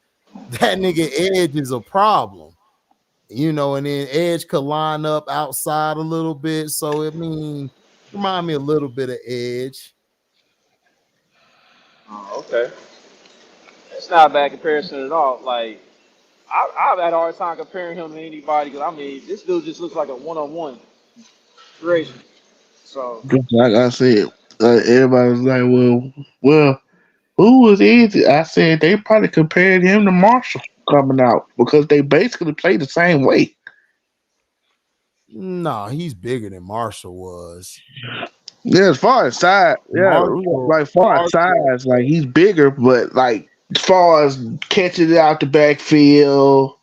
that nigga Edge is a problem. You know, and then Edge could line up outside a little bit. So I mean, remind me a little bit of Edge. Okay. It's not a bad comparison at all. Like I've had a hard time comparing him to anybody because I mean this dude just looks like a one-on-one creation. So Just like I said, everybody was like, well, who was easy? I said they probably compared him to Marshall coming out because they basically play the same way. No, he's bigger than Marshall was. Yeah, as far as size, yeah, Marshall, like as far as size, like he's bigger, but like as far as catching it out the backfield,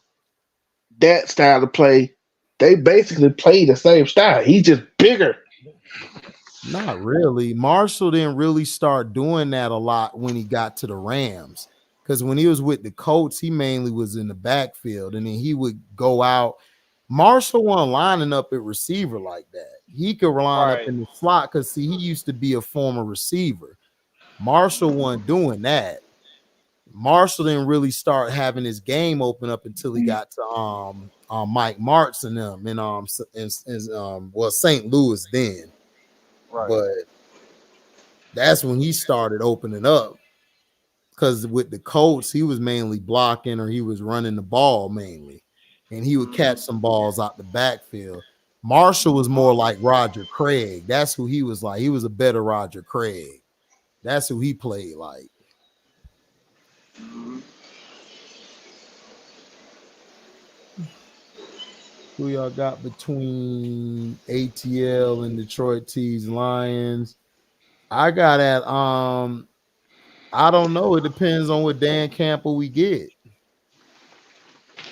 that style of play, they basically play the same style. He's just bigger. not really. Marshall didn't really start doing that a lot when he got to the Rams. Because when he was with the Colts, he mainly was in the backfield, and then he would go out. Marshall wasn't lining up at receiver like that. he could line up Right. in the slot because see, he used to be a former receiver. Marshall wasn't doing that. Marshall didn't really start having his game open up until he got to Mike Martz and them and St. Louis then. Right. But that's when he started opening up. Because with the Colts, he was mainly blocking or he was running the ball mainly. And he would catch some balls out the backfield. Marshall was more like Roger Craig. That's who he was like. He was a better Roger Craig. That's who he played like. Who y'all got between ATL and Detroit T's Lions? I got at I don't know. It depends on what Dan Campbell we get.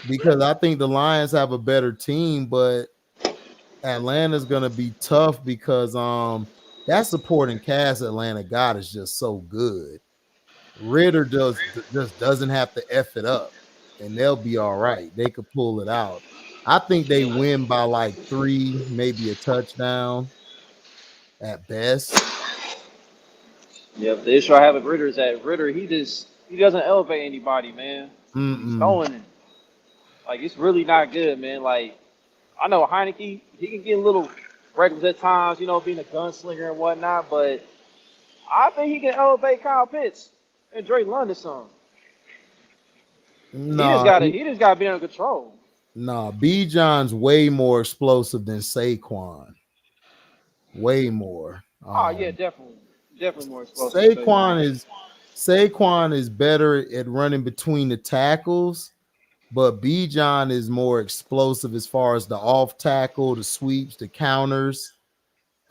Because I think the Lions have a better team, but Atlanta's gonna be tough because that supporting cast Atlanta got is just so good. Ritter just doesn't have to F it up, and they'll be all right. They could pull it out. I think they win by like 3, maybe a touchdown at best. Yeah, the issue I have with Ritter is that Ritter he doesn't elevate anybody, man. He's throwing it. Like it's really not good, man. Like I know Heineke, he can get a little reckless at times, you know, being a gunslinger and whatnot, but I think he can elevate Kyle Pitts and Drake London some. No, he just gotta be under control. No, B. John's way more explosive than Saquon. Way more. Oh yeah, definitely more explosive. Saquon is better at running between the tackles, but B. John is more explosive as far as the off tackle, the sweeps, the counters.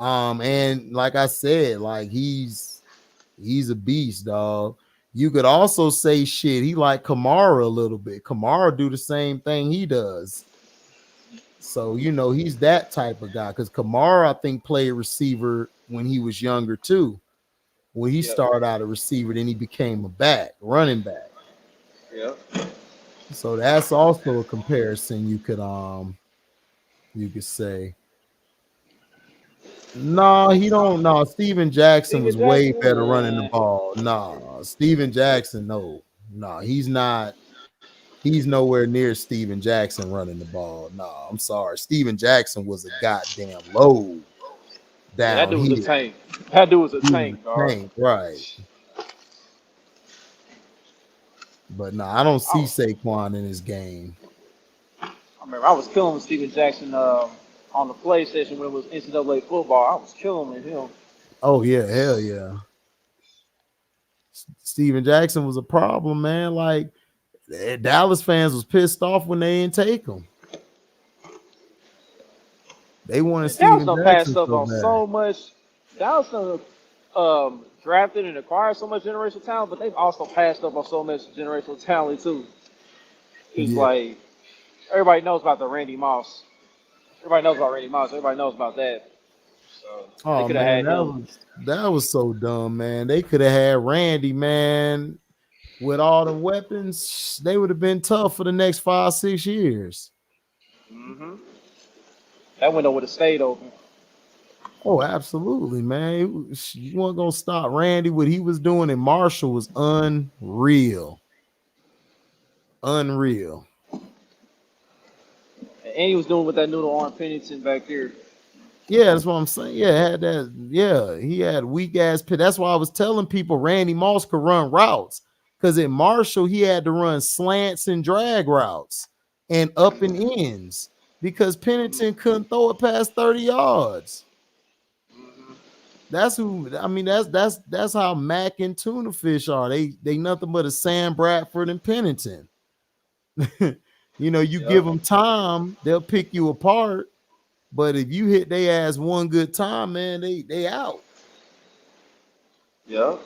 And like I said, like he's a beast, dog. You could also say shit. He like Kamara a little bit. Kamara do the same thing he does. So, you know, he's that type of guy. Because Kamara, I think, played receiver when he was younger, too. When he started out a receiver, then he became a running back. Yeah. So that's also a comparison you could say. No, he don't. No, Steven Jackson was way better running the ball. No, Steven Jackson, no, he's not. He's nowhere near Steven Jackson running the ball. No, I'm sorry. Steven Jackson was a goddamn load down that dude here. was a tank. That dude was a tank, dog. Right. But no, I don't see Saquon in his game. I remember I was killing Steven Jackson on the PlayStation when it was NCAA football. I was killing him. Oh yeah, hell yeah. Steven Jackson was a problem, man. Like Dallas fans was pissed off when they didn't take him. They wanted Steven Jackson passed up on so much. Dallas drafted and acquired so much generational talent, but they've also passed up on so much generational talent too. It's like everybody knows about the Randy Moss. Everybody knows about Randy Moss. Everybody knows about that. So they man, that was so dumb, man. They could have had Randy, man. With all the weapons, they would have been tough for the next 5-6 years. Mm-hmm. That window would have stayed open. Oh, absolutely, man. You weren't going to stop Randy. What he was doing in Marshall was unreal. Unreal. And he was doing with that noodle on Pennington back there. Yeah, that's what I'm saying. Yeah, had that. Yeah, he had weak ass pit. That's why I was telling people Randy Moss could run routes. Because at Marshall, he had to run slants and drag routes and up and ins because Pennington couldn't throw it past 30 yards. That's who. I mean, that's how Mac and Tuna Fish are. They nothing but a Sam Bradford and Pennington. You know, you give them time, they'll pick you apart. But if you hit their ass one good time, man, they out. Yeah.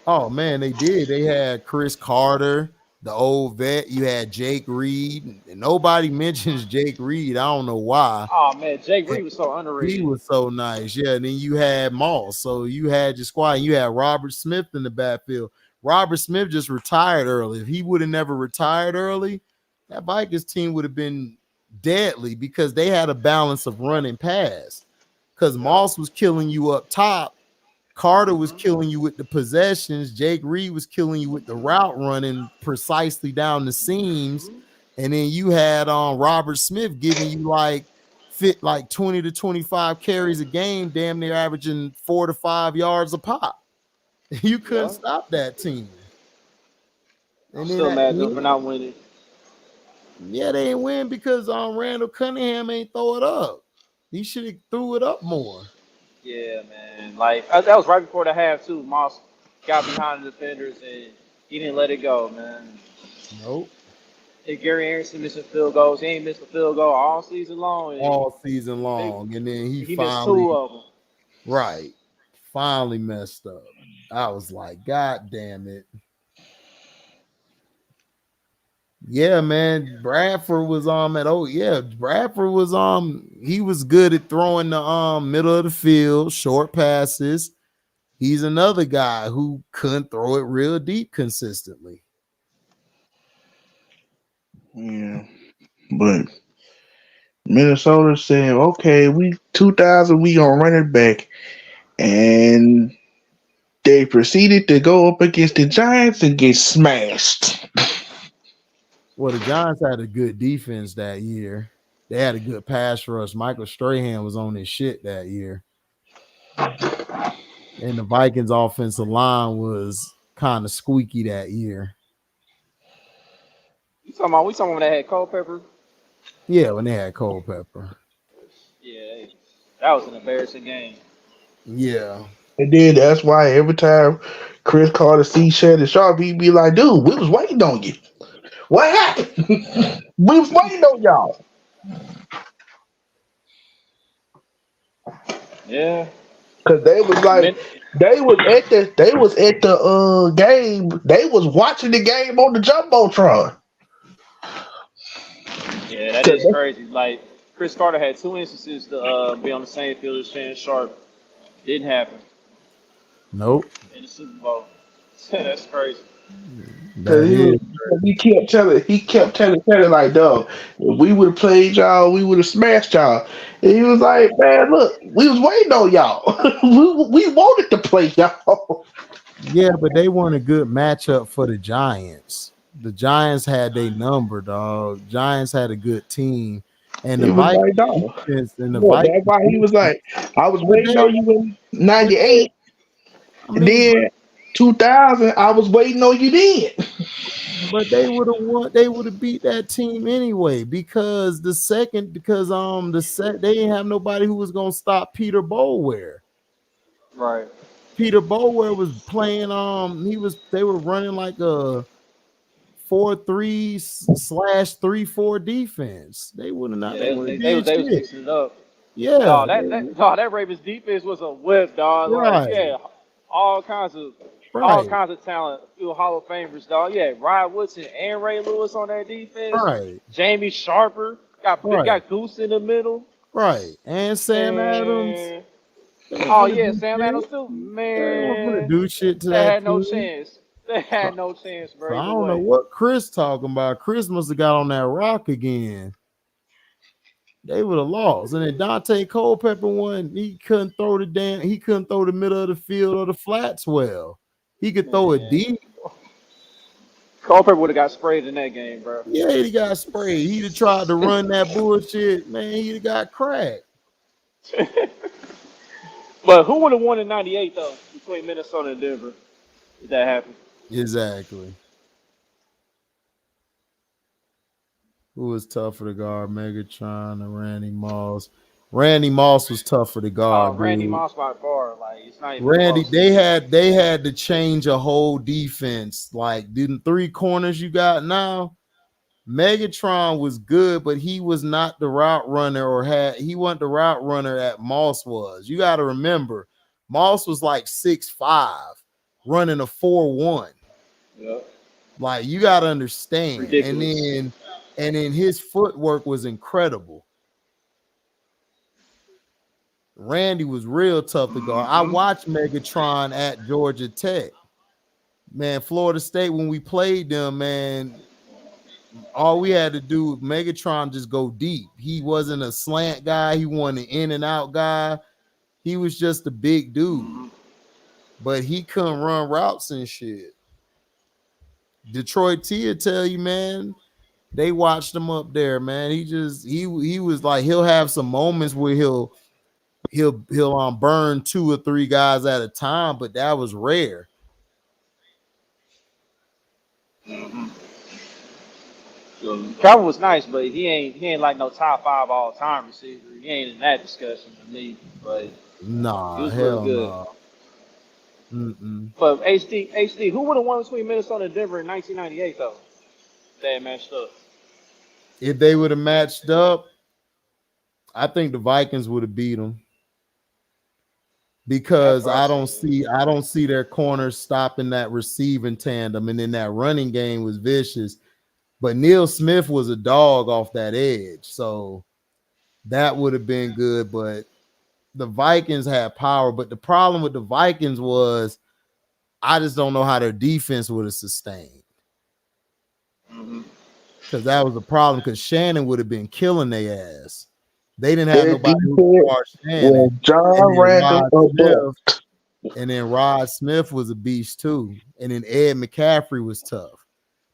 Oh man, they did. They had Chris Carter, the old vet. You had Jake Reed, and nobody mentions Jake Reed. I don't know why. Oh man, Jake Reed was so underrated. He was so nice. Yeah, and then you had Moss. So you had your squad. You had Robert Smith in the backfield. Robert Smith just retired early. If he would have never retired early, that Vikings team would have been deadly because they had a balance of run and pass. Because Moss was killing you up top, Carter was killing you with the possessions, Jake Reed was killing you with the route running precisely down the seams, and then you had Robert Smith giving you like 20 to 25 carries a game, damn near averaging 4 to 5 yards a pop. You couldn't stop that team. And I'm still mad for not winning. Yeah, they ain't win because Randall Cunningham ain't throw it up. He should have threw it up more. Yeah, man. Like that was right before the half too. Moss got behind the defenders and he didn't let it go, man. Nope. And Gary Anderson missing field goals. He ain't missed a field goal all season long. All season long, and then he finally missed 2 of them. Right. Finally messed up. I was like, God damn it. Yeah, man. Bradford was Bradford was he was good at throwing the middle of the field, short passes. He's another guy who couldn't throw it real deep consistently. Yeah. But Minnesota said, okay, we 2000, we gonna run it back. And they proceeded to go up against the Giants and get smashed. Well, the Giants had a good defense that year. They had a good pass rush. Michael Strahan was on his shit that year. And the Vikings offensive line was kind of squeaky that year. We talking about when they had Culpepper? Yeah, when they had Culpepper. Yeah, that was an embarrassing game. Yeah. And then that's why every time Chris Carter sees Shannon Sharp, he'd be like, dude, we was waiting on you. What happened? We was waiting on y'all. Yeah. Cause they was like they was at the game. They was watching the game on the Jumbotron. Yeah, that is crazy. Like Chris Carter had 2 instances to be on the same field as Shannon Sharp. Didn't happen. Nope. In the Super Bowl. That's crazy. He kept telling like, dog, if we would have played y'all, we would have smashed y'all. And he was like, man, look, we was waiting on y'all. we wanted to play y'all. Yeah, but they weren't a good matchup for the Giants. The Giants had their number, dog. Giants had a good team. And the Vikings defense and the Vikings. That's why he was like, I was waiting on you in 98. And then 2000, I was waiting on you then. But they would have won. They would have beat that team anyway because they didn't have nobody who was gonna stop Peter Boulware. Right. Peter Boulware was playing. They were running like a 4-3/3-4 defense. They would have not. Yeah, they was fixing it up. Yeah. That Ravens defense was a whip, dog. Right. Like, yeah, all kinds of talent. Hall of Famers, dog. Yeah, Ryan Woodson and Ray Lewis on that defense. Right. Jamie Sharper got Goose in the middle. Right. And Sam Adams. Oh yeah, Sam Adams too. Man, they weren't gonna do shit to that. They had no chance. They had no chance, bro. So I don't know what Chris talking about. Chris must have got on that rock again. They would have lost. And then Dante Culpepper won. He couldn't throw the middle of the field or the flats well. He could throw it deep. Culpepper would have got sprayed in that game, bro. Yeah, he got sprayed. He'd have tried to run that bullshit. Man, he'd have got cracked. But who would have won in 98, though, between Minnesota and Denver, if that happened? Exactly. Who was tougher to guard, Megatron or Randy Moss? Randy Moss was tougher to guard. Randy Moss by far, like it's not even Randy. close. They had to change a whole defense. Like the 3 corners you got now. Megatron was good, but he was not the route runner he wasn't the route runner that Moss was. You got to remember, Moss was like 6'5", running a 4.1. Yeah. Like you got to understand. Ridiculous. And then his footwork was incredible. Randy was real tough to guard. I watched Megatron at Georgia Tech. Man, Florida State, when we played them, man, All we had to do, Megatron just go deep. He wasn't a slant guy. He wasn't an in and out guy. He was just a big dude, but he couldn't run routes and shit. Detroit Tia tell you, man, they watched him up there, man. He was like, he'll have some moments where he'll burn 2 or 3 guys at a time, but that was rare. Calvin was nice, but he ain't like no top 5 all time receiver. He ain't in that discussion to me, but he Nah, was real hell good. nah. Mm-mm. But HD, who would have won between Minnesota and Denver in 1998 though? They had matched up. If they would have matched up, I think the Vikings would have beat them. Because I don't see their corners stopping that receiving tandem, and then that running game was vicious. But Neil Smith was a dog off that edge, so that would have been good. But the Vikings had power. But the problem with the Vikings was I just don't know how their defense would have sustained. Because that was the problem. Because Shannon would have been killing their ass. They didn't have nobody who could guard Shannon. John Randall And then Rod Smith was a beast too. And then Ed McCaffrey was tough.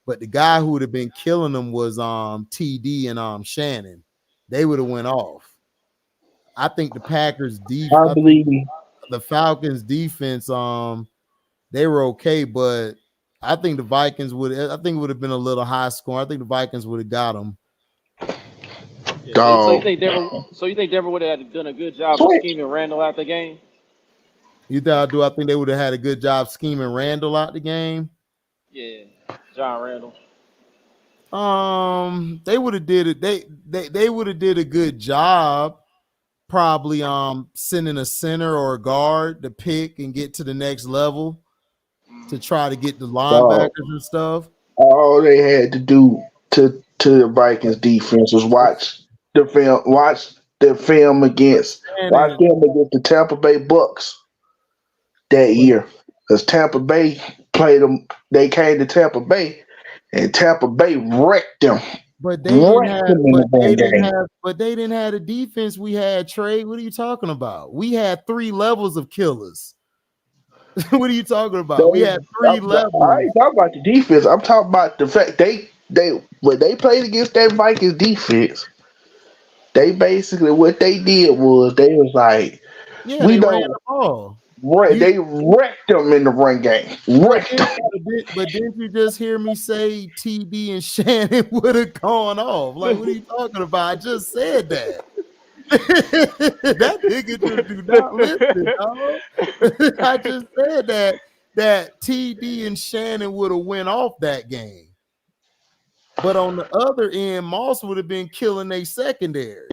But the guy who would have been killing them was TD and Shannon. They would have went off. I think the Packers defense, I believe the Falcons defense, they were okay, but I think the Vikings would have been a little high scoring. I think the Vikings would have got them. Yeah, so you think Denver would have done a good job of scheming Randall out the game? I think they would have had a good job scheming Randall out the game? Yeah, John Randall. They would have did it. They would have did a good job, probably sending a center or a guard to pick and get to the next level to try to get the linebackers and stuff. All they had to do to the Vikings defense was watch them against the Tampa Bay Bucks that year. Because Tampa Bay played them, they came to Tampa Bay and Tampa Bay wrecked them. But they didn't have the defense we had, Trey. What are you talking about? We had 3 levels of killers. What are you talking about? We had 3 levels. I ain't talking about the defense. I'm talking about the fact when they played against that Vikings defense, they basically what they did was they was like, they ran the ball. They wrecked them in the run game. But didn't you just hear me say TD and Shannon would have gone off? Like, what are you talking about? I just said that. That nigga just do not listen, dog. I just said that TD and Shannon would have went off that game. But on the other end, Moss would have been killing their secondary.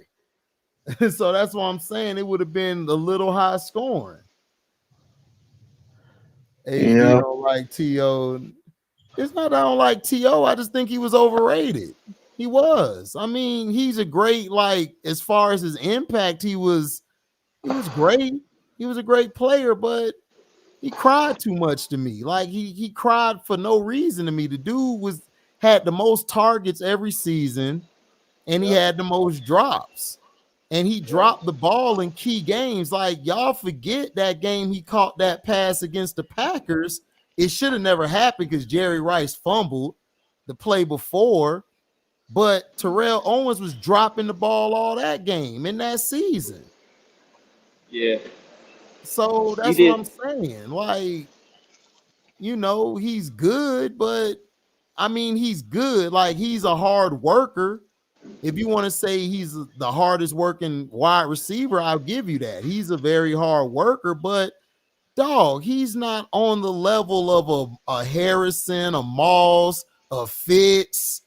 So that's why I'm saying it would have been a little high scoring. You don't like T.O. It's not that I don't like T.O. I just think he was overrated. He was. I mean, he's a great, like, as far as his impact, he was great. He was a great player, but he cried too much to me. Like, he cried for no reason to me. The dude had the most targets every season, and he had the most drops. And he dropped the ball in key games. Like, y'all forget that game he caught that pass against the Packers. It should have never happened because Jerry Rice fumbled the play before. But Terrell Owens was dropping the ball all that game in that season. Yeah. So that's what I'm saying. Like, he's good, but I mean, he's good. Like, he's a hard worker. If you want to say he's the hardest working wide receiver, I'll give you that. He's a very hard worker, but dog, he's not on the level of a Harrison, a Moss, a Fitz.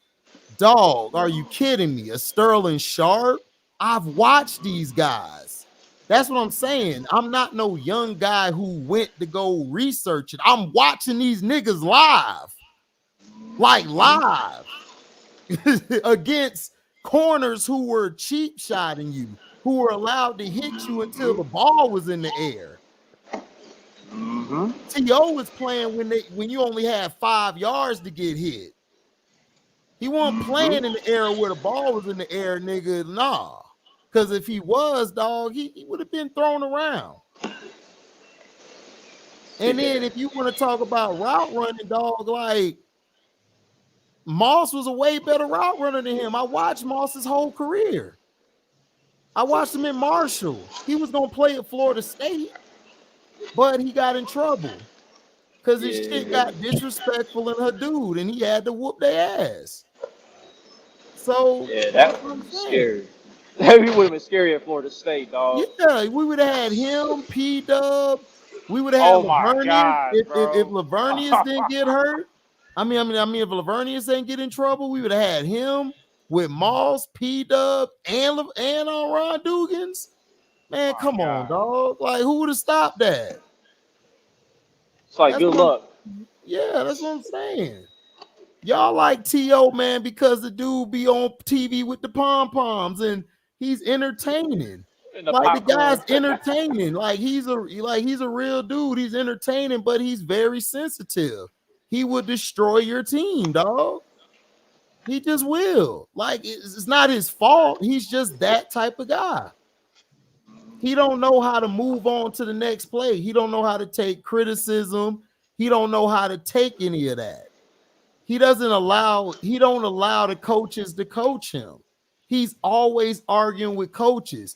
Dog, are you kidding me? A Sterling Sharp? I've watched these guys. That's what I'm saying. I'm not no young guy who went to go research it. I'm watching these niggas live. Like live. Against corners who were cheap shotting you, who were allowed to hit you until the ball was in the air. T.O. was playing when you only had 5 yards to get hit. He wasn't playing in the era where the ball was in the air, nigga. Nah. Because if he was, dog, he would have been thrown around. And then if you want to talk about route running, dog, like Moss was a way better route runner than him. I watched Moss's whole career. I watched him in Marshall. He was going to play at Florida State, but he got in trouble because his shit got disrespectful in her dude, and he had to whoop their ass. So yeah, that was scary. That would have been scary at Florida State, dog. Yeah, we would have had him, P-Dub. We would have had Lavernius if Lavernius didn't get hurt. I mean, if Lavernius didn't get in trouble, we would have had him with Moss, P-Dub, and Ron Dugans. Man, come on, dog. Like, who would have stopped that? It's like, good luck. Yeah, that's what I'm saying. Y'all like T.O., man, because the dude be on TV with the pom-poms and he's entertaining. Like the guy's entertaining. Like he's a real dude. He's entertaining, but he's very sensitive. He would destroy your team, dog. He just will. Like it's not his fault. He's just that type of guy. He don't know how to move on to the next play. He don't know how to take criticism. He don't know how to take any of that. He don't allow the coaches to coach him. He's always arguing with coaches.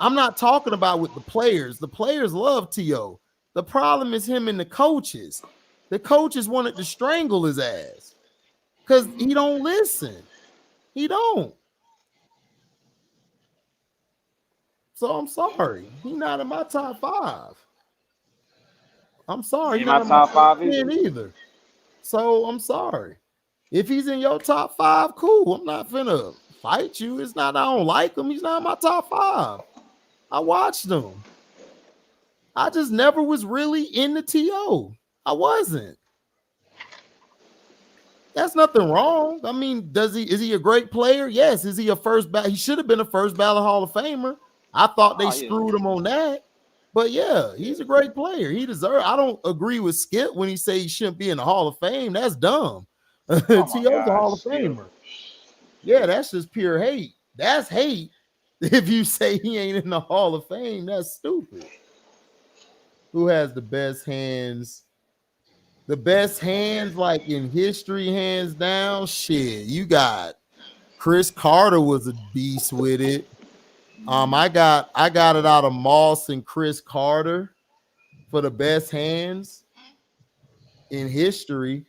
I'm not talking about with the players. The players love T.O. The problem is him and the coaches. The coaches wanted to strangle his ass because he don't listen. He don't. So I'm sorry. He's not in my top 5. I'm sorry. He's not in my top 5 either. So I'm sorry. If he's in your top 5, cool. I'm not finna fight you. It's not I don't like him. He's not in my top 5. I watched him. I just never was really into T.O. I wasn't. That's nothing wrong. I mean, is he a great player? Yes. Is he a first ballot? He should have been a first ballot Hall of Famer. I thought they screwed him on that. But yeah, he's a great player. He deserves. I don't agree with Skip when he say he shouldn't be in the Hall of Fame. That's dumb. T.O.'s a Hall of Famer. Yeah, that's just pure hate. That's hate. If you say he ain't in the Hall of Fame, that's stupid. Who has the best hands? The best hands, like in history, hands down. Shit, you got Chris Carter was a beast with it. I got it out of Moss and Chris Carter for the best hands in history.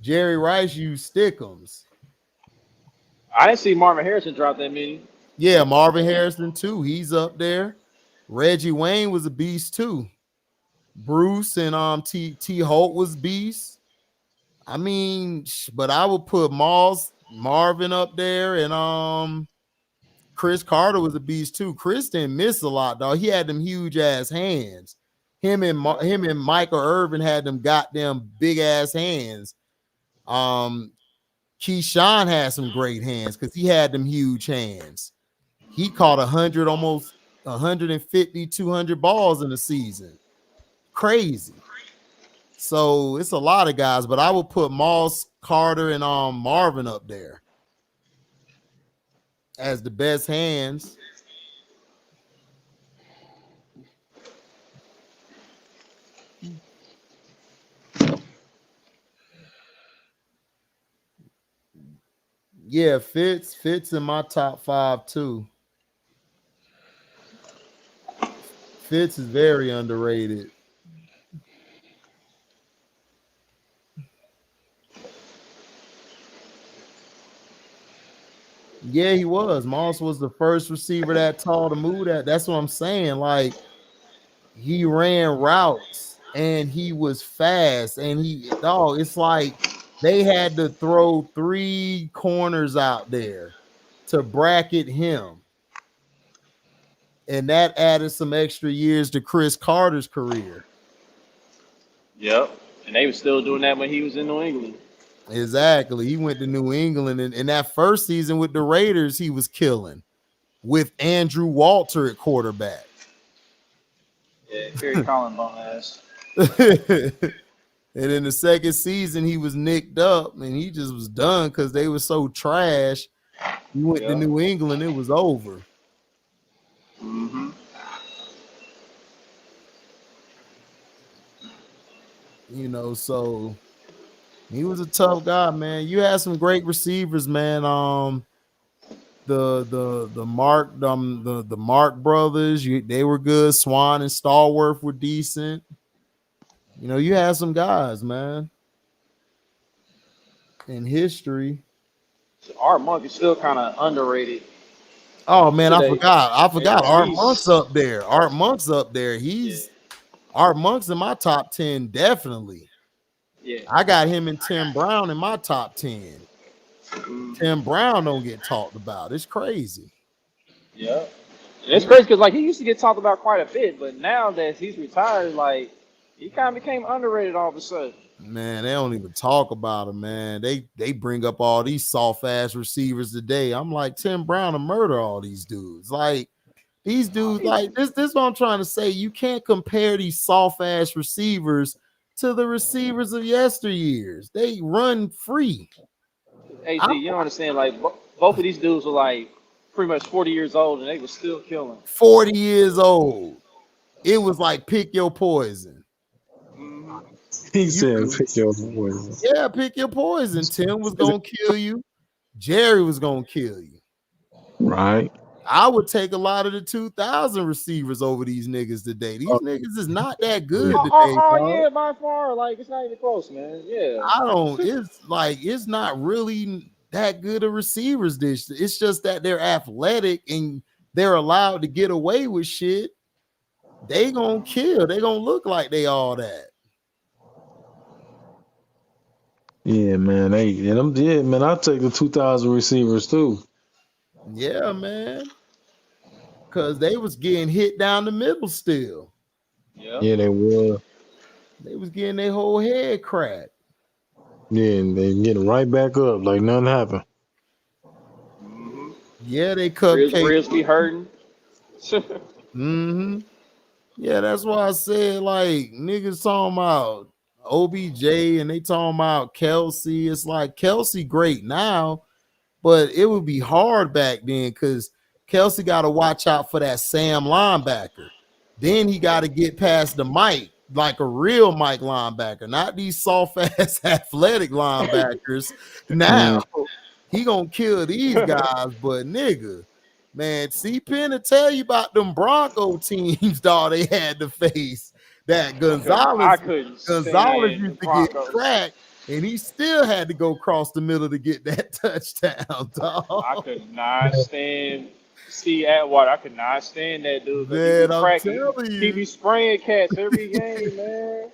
Jerry Rice used stickums. I didn't see Marvin Harrison drop that many. Yeah, Marvin Harrison too. He's up there. Reggie Wayne was a beast too. Bruce and T. Holt was beast. I mean, but I would put Marvin up there, and Chris Carter was a beast too. Chris didn't miss a lot, dog. He had them huge ass hands. Him and Michael Irvin had them goddamn big ass hands. Keyshawn had some great hands because he had them huge hands. He caught 100, almost 150, 200 balls in a season. Crazy. So it's a lot of guys, but I would put Moss, Carter, and Marvin up there as the best hands. Yeah, Fitz in my top 5 too. Fitz is very underrated. Yeah, he was. Moss was the first receiver that tall to move that. That's what I'm saying. Like, he ran routes and he was fast. And it's like they had to throw 3 corners out there to bracket him. And that added some extra years to Chris Carter's career. Yep. And they were still doing that when he was in New England. Exactly. He went to New England, and in that first season with the Raiders, he was killing with Andrew Walter at quarterback. Yeah, Kerry Collins on ass. And in the second season, he was nicked up and he just was done because they were so trash. He went to New England, it was over. Mm-hmm. You know, so he was a tough guy, man. You had some great receivers, man. The Mark brothers, they were good. Swan and Stallworth were decent. You know, you had some guys, man. In history. Art Monk is still kind of underrated. Oh man, I forgot. Yeah, Art Monk's up there. Art Monk's up there. Art Monk's in my top 10, definitely. Yeah. I got him and Tim Brown in my top 10. Tim Brown don't get talked about. It's crazy. Yeah. It's crazy because like he used to get talked about quite a bit, but now that he's retired, like he kind of became underrated all of a sudden. Man, they don't even talk about him, man. They bring up all these soft ass receivers today. I'm like, Tim Brown will murder all these dudes. Like these dudes, like this is what I'm trying to say. You can't compare these soft ass receivers to the receivers of yesteryears. They run free. Hey, G, you don't understand. Like both of these dudes were like pretty much 40 years old, and they were still killing. 40 years old. It was like pick your poison. He said, pick your poison. Yeah, pick your poison. Tim was going to kill you. Jerry was going to kill you. Right. I would take a lot of the 2000 receivers over these niggas today. These niggas is not that good today. Yeah, by far. Like, it's not even close, man. Yeah. It's not really that good of receivers. It's just that they're athletic and they're allowed to get away with shit. They gonna kill. They gonna look like they all that. Yeah, man. Man, I'll take the 2000 receivers too. Yeah, man. Cause they was getting hit down the middle still. Yeah, they were. They was getting their whole head cracked. Yeah, and they getting right back up like nothing happened. Mm-hmm. Yeah, they cupcake. Ribs be hurting. Mm-hmm. Yeah, that's why I said like niggas talking about OBJ and they talking about Kelsey. It's like Kelsey great now, but it would be hard back then because Kelsey got to watch out for that Sam linebacker. Then he got to get past the Mike, like a real Mike linebacker, not these soft-ass athletic linebackers. Now, he going to kill these guys, but nigga, man, C-Pen to tell you about them Bronco teams, dog, they had to face. That Gonzalez used to get cracked, and he still had to go across the middle to get that touchdown, dog. I could not stand Atwater. I could not stand that dude. Man, I'm telling you. He be spraying cats every game, man.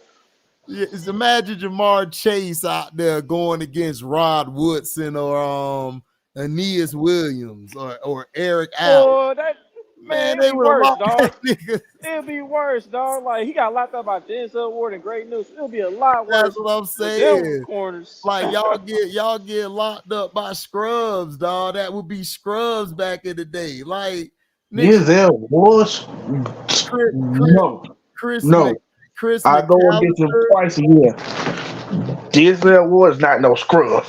Yeah, imagine Jamar Chase out there going against Rod Woodson or Aeneas Williams or Eric Allen. Man, they would worse, dog. It'll be worse, dog. Like he got locked up by Denzel Ward and Great News. It'll be a lot worse. That's what I'm saying. Corners. Like y'all get locked up by scrubs, dog. That would be scrubs back in the day. Like Denzel was Chris. I go against him twice a year. Denzel was not no scrub.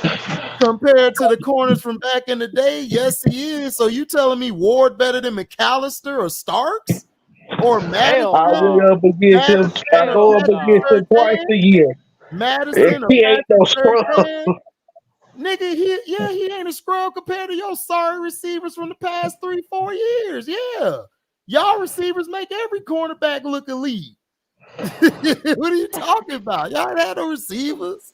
Compared to the corners from back in the day, yes, he is. So you telling me Ward better than McAllister or Starks or Madison? I go up against him twice a year. Madison, he ain't no scrub. Nigga, he ain't a scrub compared to your sorry receivers from the past 3-4 years. Yeah, y'all receivers make every cornerback look elite. What are you talking about? Y'all had no receivers.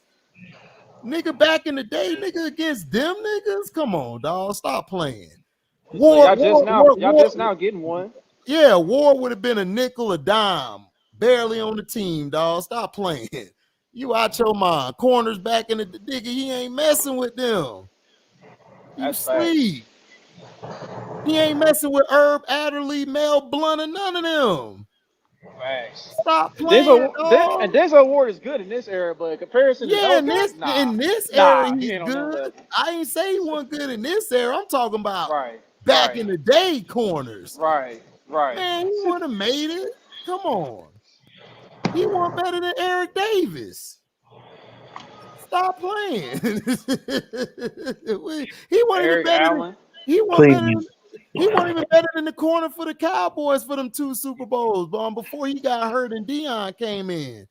Nigga, back in the day, nigga, against them niggas? Come on, dog. Stop playing. Y'all just now getting one. Yeah, Ward would have been a nickel, a dime. Barely on the team, dog. Stop playing. You out your mind. Corners back in the nigga, he ain't messing with them. You sleep. He ain't messing with Herb Adderley, Mel Blunt, and none of them. Facts. Stop playing. And Denzel Ward is good in this era, but in comparison to in this era, he's good. I ain't say he wasn't good in this era. I'm talking about back in the day corners. Right. Man, he would have made it. Come on. He wasn't better than Eric Davis. Stop playing. He wasn't even Eric better than Allen. he wasn't better than, Please. he wasn't even better than the corner for the Cowboys for them 2 Super Bowls. Before he got hurt and Dion came in.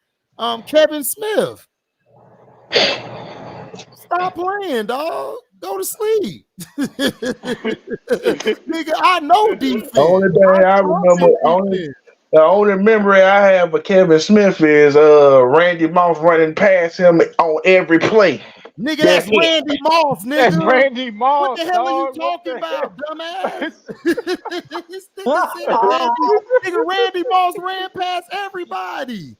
Kevin Smith. Stop playing, dog. Go to sleep. Nigga, I know defense. The only thing I remember, the only memory I have of Kevin Smith is Randy Moss running past him on every play. Nigga, that's Randy Moss, nigga. That's Randy Moss. What the hell are you dog. talking about, dumbass? This nigga said Randy Moss ran past everybody.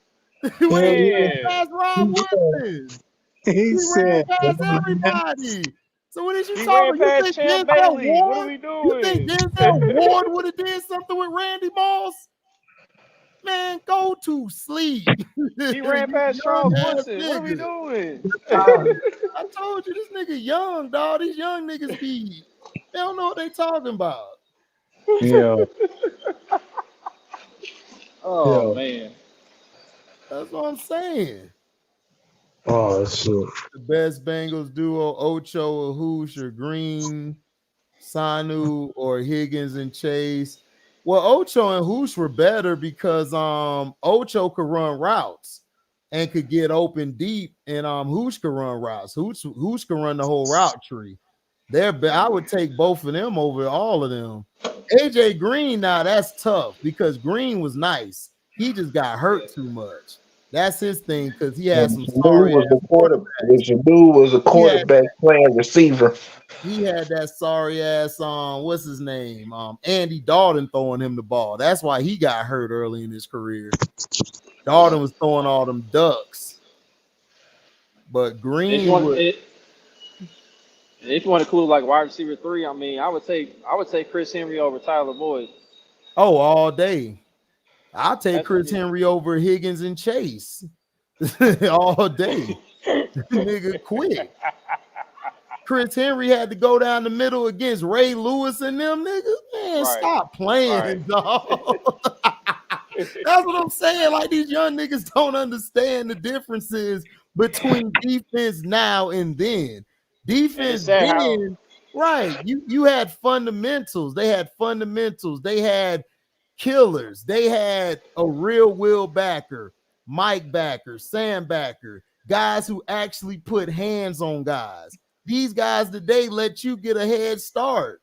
He ran past Rob Woodson. He ran past everybody. So what is you talking about? You think Denzel Ward? What are we doing? You think Denzel Ward would have did something with Randy Moss? Man, go to sleep. He ran past Charles Woodson. What are we doing? I told you this nigga young, dog. These young niggas they don't know what they talking about. Yeah. Oh man. That's what I'm saying. Oh shit. The best Bengals duo, Ocho or Hoosh or Green, Sanu or Higgins and Chase. Well, Ocho and Hoosh were better because Ocho could run routes and could get open deep, and Hoosh could run routes. Hoosh could run the whole route tree. I would take both of them over all of them. AJ Green, now that's tough because Green was nice. He just got hurt too much. That's his thing because he had some sorry Jadu was a quarterback playing receiver. He had that sorry ass what's his name? Andy Dalton throwing him the ball. That's why he got hurt early in his career. Dalton was throwing all them ducks. But Green if you want to include like wide receiver 3, I mean, I would take Chris Henry over Tyler Boyd. Oh, all day. I'll take Chris Henry over Higgins and Chase all day. Nigga, quick. Chris Henry had to go down the middle against Ray Lewis and them niggas. Man, stop playing, dog. That's what I'm saying. Like, these young niggas don't understand the differences between defense now and then. Defense then, right. You had fundamentals. They had fundamentals. They had killers. They had a real Will Backer, Mike Backer, Sam Backer, guys who actually put hands on guys. These guys today let you get a head start.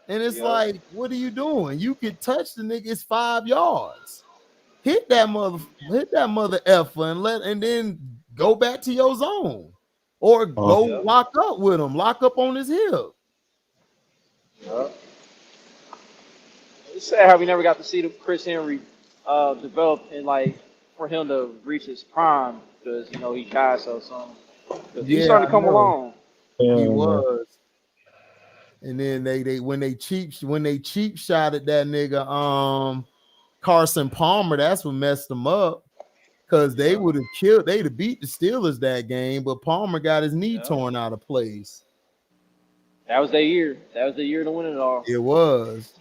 And it's like, what are you doing? You can touch the nigga, it's 5 yards. Hit that mother effer and then go back to your zone. Or go lock up with him, lock up on his hip. It's sad how we never got to see Chris Henry develop and like for him to reach his prime because he died so soon. He's starting to come along. He was. And then when they cheap shot at that nigga Carson Palmer, that's what messed them up. Because they'd have beat the Steelers that game, but Palmer got his knee torn out of place. That was their year. That was the year to win it all. It was.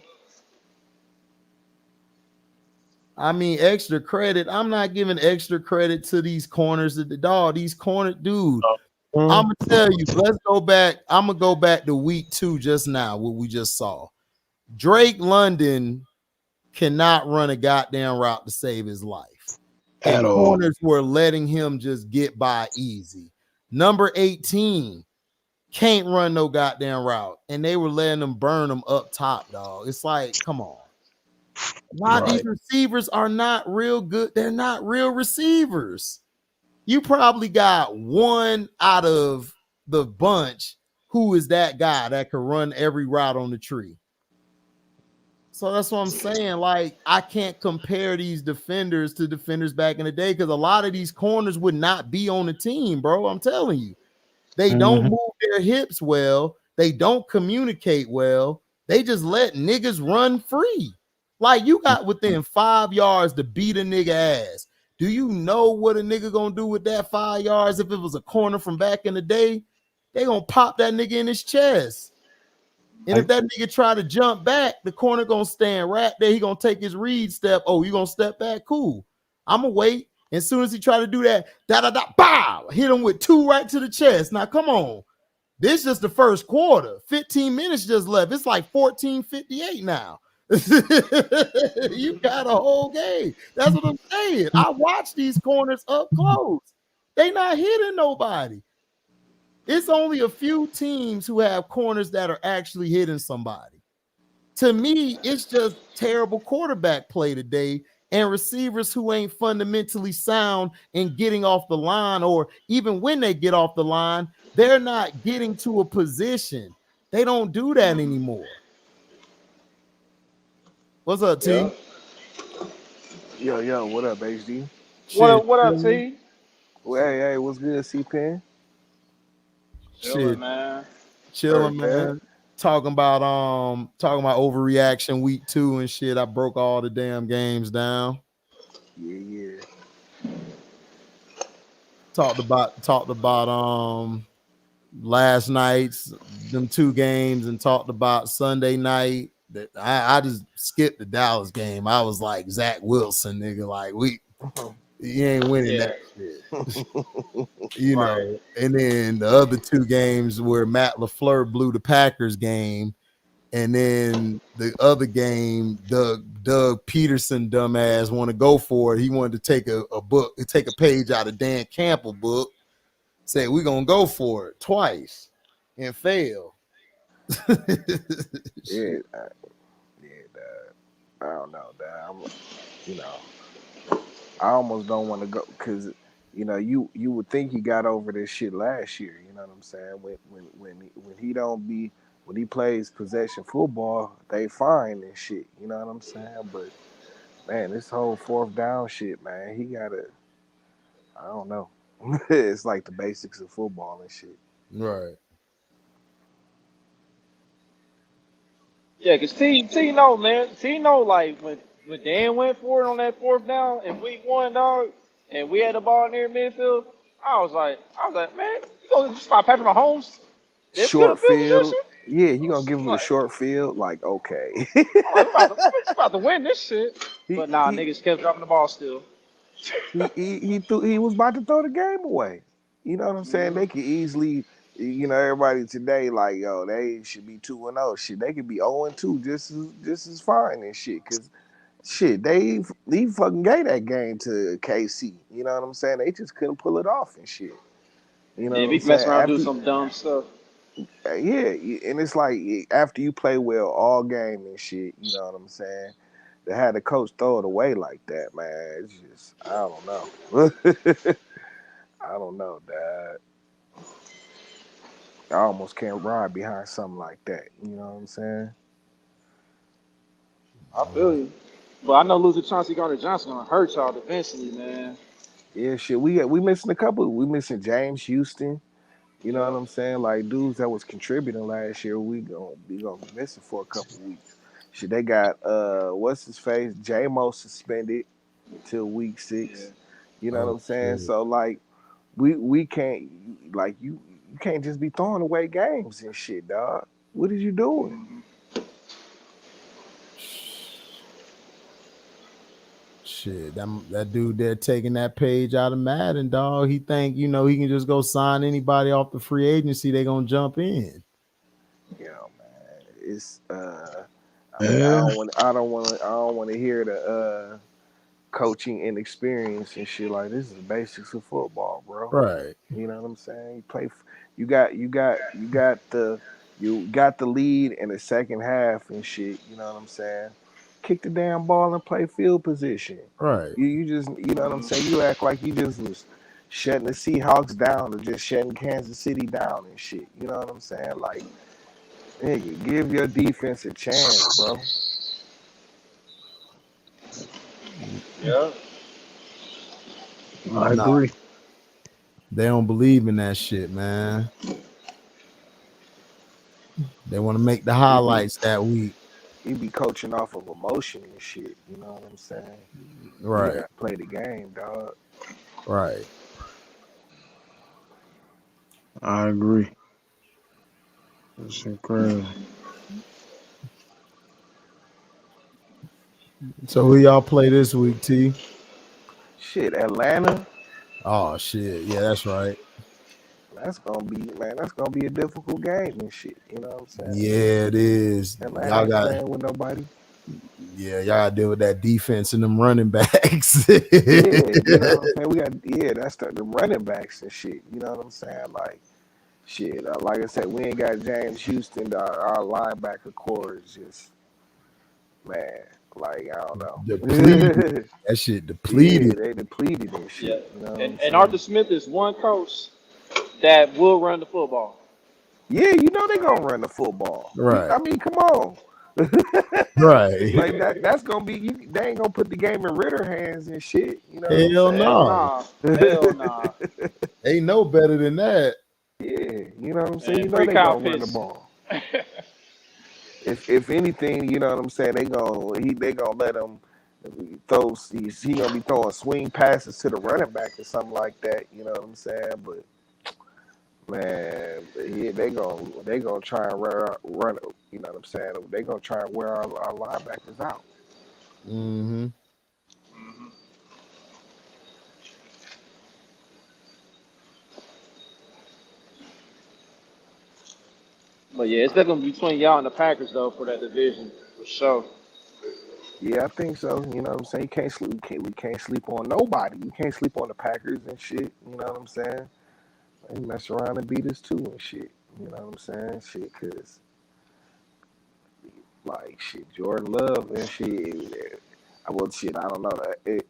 I mean, extra credit. I'm not giving extra credit to these corners at the dog. These corners, dude. I'm gonna tell you. Let's go back. I'm gonna go back to week 2 just now. What we just saw. Drake London cannot run a goddamn route to save his life. And corners were letting him just get by easy. Number 18 can't run no goddamn route, and they were letting them burn them up top, dog. It's like, come on. Why these receivers are not real good? They're not real receivers. You probably got one out of the bunch who is that guy that can run every route on the tree. So that's what I'm saying. Like, I can't compare these defenders to defenders back in the day because a lot of these corners would not be on the team, bro. I'm telling you. They don't move their hips well. They don't communicate well. They just let niggas run free. Like, you got within 5 yards to beat a nigga ass. Do you know what a nigga gonna do with that 5 yards if it was a corner from back in the day? They gonna pop that nigga in his chest. And if that nigga try to jump back, the corner gonna stand right there. He gonna take his read step. Oh, you gonna step back? Cool. I'm gonna wait. As soon as he tried to do that, bow, hit him with 2 right to the chest. Now, come on. This is just the first quarter. 15 minutes just left. It's like 14:58 now. You got a whole game. That's what I'm saying. I watch these corners up close. They not hitting nobody. It's only a few teams who have corners that are actually hitting somebody. To me, it's just terrible quarterback play today and receivers who ain't fundamentally sound in getting off the line, or even when they get off the line, they're not getting to a position. They don't do that anymore. What's up, T? Yo, what up, HD? What up, T? Well, hey, what's good, C-Pen? Chilling, man. Chilling, man. Talking about overreaction week 2 and shit. I broke all the damn games down. Yeah. Talked about last night's them 2 games and talked about Sunday night. That I just skipped the Dallas game. I was like Zach Wilson, nigga. Like he ain't winning that shit. You know, and then the other 2 games where Matt LaFleur blew the Packers game, and then the other game, Doug Peterson dumbass want to go for it. He wanted to take a page out of Dan Campbell book, say we're gonna go for it twice, and fail. Yeah, I don't know, I almost don't want to go because you would think he got over this shit last year. You know what I'm saying? When he plays possession football, they fine and shit. You know what I'm saying? But man, this whole 4th down shit, man, he gotta. I don't know. It's like the basics of football and shit. Right. Yeah, because T know, man. T know, like, when Dan went for it on that 4th down in week 1, dog, and we had the ball near midfield, I was like, man, you gonna stop Patrick Mahomes? Short field. Yeah, he gonna give him a short field. Like, okay. I'm about to win this shit. But nah, niggas kept dropping the ball still. He was about to throw the game away. You know what I'm saying? They could easily, everybody today like, yo, they should be 2-0. Shit, they could be 0-2 just as fine and shit. Cause shit, he fucking gave that game to KC. You know what I'm saying? They just couldn't pull it off and shit. You know what I'm saying? Mess around, do some dumb stuff. Yeah, and it's like after you play well all game and shit, you know what I'm saying? To have the coach throw it away like that, man, it's just, I don't know. I don't know, Dad. I almost can't ride behind something like that. You know what I'm saying? I feel you. But I know losing Chauncey Gardner-Johnson gonna hurt y'all eventually, man. Yeah, shit. We missing a couple. We missing James Houston. You know what I'm saying? Like dudes that was contributing last year, we gonna be missing for a couple weeks. Shit, they got what's his face? J-Mo suspended till week 6. You know what I'm saying? So like we can't you can't just be throwing away games and shit, dog. What are you doing? Shit, that dude there taking that page out of Madden, dog. He think he can just go sign anybody off the free agency. They gonna jump in. Yeah, man. It's I don't want to hear the coaching inexperience and shit. Like, this is the basics of football, bro. Right. You know what I'm saying? You got the lead in the second half and shit. You know what I'm saying? Kick the damn ball and play field position. Right. You just, you know what I'm saying? You act like you just was shutting the Seahawks down or just shutting Kansas City down and shit. You know what I'm saying? Like, nigga, give your defense a chance, bro. Yeah. I agree. They don't believe in that shit, man. They want to make the highlights that week. You be coaching off of emotion and shit. You know what I'm saying? Right. You gotta play the game, dog. Right. I agree. That's incredible. So who y'all play this week, T? Shit, Atlanta. Oh shit, yeah, that's right. That's gonna be a difficult game and shit. You know what I'm saying? Yeah, it is. Atlanta Y'all ain't got playing with nobody. y'all gotta deal with that defense and them running backs. Yeah, you know what I'm saying. That's the running backs and shit. You know what I'm saying? Like shit. Like I said, we ain't got James Houston. Our linebacker core is just man. Like I don't know. Depleted. That shit Yeah, depleted. they depleted and Yeah, shit. You know what I'm and saying? Arthur Smith is one coach that will run the football. Yeah, you know they gonna run the football. Right. I mean, come on. Right. Like that's gonna be. They ain't gonna put the game in Ritter hands and shit. You know Hell what Hell no. nah. I'm Hell saying? nah. They know better than that. Yeah, you know what I'm saying. And You know free they Kyle gonna run the Pitts. ball. If anything, you know what I'm saying. They gonna let him throw. He gonna be throwing swing passes to the running back or something like that. You know what I'm saying? But man, yeah, they gonna try and run. You know what I'm saying? They gonna try and wear our linebackers out. Mm-hmm. But yeah, it's definitely between y'all and the Packers though for that division for sure. Yeah, I think so. You know what I'm saying? You can't sleep. We can't sleep on nobody. You can't sleep on the Packers and shit. You know what I'm saying? They mess around and beat us too and shit. You know what I'm saying? Shit, cause like shit, Jordan Love and shit. Well, shit, I don't know.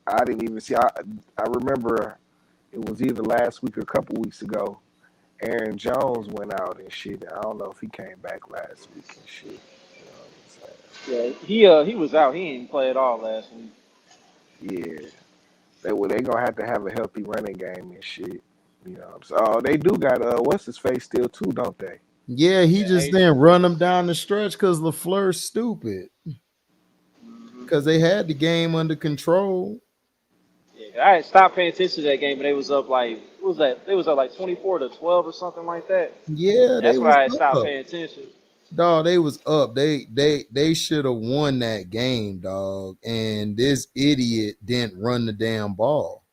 I didn't even see. I remember it was either last week or a couple weeks ago. Aaron Jones went out and shit. I don't know if he came back last week and shit. You know what I'm Yeah, he was out. He didn't play at all last week. saying? Yeah. They gonna have to have a healthy running game and shit. You know, so they do got what's his face still too, don't they? Yeah, he Yeah, just hey, didn't run them down the stretch because LaFleur's stupid. Because they had the game under control. yeah, I had stopped paying attention to that game, but they was up like what was that? They was up like 24-12 or something like that. Yeah, And they that's why was I had stopped up. paying attention. Dog, they was up. They should have won that game, dog. And this idiot didn't run the damn ball.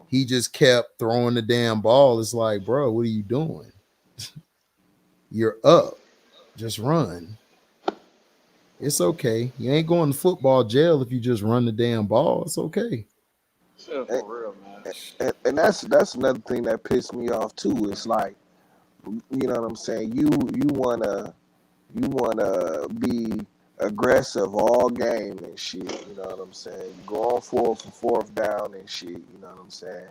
He just kept throwing the damn ball. It's like, bro, what are you doing? You're up. Just run. It's okay. You ain't going to football jail if you just run the damn ball. It's okay. Yeah, And, for real, man. and that's another thing that pissed me off too. It's like, you know what I'm saying? You wanna be aggressive all game and shit. You know what I'm saying? You go on for fourth down and shit. You know what I'm saying?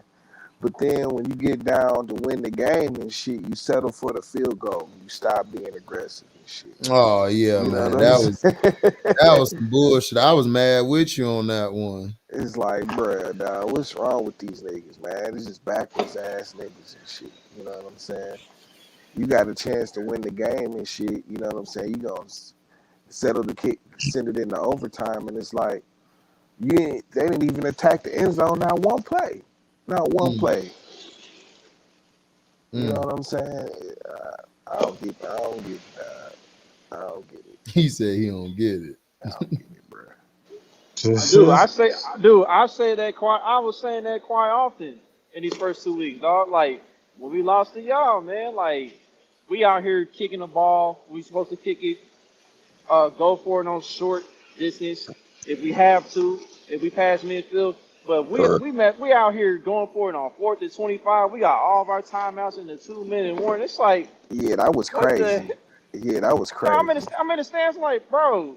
But then when you get down to win the game and shit, you settle for the field goal. You stop being aggressive and shit. Oh yeah, You know man. what I'm That saying? was some bullshit. I was mad with you on that one. It's like, bruh, dawg, what's wrong with these niggas, man? It's just backwards ass niggas and shit. You know what I'm saying? You got a chance to win the game and shit. You know what I'm saying? You gonna settle the kick, send it into overtime, and it's like they didn't even attack the end zone. Not one play, not one Mm, play. You know mm. what I'm saying? I don't get it. I don't get it. He said he don't get it. I don't get it, bro. Just, Dude, just I say that quite. I was saying that quite often in these first 2 weeks, dog. Like when we lost to y'all, man. Like we out here kicking the ball. We supposed to kick it, go for it on short distance if we have to, if we pass midfield. But we out here going for it on 4th and 25. We got all of our timeouts in the 2-minute warning. It's like Yeah, that was what the? crazy. Yeah, that was No, crazy. I'm in the stands. Like, bro,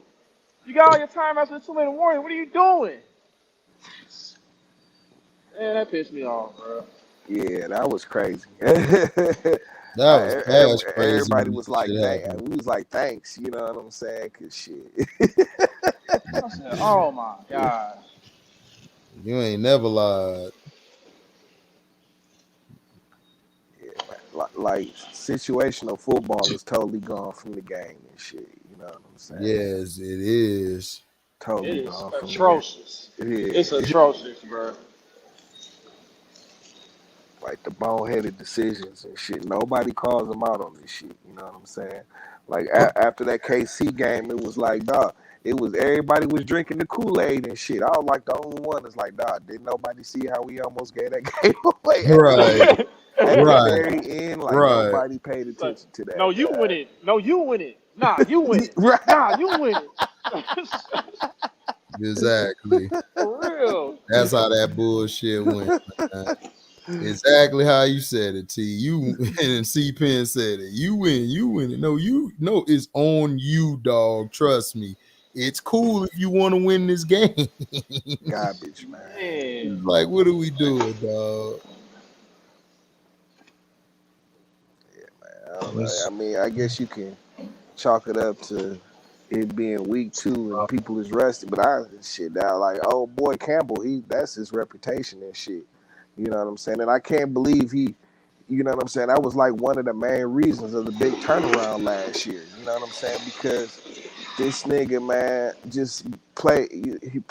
you got all your timeouts in the 2-minute warning. What are you doing? Man, that pissed me off, bro. Yeah, that was crazy. That was past crazy Everybody when was that like, shit happened. we was like, thanks, you know what I'm saying? Cause shit, I said, oh my god. You ain't never lied. yeah, man. Like situational football is totally gone from the game and shit. You know what I'm saying? Yes, it is. It Totally is gone from the game. atrocious. It's Yeah, atrocious, bro. like the boneheaded decisions and shit. Nobody calls them out on this shit. You know what I'm saying? Like after that KC game, it was like, dog. it was everybody was drinking the Kool-Aid and shit. I was like the only one that's like, dog, didn't nobody see how we almost gave that game away Right, at the right, very end? Like right. nobody paid Like, attention to that. no, you win it. No, you win it. Nah, you win it. Right. Nah, you win it. Exactly. For real. That's how that bullshit went, man. Exactly how you said it, T. You and C Pen said it. You win it. No, it's on you, dog. Trust me. It's cool if you want to win this game. Garbage, man. Man. Like, what are we doing, dog? I don't know. I mean, I guess you can chalk it up to it being week 2 and people is rested, but like, oh boy, Campbell, that's his reputation and shit. You know what I'm saying? And I can't believe you know what I'm saying? That was like one of the main reasons of the big turnaround last year. You know what I'm saying? Because this nigga, man, just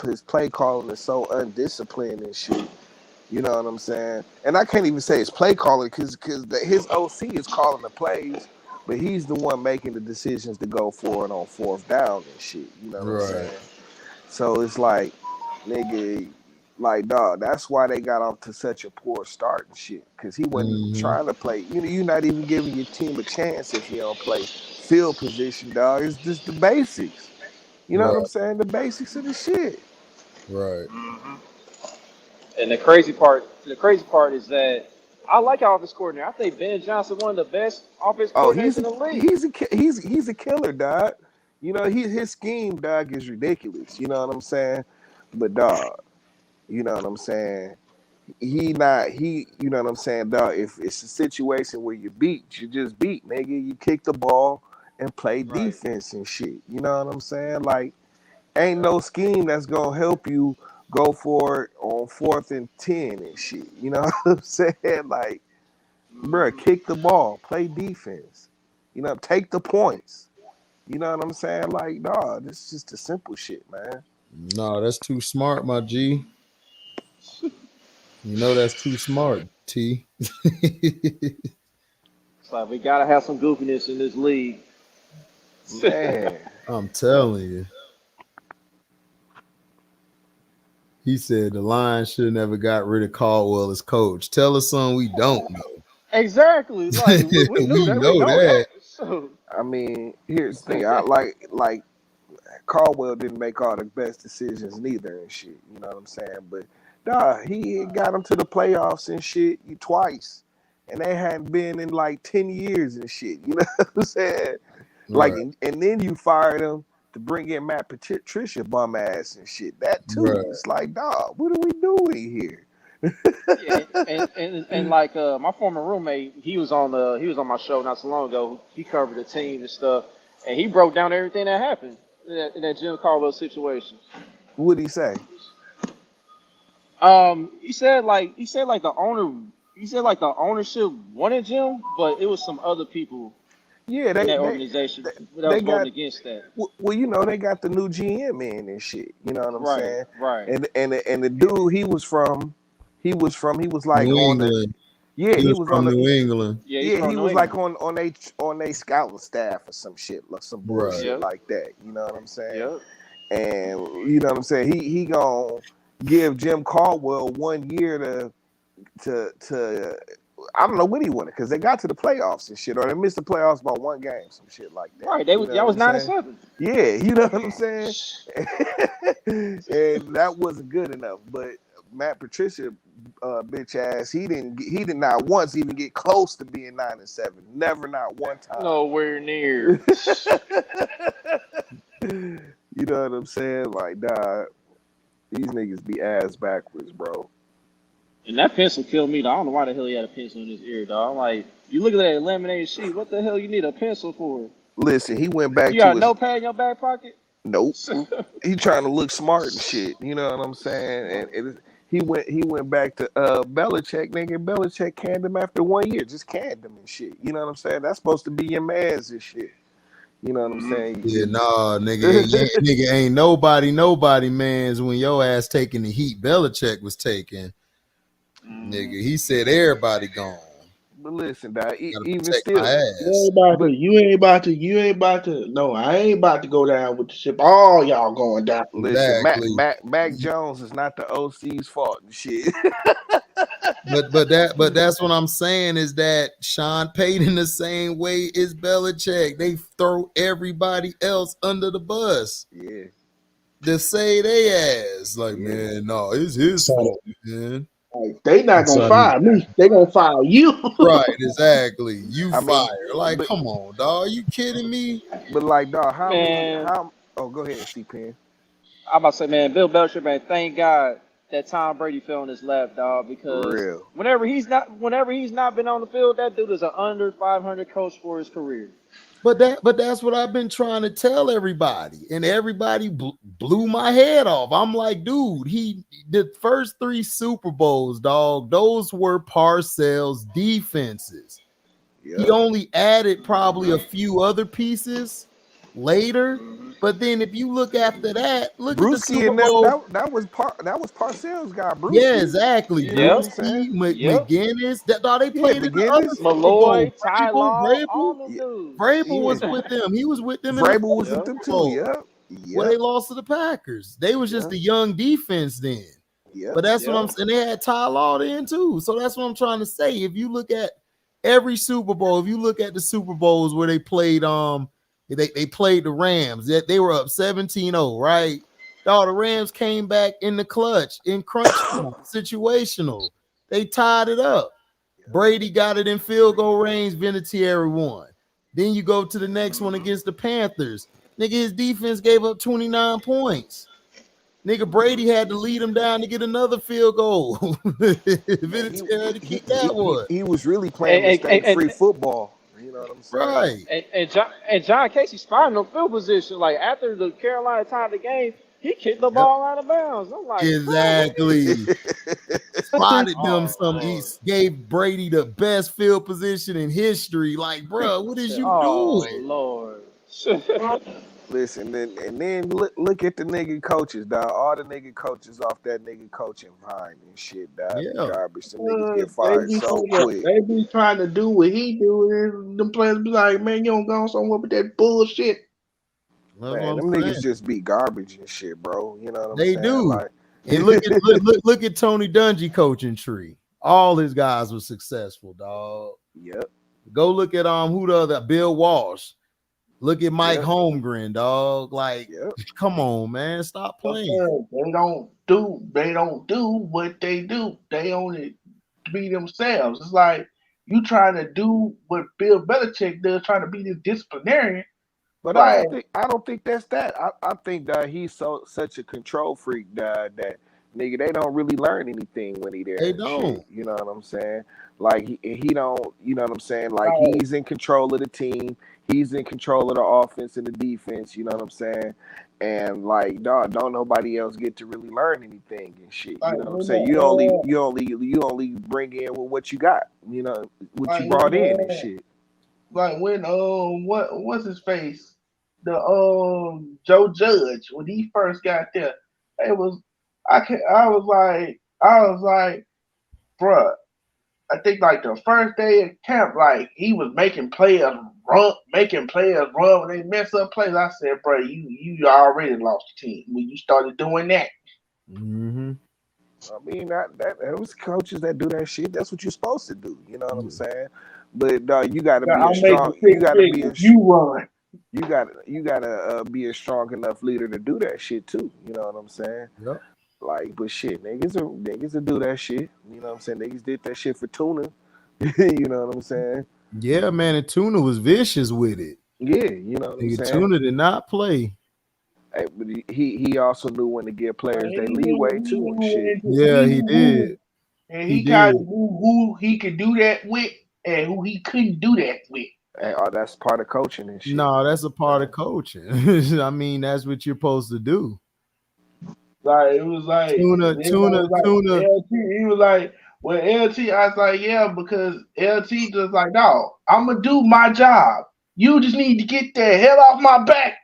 his play calling is so undisciplined and shit. You know what I'm saying? And I can't even say it's play calling because his OC is calling the plays, but he's the one making the decisions to go for it on 4th down and shit. You know what I'm saying? So it's like, nigga, like, dog, that's why they got off to such a poor start and shit. Because he wasn't trying to play. You're not even giving your team a chance if you don't play field position, dog. It's just the basics. You know what I'm saying? The basics of the shit. Right. Mm-hmm. And the crazy part is that I like our offense coordinator. I think Ben Johnson one of the best offense coordinators in the league. He's a killer, dog. You know, his scheme, dog, is ridiculous. You know what I'm saying? But dog, you know what I'm saying? You know what I'm saying, dog? If it's a situation where you just beat, nigga. You kick the ball and play defense and shit. You know what I'm saying? Like, ain't no scheme that's gonna help you go for it on 4th and 10 and shit. You know what I'm saying? Like, bruh, kick the ball, play defense. You know, take the points. You know what I'm saying? Like, dog, this is just the simple shit, man. No, that's too smart, my G. You know that's too smart, T. It's like we gotta have some goofiness in this league. Man. I'm telling you. He said the Lions should have never got rid of Caldwell as coach. Tell us something we don't know. Exactly. Like we know that. So, I mean, here's the thing. I like Caldwell didn't make all the best decisions neither and shit. You know what I'm saying? But dog, he got him to the playoffs and shit twice. And they hadn't been in like 10 years and shit. You know what I'm saying? Like, and then you fired him to bring in Matt Patricia bum ass and shit. That too. It's like, dog, what are we doing here? Yeah, and like my former roommate, he was on my show not so long ago. He covered the team and stuff, and he broke down everything that happened in that Jim Caldwell situation. What did he say? He said the ownership wanted Jim, but it was some other people. Yeah, that organization that was voting against that. Well, you know, they got the new GM in and shit. You know what I'm saying? Right. And the dude he was like New on England. He was from on New England. Yeah, he was like on a scouting staff or some shit, like some bullshit like that. You know what I'm saying? Yep. And you know what I'm saying? He gonna give Jim Caldwell 1 year to I don't know what he wanted because they got to the playoffs and shit, or they missed the playoffs by 1 game, some shit like that. Right, that was 9-7. Yeah, you know what I'm saying. And that wasn't good enough. But Matt Patricia, bitch ass, he did not once even get close to being 9-7. Never, not one time. Nowhere near. You know what I'm saying? Like, dog, these niggas be ass backwards, bro. And that pencil killed me. I don't know why the hell he had a pencil in his ear, dog. I'm like, you look at that laminated sheet. What the hell you need a pencil for? Listen, he went back. You got a notepad in your back pocket? Nope. He trying to look smart and shit. You know what I'm saying? And he went back to Belichick. Nigga, Belichick canned him after 1 year. Just canned him and shit. You know what I'm saying? That's supposed to be your man's and shit. You know what I'm saying? Yeah, nah, nigga ain't nobody man's when your ass taking the heat Belichick was taking. Nigga, he said everybody gone. But listen, dog, Gotta even protect my still, ass. but You ain't about to. No, I ain't about to go down with the ship. All y'all going down. listen, Mac, Exactly. Mac, Mac Jones is not the OC's fault and shit. But that's what I'm saying is that Sean Payton the same way is Belichick. They throw everybody else under the bus Yeah, to say they ass. Like, yeah. man, no, it's his So, fault, man. Like, they not gonna so fire me. They gonna fire you. Right, exactly. You I fire. mean, Like, but come on, dog. Are you kidding me? like, dog, how many? Man, How? Oh, go ahead, C Pen. I'm about to say, man, Bill Belichick, man, thank God that Tom Brady fell on his lap, dog, For because real. whenever he's not been on the field, that dude is an under 500 coach for his career. But that's what I've been trying to tell everybody, and everybody blew my head off. I'm like, dude, the first 3 Super Bowls, dog, those were Parcells defenses. He Yep. only added probably a few other pieces later, but then if you look after that, look at the Brewski Super and them. Bowl. That was Parcells guy. Yeah, Brewski. exactly. You know what Yep, I'm saying? Brewski, yep. McGinnis, that dog, they Yeah, played in the other McGinnis. Super Bowl. Malloy, Ty Law, all them Yeah, dudes. Vrabel yeah. was with them. He was with them in the Vrabel was first with Yep, them Super too. Bowl Yep. where they Yep. lost to the Packers. They was just Yep. a young defense then. Yep. But that's what yep. I'm saying. They had Ty Law then too. So that's what I'm trying to say. If you look at every Super Bowl, if you look at the Super Bowls where they played they played the Rams, they were up 17-0, right? Dog, the Rams came back in the clutch, in crunch time, situational. They tied it up. Brady got it in field goal range, Vinatieri won. Then you go to the next one against the Panthers. Nigga, his defense gave up 29 points. Nigga, Brady had to lead him down to get another field goal. Man, Vinatieri had to kick that one. he was really playing And and, and, mistake-free football. You know what I'm saying? Right. John Casey spotted no field position. Like after the Carolina tied the game, he kicked the Yep. ball out of bounds. I'm like, bro, what Exactly. Spotted them Oh some. He Lord. gave Brady the best field position in history. Like, bro, what is you Oh doing? Lord. Listen, then look at the nigga coaches, dog. All the nigga coaches off that nigga coaching vine and shit, dog. Be Yeah. garbage. Some niggas get fired so quick. They be trying to do what he do, and them players be like, man, you don't go somewhere with that bullshit. That's what Man, I'm them saying. niggas just be garbage and shit, bro. You know what I'm They saying? do. Like, And look at Tony Dungy coaching tree. All his guys were successful, dog. yep, Go look at who the other Bill Walsh. Look at Mike Yep. Holmgren, dog. Like, yep. come on, man. Stop playing. They don't do what they do. They only be themselves. It's like you trying to do what Bill Belichick does, trying to be this disciplinarian. But Like, I don't think that's that. I think that he's such a control freak that nigga they don't really learn anything when he there. They and don't. Shit, you know what I'm saying? Like he don't. You know what I'm saying? Like Right. he's in control of the team. He's in control of the offense and the defense. You know what I'm saying? And like dog, don't nobody else get to really learn anything and shit. You Like, know what I'm when saying? You only bring in with what you got. You know what you brought in and shit. like when what's his face? The Joe Judge, when he first got there, it was I was like, bruh, I think like the first day of camp, like he was making players run when they mess up plays. I said, bro, you already lost the team when you started doing that. Mm-hmm. I mean, that was coaches that do that shit. That's what you're supposed to do. You know what I'm saying? But you got to be I'll a make strong. the You got to be a. you run. You got to be a strong enough leader to do that shit too. You know what I'm saying? Yep. Like, but shit, niggas will do that shit. You know what I'm saying? Niggas did that shit for Tuna. You know what I'm saying? Yeah, man. And Tuna was vicious with it. Yeah, you know what I'm Nigga, saying? Tuna did not play. Hey, but he also knew when to give players their leeway too and shit. Yeah, he did. And He he kind did. of knew who he could do that with and who he couldn't do that with. Hey, that's part of coaching and shit. No, that's a part of coaching. I mean, that's what you're supposed to do. Like it was like Tuna. LT, he was like, well, LT, I was like, yeah, because LT just like, no, I'm gonna do my job. You just need to get the hell off my back.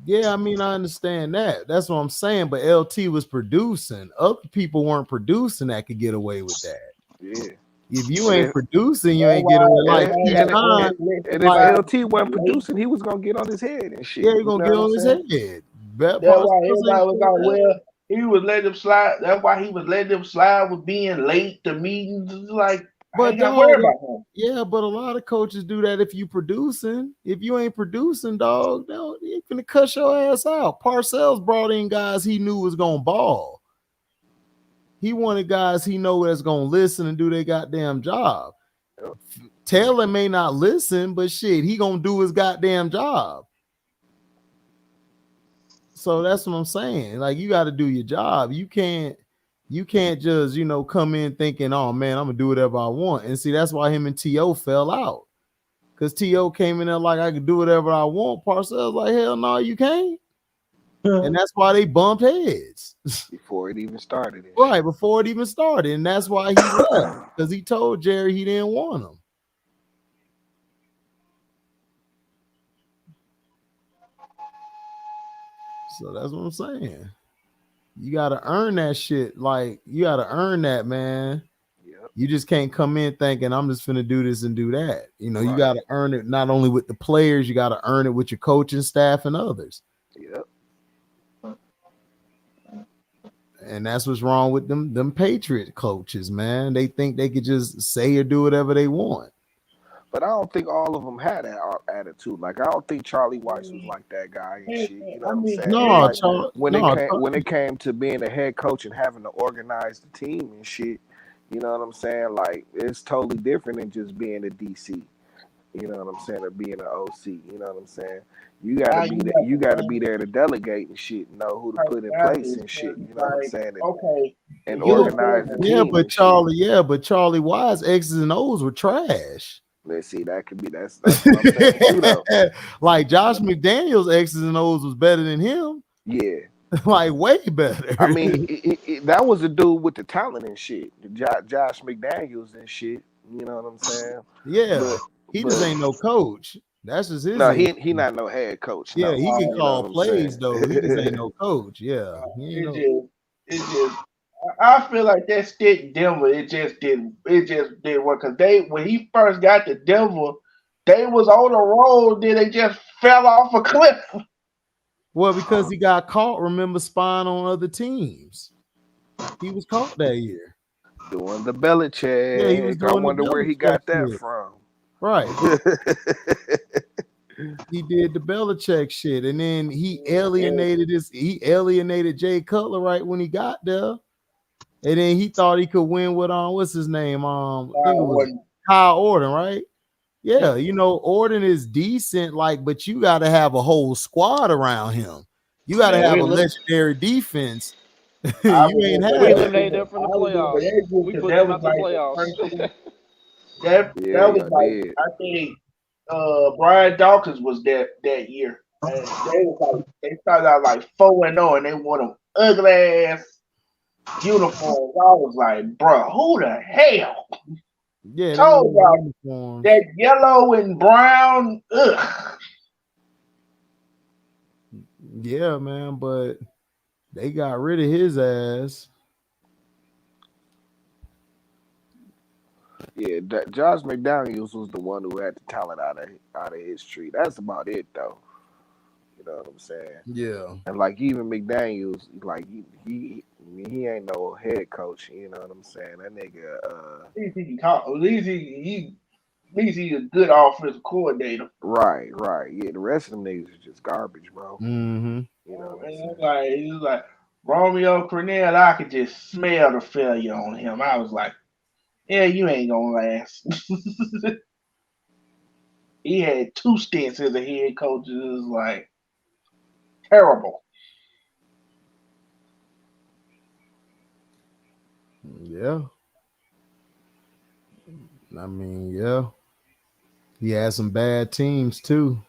Yeah, I mean, I understand that. That's what I'm saying. But LT was producing. Other people weren't producing that could get away with that. Yeah. if you And ain't if, producing, you ain't getting with like each time. and if Like, LT wasn't producing, he was gonna get on his head and shit. yeah, you're You gonna know get what I'm on his saying? head. Bet That's why Parcells everybody ain't was doing like, that. well, he was letting them slide. That's why he was letting them slide with being late to meetings. It's like, I But ain't got to worry dog, about him. yeah, but a lot of coaches do that if you producing. If you ain't producing, dog, they finna cut your ass out. Parcells brought in guys he knew was gonna ball. He wanted guys he know that's gonna listen and do their goddamn job. Yep. Taylor may not listen, but shit, he gonna do his goddamn job. So that's what I'm saying. Like, you got to do your job. You can't just, come in thinking, oh man, I'm gonna do whatever I want. And see, that's why him and T.O. fell out. Because T.O. came in there like, I could do whatever I want. Parcells like, hell no, you can't. And that's why they bumped heads. Before it even started. And Right, shit. before it even started. And that's why he left. Because he told Jerry he didn't want him. So that's what I'm saying. You got to earn that shit. Like, you got to earn that, man. Yep. You just can't come in thinking I'm just finna do this and do that. You Right. got to earn it not only with the players, you got to earn it with your coaching staff and others. Yep. And that's what's wrong with them Patriot coaches, man. They think they could just say or do whatever they want. But I don't think all of them had that attitude. Like, I don't think Charlie Weiss was like that guy and shit. You know what I'm saying? No, Like, when it came to being a head coach and having to organize the team and shit, you know what I'm saying? Like, it's totally different than just being a DC. You know what I'm saying? Or being an OC. You know what I'm saying? You gotta be there. You gotta be there to delegate and shit. Know who to put in place and shit. You know what I'm saying? And organize the team. But Charlie Wise X's and O's were trash. Let's see, that could be that's what I'm saying too, though. Like, Josh McDaniels X's and O's was better than him. Yeah. Like, way better. I mean, that was the dude with the talent and shit. Josh McDaniels and shit. You know what I'm saying? Yeah. But he just ain't no coach. That's just his. No, he not no head coach. Yeah, no. he can call plays though. He just ain't no coach. Yeah. It just I feel like that stick Denver, it just didn't work. Cause when he first got to Denver, they was on the road, then they just fell off a cliff. Well, because he got caught, remember, spying on other teams. He was caught that year. Doing the Belichick. Yeah, he was doing I wonder where he got that from. Right. He did the Belichick shit, and then he alienated Jay Cutler right when he got there. And then he thought he could win with what's his name? I think it was Kyle Orton, right? Yeah, Orton is decent, but you got to have a whole squad around him. You got to have a legendary defense. You ain't had we eliminated them from the playoffs. We put them out the playoffs. That was like, I think Brian Dawkins was that year. And they started out like 4-0 and they won them ugly ass uniforms. I was like, bro, who the hell? Yeah, told y'all that yellow and brown. Ugh. Yeah, man, but they got rid of his ass. Yeah, Josh McDaniels was the one who had the talent out of his tree. That's about it, though. You know what I'm saying? Yeah. And like even McDaniels, like he ain't no head coach. You know what I'm saying? That nigga. At least he's a good offensive coordinator. Right. Yeah, the rest of them niggas is just garbage, bro. Mm-hmm. You know what I'm saying? He's like Romeo Cornell. I could just smell the failure on him. I was like, yeah, you ain't gonna last. He had 2 stints as a head coach. It was like terrible. Yeah. I mean, yeah. He had some bad teams too.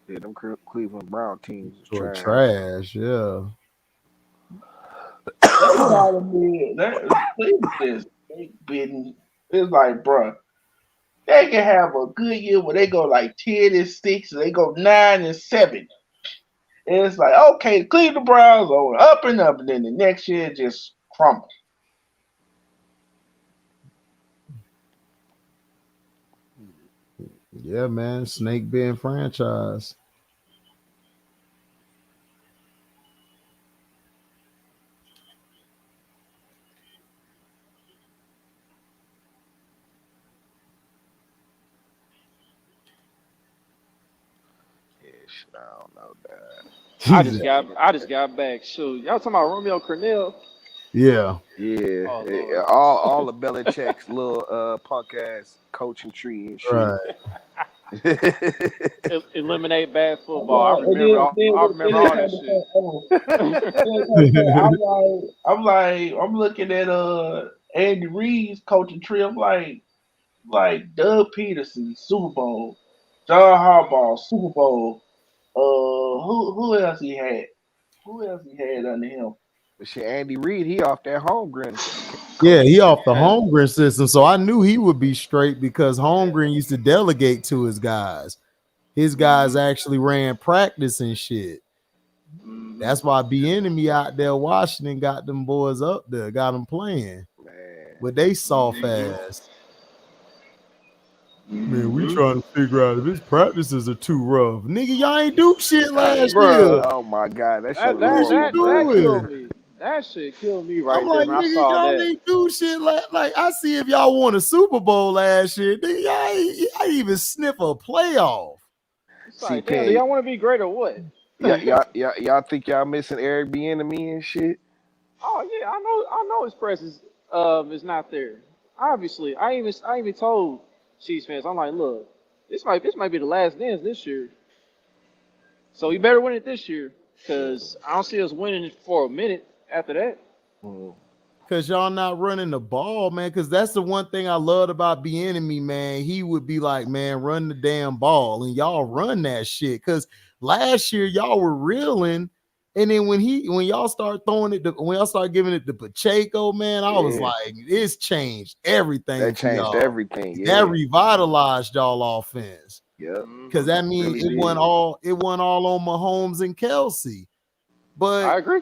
Yeah, them Cleveland Brown teams were trash. Yeah. It's like, bro, they can have a good year where they go like 10-6, and they go 9-7. And it's like, okay, the Cleveland Browns are up and then the next year just crumble. Yeah, man. Snake being franchise. Yeah, shit, I don't know that. I just got back. Shoot, y'all talking about Romeo Cornell? Yeah. Yeah, Oh Lord. all the Belichick's little punk ass coaching tree and shit. Right. Eliminate bad I'm football. like, and I remember then all they that come to shit. say, oh, I'm looking at Andy Reid's coaching tree. I'm like Doug Peterson, Super Bowl, John Harbaugh, Super Bowl. Who else he had? Who else he had under him? But shit, Andy Reid, he off that Holmgren Yeah, coaching he off tree. the And Holmgren system. So I knew he would be straight because Holmgren used to delegate to his guys. His guys actually ran practice and shit. That's why enemy out there Washington got them boys up there, got them playing. Man, But they soft ass. Man, we trying to figure out if his practices are too rough. Nigga, y'all ain't do shit last year. bruh, oh my god, that shit that was that What you that horrible, that bro. killed doing? me. That shit killed me I'm right there like, when I nigga, saw y'all that. ain't do shit like I see if y'all won a Super Bowl last year. Nigga, y'all ain't even sniff a playoff. It's See, like, damn, do Peg, y'all want to be great or what? y'all think y'all missing Eric Bieniemy and shit? Oh yeah, I know his presence is not there. Obviously, I even told Chiefs fans, I'm like, look, this might be the last dance this year. So you better win it this year, cause I don't see us winning it for a minute after that. Mm. Cause y'all not running the ball, man. Cause that's the one thing I loved about Bieniemy, man. He would be like, man, run the damn ball, and y'all run that shit. Cause last year y'all were reeling, and then when y'all start throwing it, when y'all start giving it to Pacheco, man, I was Yeah, like, it's changed everything that for changed y'all. everything. That Yeah, revitalized y'all offense. yep, Cause that means really it did. went all on Mahomes and Kelsey. But I agree.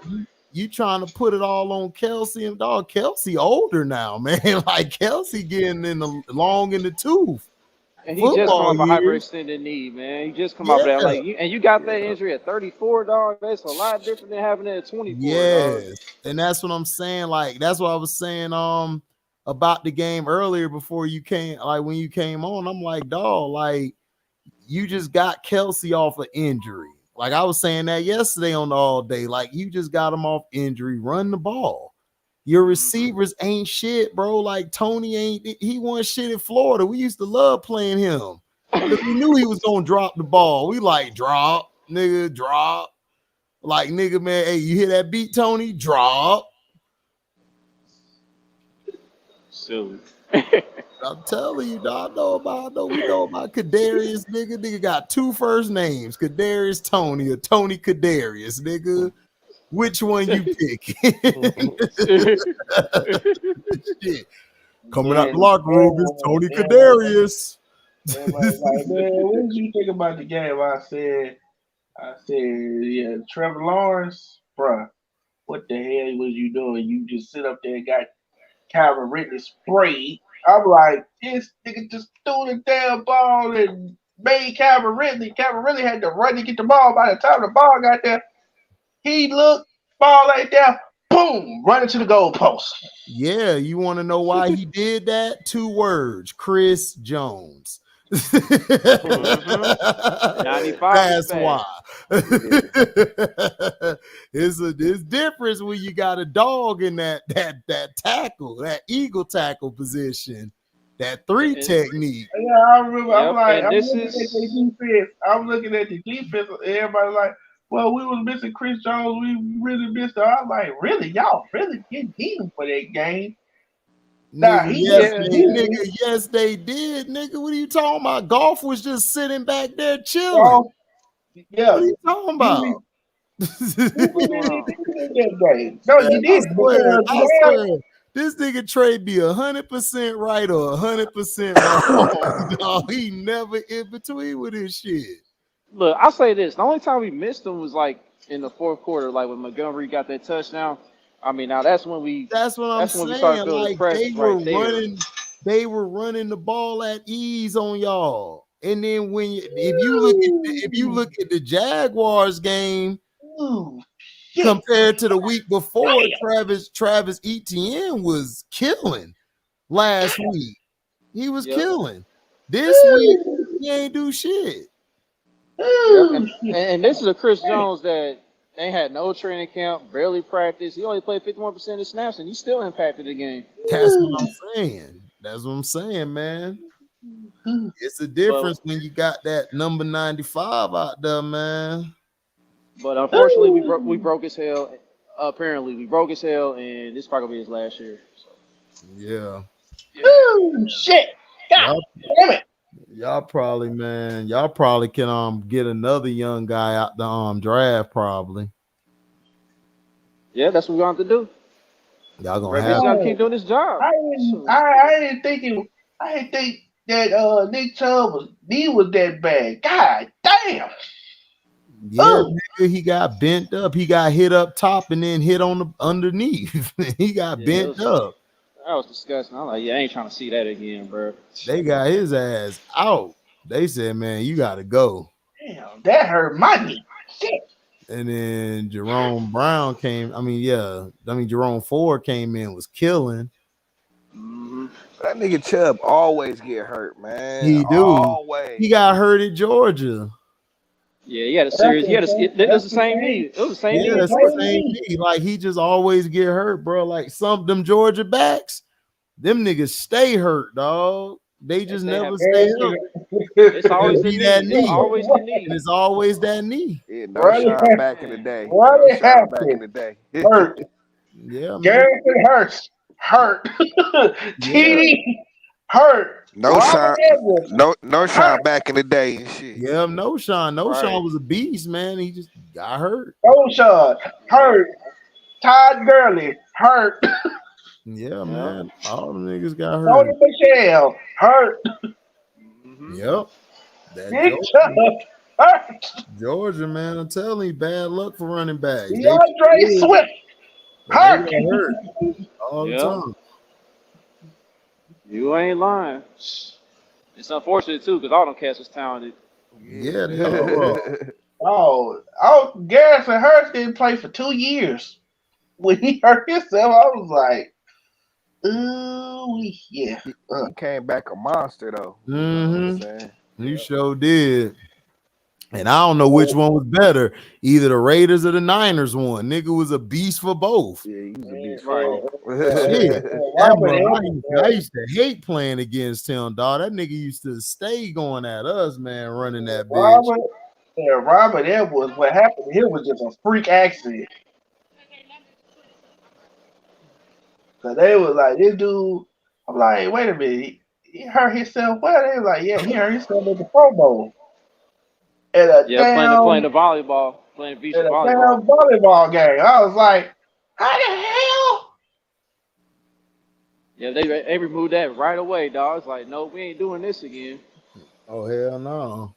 you trying to put it all on Kelsey and dog. Kelsey older now, man. Like Kelsey getting in the long in the tooth. And he just come Football off a years. hyperextended knee, man. He just come off of Yeah. that, like, and you got that Yeah, injury at 34, dog. That's a lot different than having it at 24, dog. Yes. And that's what I'm saying. Like, that's what I was saying about the game earlier before you came, like when you came on. I'm like, dog, like you just got Kelsey off of injury. Like I was saying that yesterday on the all day. Like you just got him off injury. Run the ball. Your receivers ain't shit, bro. Like Tony he won shit in Florida. We used to love playing him because we knew he was gonna drop the ball. We like drop, nigga, drop. Like nigga, man, hey, you hear that beat, Tony? Drop. Silly. I'm telling you, dog. We know about Kadarius, nigga. Nigga got two first names, Kadarius Tony or Tony Kadarius, nigga. Which one you pick? Shit. Coming out the Then locker room is Tony Kadarius. everybody's like, man, what did you think about the game? I said, yeah, Trevor Lawrence, bruh, what the hell was you doing? You just sit up there and got Calvin Ridley sprayed. I'm like, this nigga just threw the damn ball and made Calvin Ridley. Calvin Ridley had to run to get the ball. By the time the ball got there, he looked, ball like that, boom, running to the goalpost. Yeah, you want to know why he did that? 2 words: Chris Jones. 95 is That's back. why. It's difference when you got a dog in that tackle, that eagle tackle position, that 3 And, technique. Yeah, I remember. yep, and I'm this looking at their is defense. I'm looking at the defense. Everybody like, well, we was missing Chris Jones. We really missed him. I'm like, really, y'all really didn't need him for that game. Nah, Nigga, he yes, just yeah. nigga, good. yes, they did. Nigga, what are you talking about? Golf was just sitting back there chilling. So, yeah, What are you talking you about? you What's going really on? didn't need him that game. No, Man, you didn't because I now, swear, this nigga Trey be 100% right or 100% wrong. Dog, he never in between with his shit. Look, I'll say this. The only time we missed him was like in the fourth quarter, like when Montgomery got that touchdown. I mean, now That's what I'm that's when we started saying. feeling the Like press right there. they were running the ball at ease on y'all. And then if you look at the Jaguars game Ooh, compared to the week before, Travis Etienne was killing last week. He was killing. This week he ain't do shit. Yep. And this is a Chris Jones that ain't had no training camp, barely practiced. He only played 51% of the snaps, and he still impacted the game. That's what I'm saying. That's what I'm saying, man. It's a difference when you got that number 95 out there, man. But unfortunately, we broke his hell. Apparently, we broke his hell, and this is probably gonna be his last year. So. Yeah. Ooh, shit. God damn it. Y'all probably can get another young guy out the draft probably. Yeah, that's what we want to do. Y'all gonna Red have got to keep doing his job. I didn't think that Nick Chubb was that bad. God damn. Yeah, nigga, he got bent up. He got hit up top and then hit on the underneath. He got bent up. That was disgusting. I'm like, I ain't trying to see that again, bro. They got his ass out. They said, man, you got to go. Damn, that hurt my knee. Shit. And then Jerome Ford came in, was killing. Mm-hmm. That nigga Chubb always get hurt, man. He do. Always. He got hurt at Georgia. Yeah, he had a series. It was the same knee. It was the same knee. Yeah, it's the same knee. Like, he just always get hurt, bro. Like, them Georgia backs, them niggas stay hurt, dog. They just never stay hurt. It's always the knee. It's always the knee. And it's always that knee. Yeah, no shot back in the day. No shot back in the day. Hurt. Yeah, Garrison Hurst. Hurt. TD. Hurt. No shot back in the day and shit. Yeah, no Sean was a beast, man. He just got hurt. No Sean. Hurt. Todd Gurley. Hurt. Yeah, man. All the niggas got hurt. Tony Michelle. Hurt. Yep. Georgia, man. I'm telling you, bad luck for running backs. DeAndre Swift. Hurt. All the time. You ain't lying. It's unfortunate too, because all them cats was talented. Yeah, they are. Garrison Hurst didn't play for 2 years. When he hurt himself, I was like, ooh, yeah. He came back a monster though. Mm-hmm. He sure did. And I don't know which one was better. Either the Raiders or the Niners won. Nigga was a beast for both. Yeah, he was a beast for both. I used to hate playing against him, dog. That nigga used to stay going at us, man, running that bitch. Robert Edwards, what happened to him was just a freak accident. So they was like, this dude, I'm like, wait a minute, he hurt himself. Well, they was like, yeah, he hurt himself at the Pro Bowl. Playing the volleyball, playing beach volleyball. Volleyball game. I was like, how the hell? Yeah, they removed that right away, dog. It's like, no, we ain't doing this again. Oh, hell no.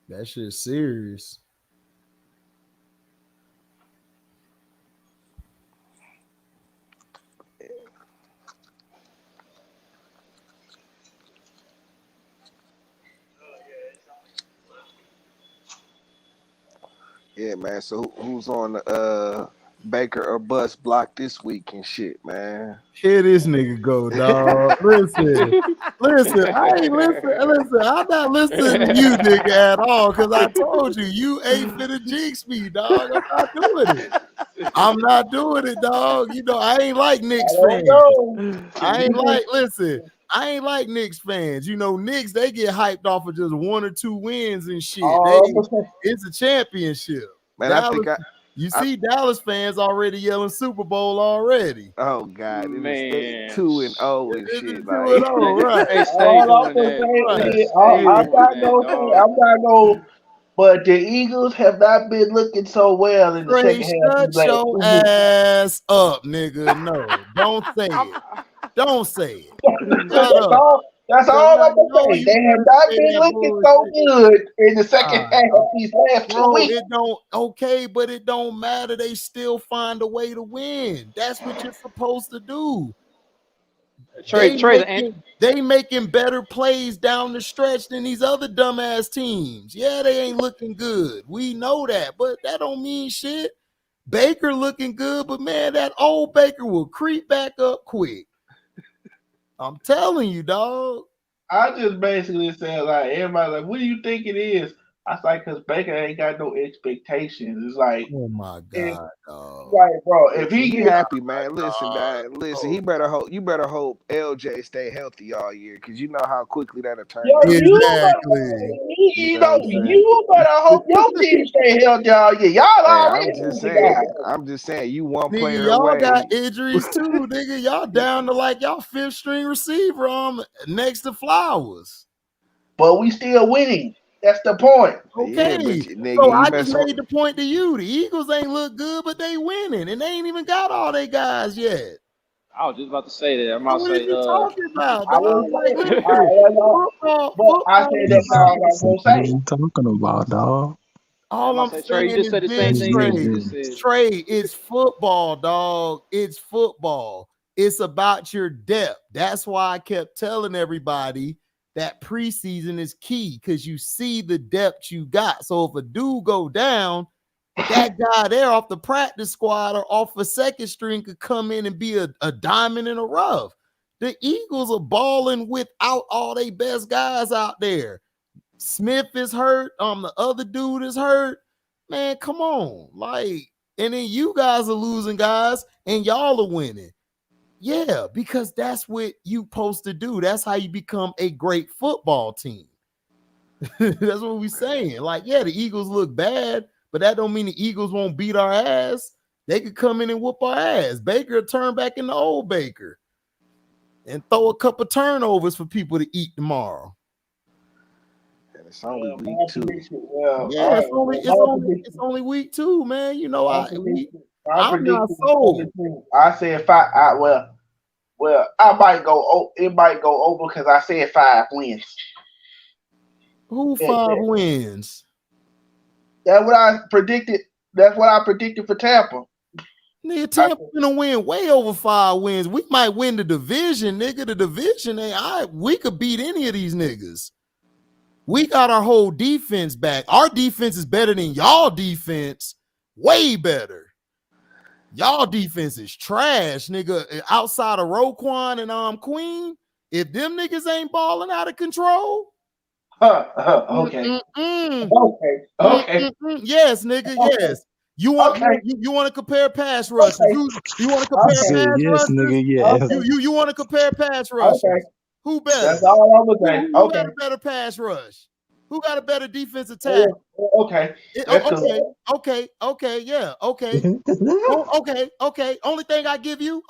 That shit's serious. Yeah, man. So who's on the Baker or Bust block this week and shit, man? Here this nigga go, dog. Listen. I'm not listening to you, nigga, at all, because I told you ain't finna jinx me, dog. I'm not doing it, dog. You know, I ain't like Knicks fans. I ain't like Knicks fans. You know, Knicks, they get hyped off of just 1 or 2 wins and shit. It's a championship. Man, Dallas, Dallas fans already yelling Super Bowl already. Oh God, man, 2-0 and shit. I'm not going. But the Eagles have not been looking so well in the second half. Shut your ass up, nigga. No, don't say it. Don't say it. That's all I'm gonna say. They have not been looking so good in the second half of these last 2 weeks. But it don't matter. They still find a way to win. That's what you're supposed to do. They making better plays down the stretch than these other dumbass teams. Yeah, they ain't looking good. We know that, but that don't mean shit. Baker looking good, but man, that old Baker will creep back up quick. I'm telling you, dog. I just basically said, like, everybody like, what do you think it is? I was like, because Baker ain't got no expectations. It's like, oh my God, dog. Like, bro, if he get happy, man. Listen, listen, you better hope LJ stay healthy all year, because you know how quickly that'll turn. Exactly. You better hope your team stay healthy all year. Y'all already. I'm just saying, you one Nigga, player y'all away. got injuries too, nigga. Y'all down to like y'all fifth string receiver next to Flowers. But we still winning. That's the point. Okay. Yeah, nigga, so I just made the point to you. The Eagles ain't look good, but they winning, and they ain't even got all their guys yet. I was just about to say that. I'm about to say, what are you talking about? I said that's all I'm gonna say. What are you talking about, dog? All I'm saying Trey, you just said the same thing. Trey, it's football, dog. It's football. It's about your depth. That's why I kept telling everybody that preseason is key, because you see the depth you got. So if a dude go down, that guy there off the practice squad or off a second string could come in and be a diamond in the rough. The Eagles are balling without all their best guys out there. Smith is hurt. The other dude is hurt. Man, come on. Like, and then you guys are losing guys and y'all are winning. Yeah, because that's what you supposed to do. That's how you become a great football team. That's what we saying. Like, yeah, the Eagles look bad, but that don't mean the Eagles won't beat our ass. They could come in and whoop our ass. Baker turn back into old Baker and throw a couple turnovers for people to eat tomorrow. It's only week 2. Yeah, it's only week 2, man. You know, I'm not sold. I said 5. Well, I might go. It might go over because I said 5 wins. Who 5 wins? That's what I predicted. That's what I predicted for Tampa. Nigga, Tampa gonna win way over 5 wins. We might win the division, nigga. The division we could beat any of these niggas. We got our whole defense back. Our defense is better than y'all defense. Way better. Y'all defense is trash, nigga. Outside of Roquan and Queen, if them niggas ain't balling out of control. Okay. Okay. Yes, nigga. Yes. You want to compare pass rushes? You want to compare pass rushes? Nigga, yes. You want to compare pass rushes? Okay. Who better? That's all I'm gonna say. Who got a better pass rush? Who got a better defensive tackle? Okay. Okay. Yeah. Okay. Okay. Only thing I give you,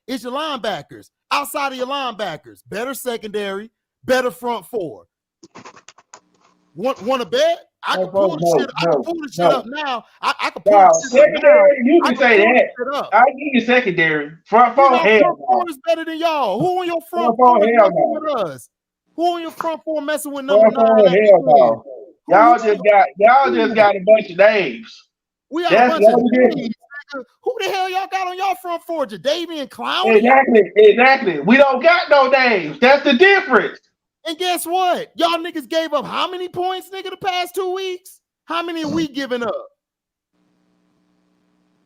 is your linebackers. Outside of your linebackers, better secondary, better front 4. Want to bet? I can pull the shit up now. I can pull the shit up now. You can say that. I give you secondary. Front 4, front 4 is better than y'all. Who on your front 4 is messing with us? Who on your front 4 messing with number 9? Y'all just got a bunch of names. We got a bunch of names. Who the hell y'all got on y'all front 4? Jadeveon Clowney? Exactly. We don't got no names. That's the difference. And guess what? Y'all niggas gave up how many points, nigga, the past 2 weeks? How many are we giving up?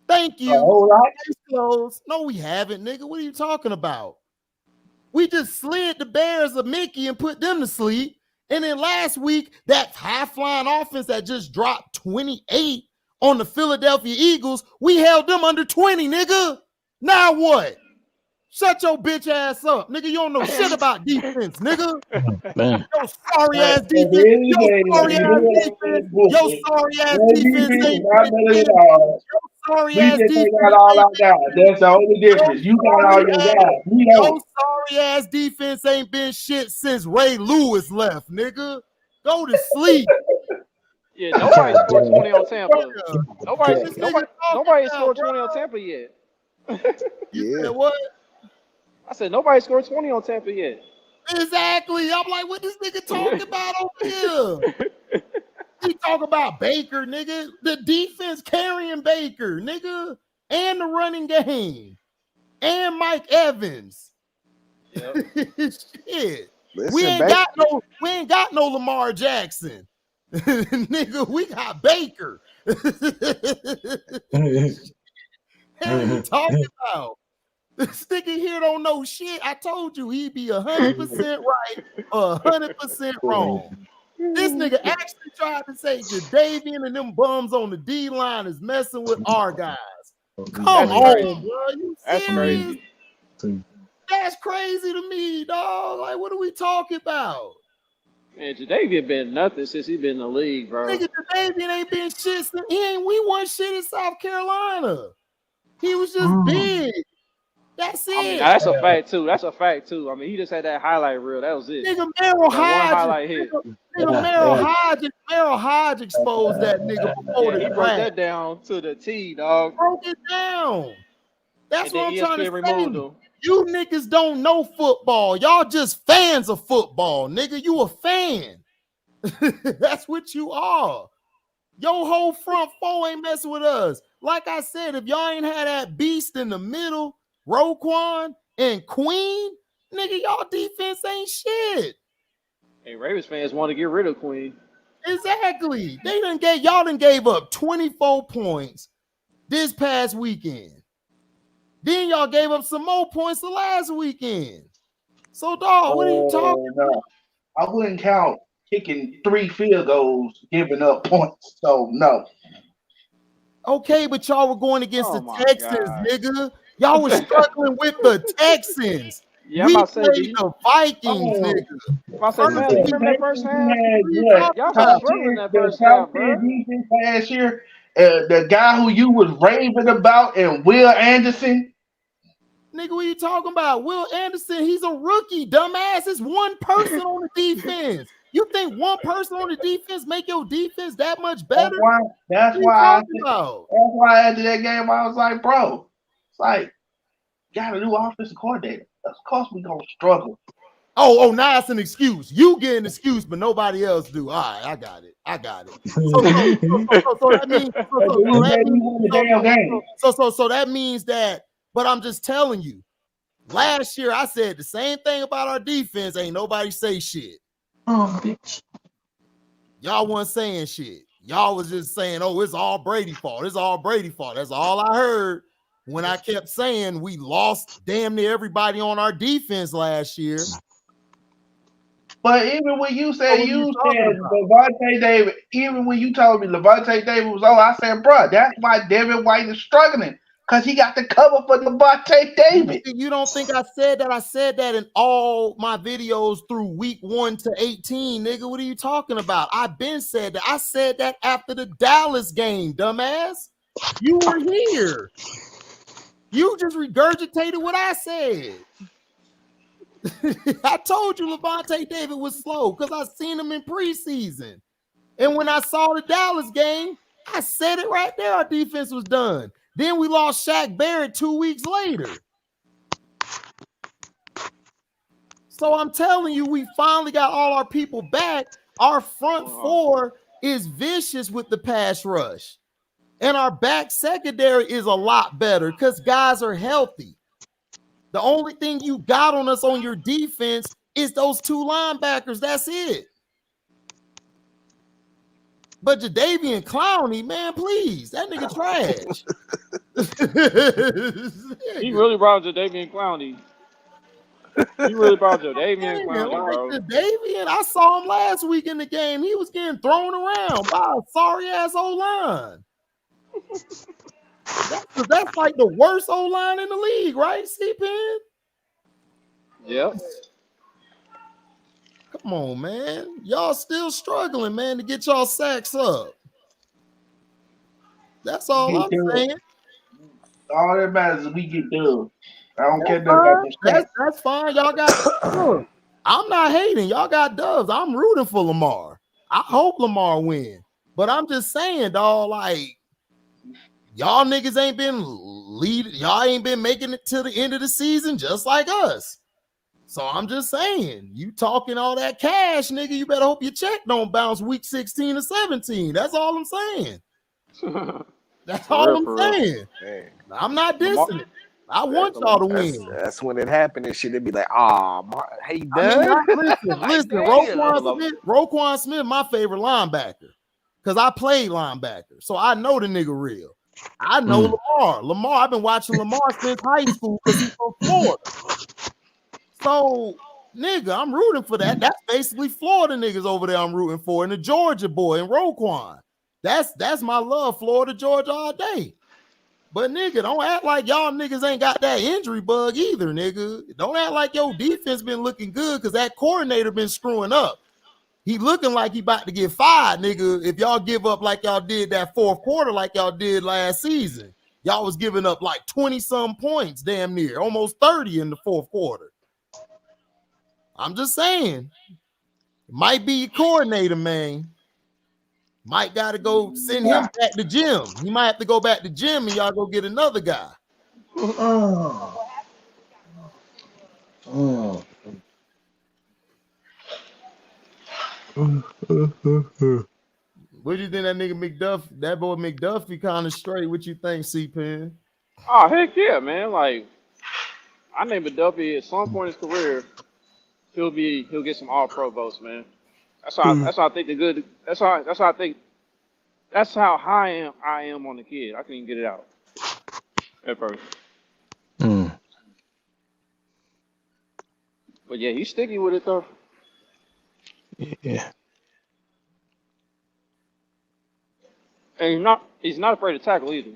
Thank you. No, we haven't, nigga. What are you talking about? We just slid the Bears of Mickey and put them to sleep. And then last week, that half-line offense that just dropped 28 on the Philadelphia Eagles, we held them under 20, nigga. Now what? Shut your bitch ass up, nigga. You don't know shit about defense, nigga. Yo, sorry ass defense. Yo, sorry ass defense. Yo, sorry ass defense ain't shit. Sorry ass defense. Got all our guys. That's the only difference. You got all your guys. Yo, sorry ass defense ain't been shit since Ray Lewis left, nigga. Go to sleep. Yeah, nobody scored 20 on Tampa. Nobody scored 20 on Tampa yet. You said what? I said nobody scored 20 on Tampa yet. Exactly. I'm like, what this nigga talking about over here? He talk about Baker, nigga. The defense carrying Baker, nigga, and the running game, and Mike Evans. Yep. Shit. Listen, We ain't got no Lamar Jackson. Nigga, we got Baker. Hell you talking about? This nigga here don't know shit. I told you he'd be 100% right or 100% wrong. This nigga actually tried to say Jadavian and them bums on the D line is messing with our guys. Come That's on, crazy. bro. You That's serious? crazy. That's crazy to me, dog. Like, what are we talking about? Man, Jadavian been nothing since he been in the league, bro. Nigga, Jadavian ain't been shit since we won shit in South Carolina. He was just big. That's it. I mean, that's a fact too. That's a fact too. I mean, he just had that highlight reel. That was it. Nigga, Merrill That one Hodge. highlight hit. Nigga, Merrill Hodge exposed that nigga before Yeah, the he broke draft. that down to the T, dog. Broke it down. That's And what I'm then trying to ESPN removed say. him. You niggas don't know football. Y'all just fans of football, nigga. You a fan. That's what you are. Your whole front four ain't messing with us. Like I said, if y'all ain't had that beast in the middle, Roquan and Queen, nigga, y'all defense ain't shit. Hey, Ravens fans want to get rid of Queen. Exactly. Y'all done gave up 24 points this past weekend. Then y'all gave up some more points the last weekend. So, dog, what are you talking about? I wouldn't count kicking 3 field goals, giving up points. So no. Okay, but y'all were going against Oh the my Texans, God. nigga. Y'all were struggling with the Texans. Yeah, We I'm about to say, played the Vikings, nigga. if I say, man, you remember that first half? Y'all was struggling that first half, bro. Defense last year, the guy who you was raving about, and Will Anderson. Nigga, what are you talking about? Will Anderson, he's a rookie, dumbass. It's one person on the defense. You think one person on the defense make your defense that much better? That's why after that game, I was like, bro, it's like, got a new offensive coordinator. Of course we gonna struggle. Oh, now it's an excuse. You get an excuse, but nobody else do. All right, I got it. So that means that, but I'm just telling you, last year I said the same thing about our defense. Ain't nobody say shit. Oh, bitch. Y'all wasn't saying shit. Y'all was just saying, oh, it's all Brady fault. It's all Brady fault. That's all I heard when I kept saying we lost damn near everybody on our defense last year. But even when you said Levante David, even when you told me Levante David was I said, bro, that's why Devin White is struggling. Because he got the cover for Levante David. You don't think I said that? I said that in all my videos through week 1 to 18, nigga. What are you talking about? I've been said that. I said that after the Dallas game, dumbass. You were here. You just regurgitated what I said. I told you Levante David was slow because I seen him in preseason. And when I saw the Dallas game, I said it right there. Our defense was done. Then we lost Shaq Barrett 2 weeks later. So I'm telling you, we finally got all our people back. Our front four is vicious with the pass rush. And our back secondary is a lot better because guys are healthy. The only thing you got on us on your defense is those 2 linebackers. That's it. But Jadeveon Clowney, man, please. That nigga trash. He really brought Jadeveon Clowney. He really brought Jadeveon Clowney, bro. Jadeveon, I saw him last week in the game. He was getting thrown around by a sorry-ass O-line. That's like the worst O-line in the league, right, C-Pen? Yep. Come on, man. Y'all still struggling, man, to get y'all sacks up. That's all I'm saying. All that matters is we get done. I don't care about that's fine. Y'all got I'm not hating. Y'all got dubs. I'm rooting for Lamar. I hope Lamar win. But I'm just saying, dog, like, y'all niggas ain't been leading. Y'all ain't been making it to the end of the season just like us. So I'm just saying, you talking all that cash, nigga, you better hope your check don't bounce week 16 or 17. That's all I'm saying. That's all I'm saying. I'm not dissing it. I want y'all to win. That's when it happened and shit. They'd be like, "Ah, hey, I mean, done." listen, Like, Roquan Smith, my favorite linebacker, because I played linebacker, so I know the nigga real. I know Lamar. I've been watching Lamar since high school because he's from Florida. So, nigga, I'm rooting for that. That's basically Florida niggas over there I'm rooting for, and the Georgia boy and Roquan. That's my love, Florida, Georgia all day. But nigga, don't act like y'all niggas ain't got that injury bug either, nigga. Don't act like your defense been looking good because that coordinator been screwing up. He looking like he about to get fired, nigga. If y'all give up like y'all did that fourth quarter, like y'all did last season, y'all was giving up like 20-some points, damn near, almost 30 in the fourth quarter. I'm just saying, it might be your coordinator, man. Might got to go send him back to gym. He might have to go back to gym and y'all go get another guy. What do you think that nigga McDuffie, that boy McDuffie kind of straight? What you think, C-Pen? Oh, heck yeah, man. Like, I named McDuffie at some point in his career, he'll get some all-pro votes, man. That's how I think the good. That's how I think. That's how high I am on the kid. I couldn't even get it out at first. But yeah, he's sticky with it though. Yeah. And he's not afraid to tackle either.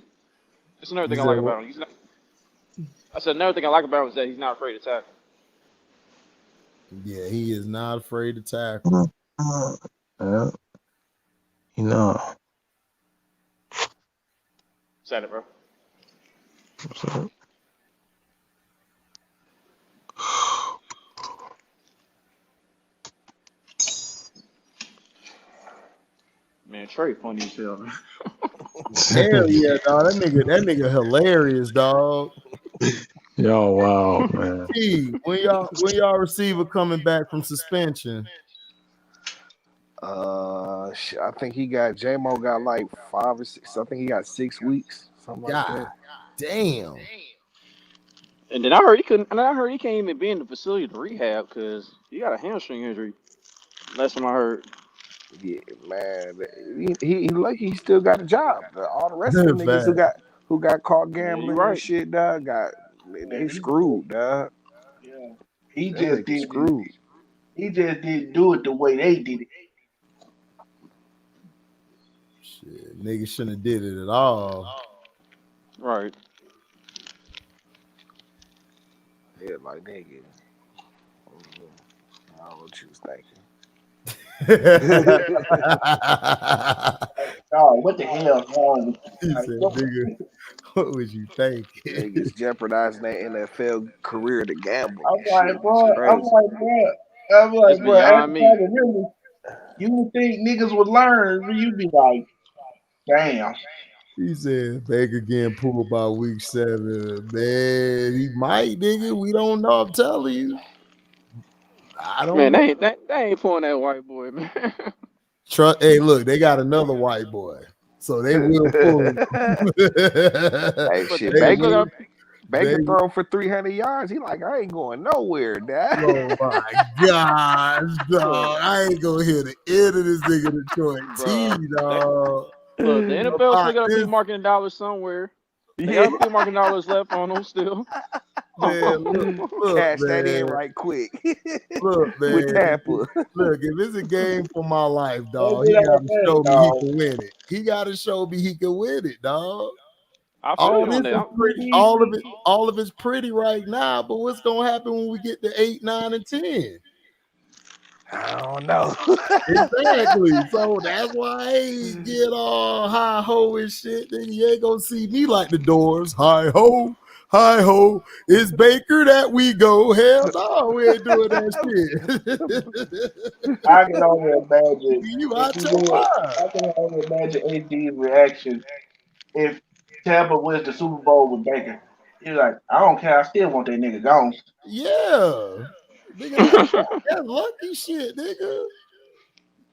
That's another thing I like about him. I said another thing I like about him is that he's not afraid to tackle. Yeah, he is not afraid to tackle. Yeah. You know. Said it, bro. What's up? Man, Trey funny as hell, man. Hell yeah, dog. That nigga hilarious, dog. Yo, wow, man. Hey, when y'all receiver coming back from suspension? I think he got J-Mo got like 5 or 6. I think he got 6 weeks, something like that. Damn. And then I heard he couldn't. And I heard he can't even be in the facility to rehab because he got a hamstring injury. Last time I heard. Yeah, man. He lucky he still got a job. All the rest of the niggas who got caught gambling and shit, dog, they screwed, dog. Yeah. He just didn't do it the way they did it. Shit, nigga shouldn't have did it at all. Right. Yeah, like nigga. I don't know what you was thinking. Oh, what the hell is wrong with you? He said, nigga, what was you thinking? Niggas jeopardizing their NFL career to gamble. I'm like, bro. Beyond me. You would think niggas would learn, but you'd be like, damn. He said Baker getting pulled by week 7. Man, he might, nigga. We don't know. I'm telling you. I don't know. They ain't pulling that white boy, man. Hey, look, they got another white boy. So they will pull him. Hey, shit, Baker throw for 300 yards. He like, I ain't going nowhere, dad. Oh my gosh, dog. I ain't gonna hear the end of this nigga Detroit T, dog. Look, the NFL still got a few marketing dollars somewhere. They got a few marketing dollars left on them still. Man, look, cash man. that in right quick. Look, man. With Tampa. Look, if it's a game for my life, dog, he got to show me he can win it. He got to show me he can win it, dog. All of it's pretty right now, but what's gonna happen when we get to 8, 9, and 10? I don't know. Exactly. So that's why I ain't get all high ho and shit. Then you ain't gonna see me like the Doors. Hi ho, it's Baker that we go. Hell no, we ain't doing that shit. I can only imagine. I can only imagine AD's reaction if Tampa wins the Super Bowl with Baker. He's like, I don't care. I still want that nigga gone. Yeah. Nigga, that's lucky shit, nigga.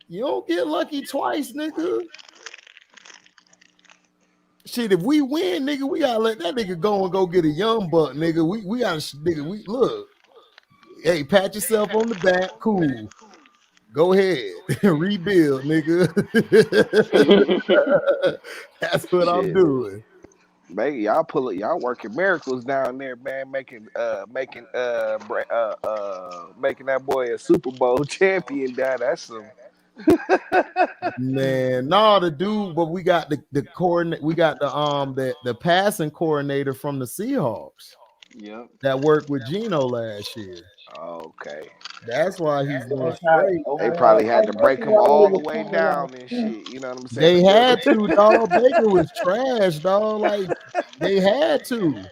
You don't get lucky twice, nigga. shit. If we win, nigga, we gotta let that nigga go and go get a young buck, nigga. We gotta, nigga. We look. Hey, pat yourself on the back. Cool. Go ahead, rebuild, nigga. That's what I'm Shit. doing. Man, y'all working miracles down there, man, making that boy a Super Bowl champion down. That's some Man, no, the dude, but we got the coordinate, we got the passing coordinator from the Seahawks Yep. that worked with Geno last year. okay. That's why he's doing That's how great. They probably had to break him all the way niggas down and shit. You know what I'm saying? They To build had it. to, dog. Baker was trash, dog. Like they had to.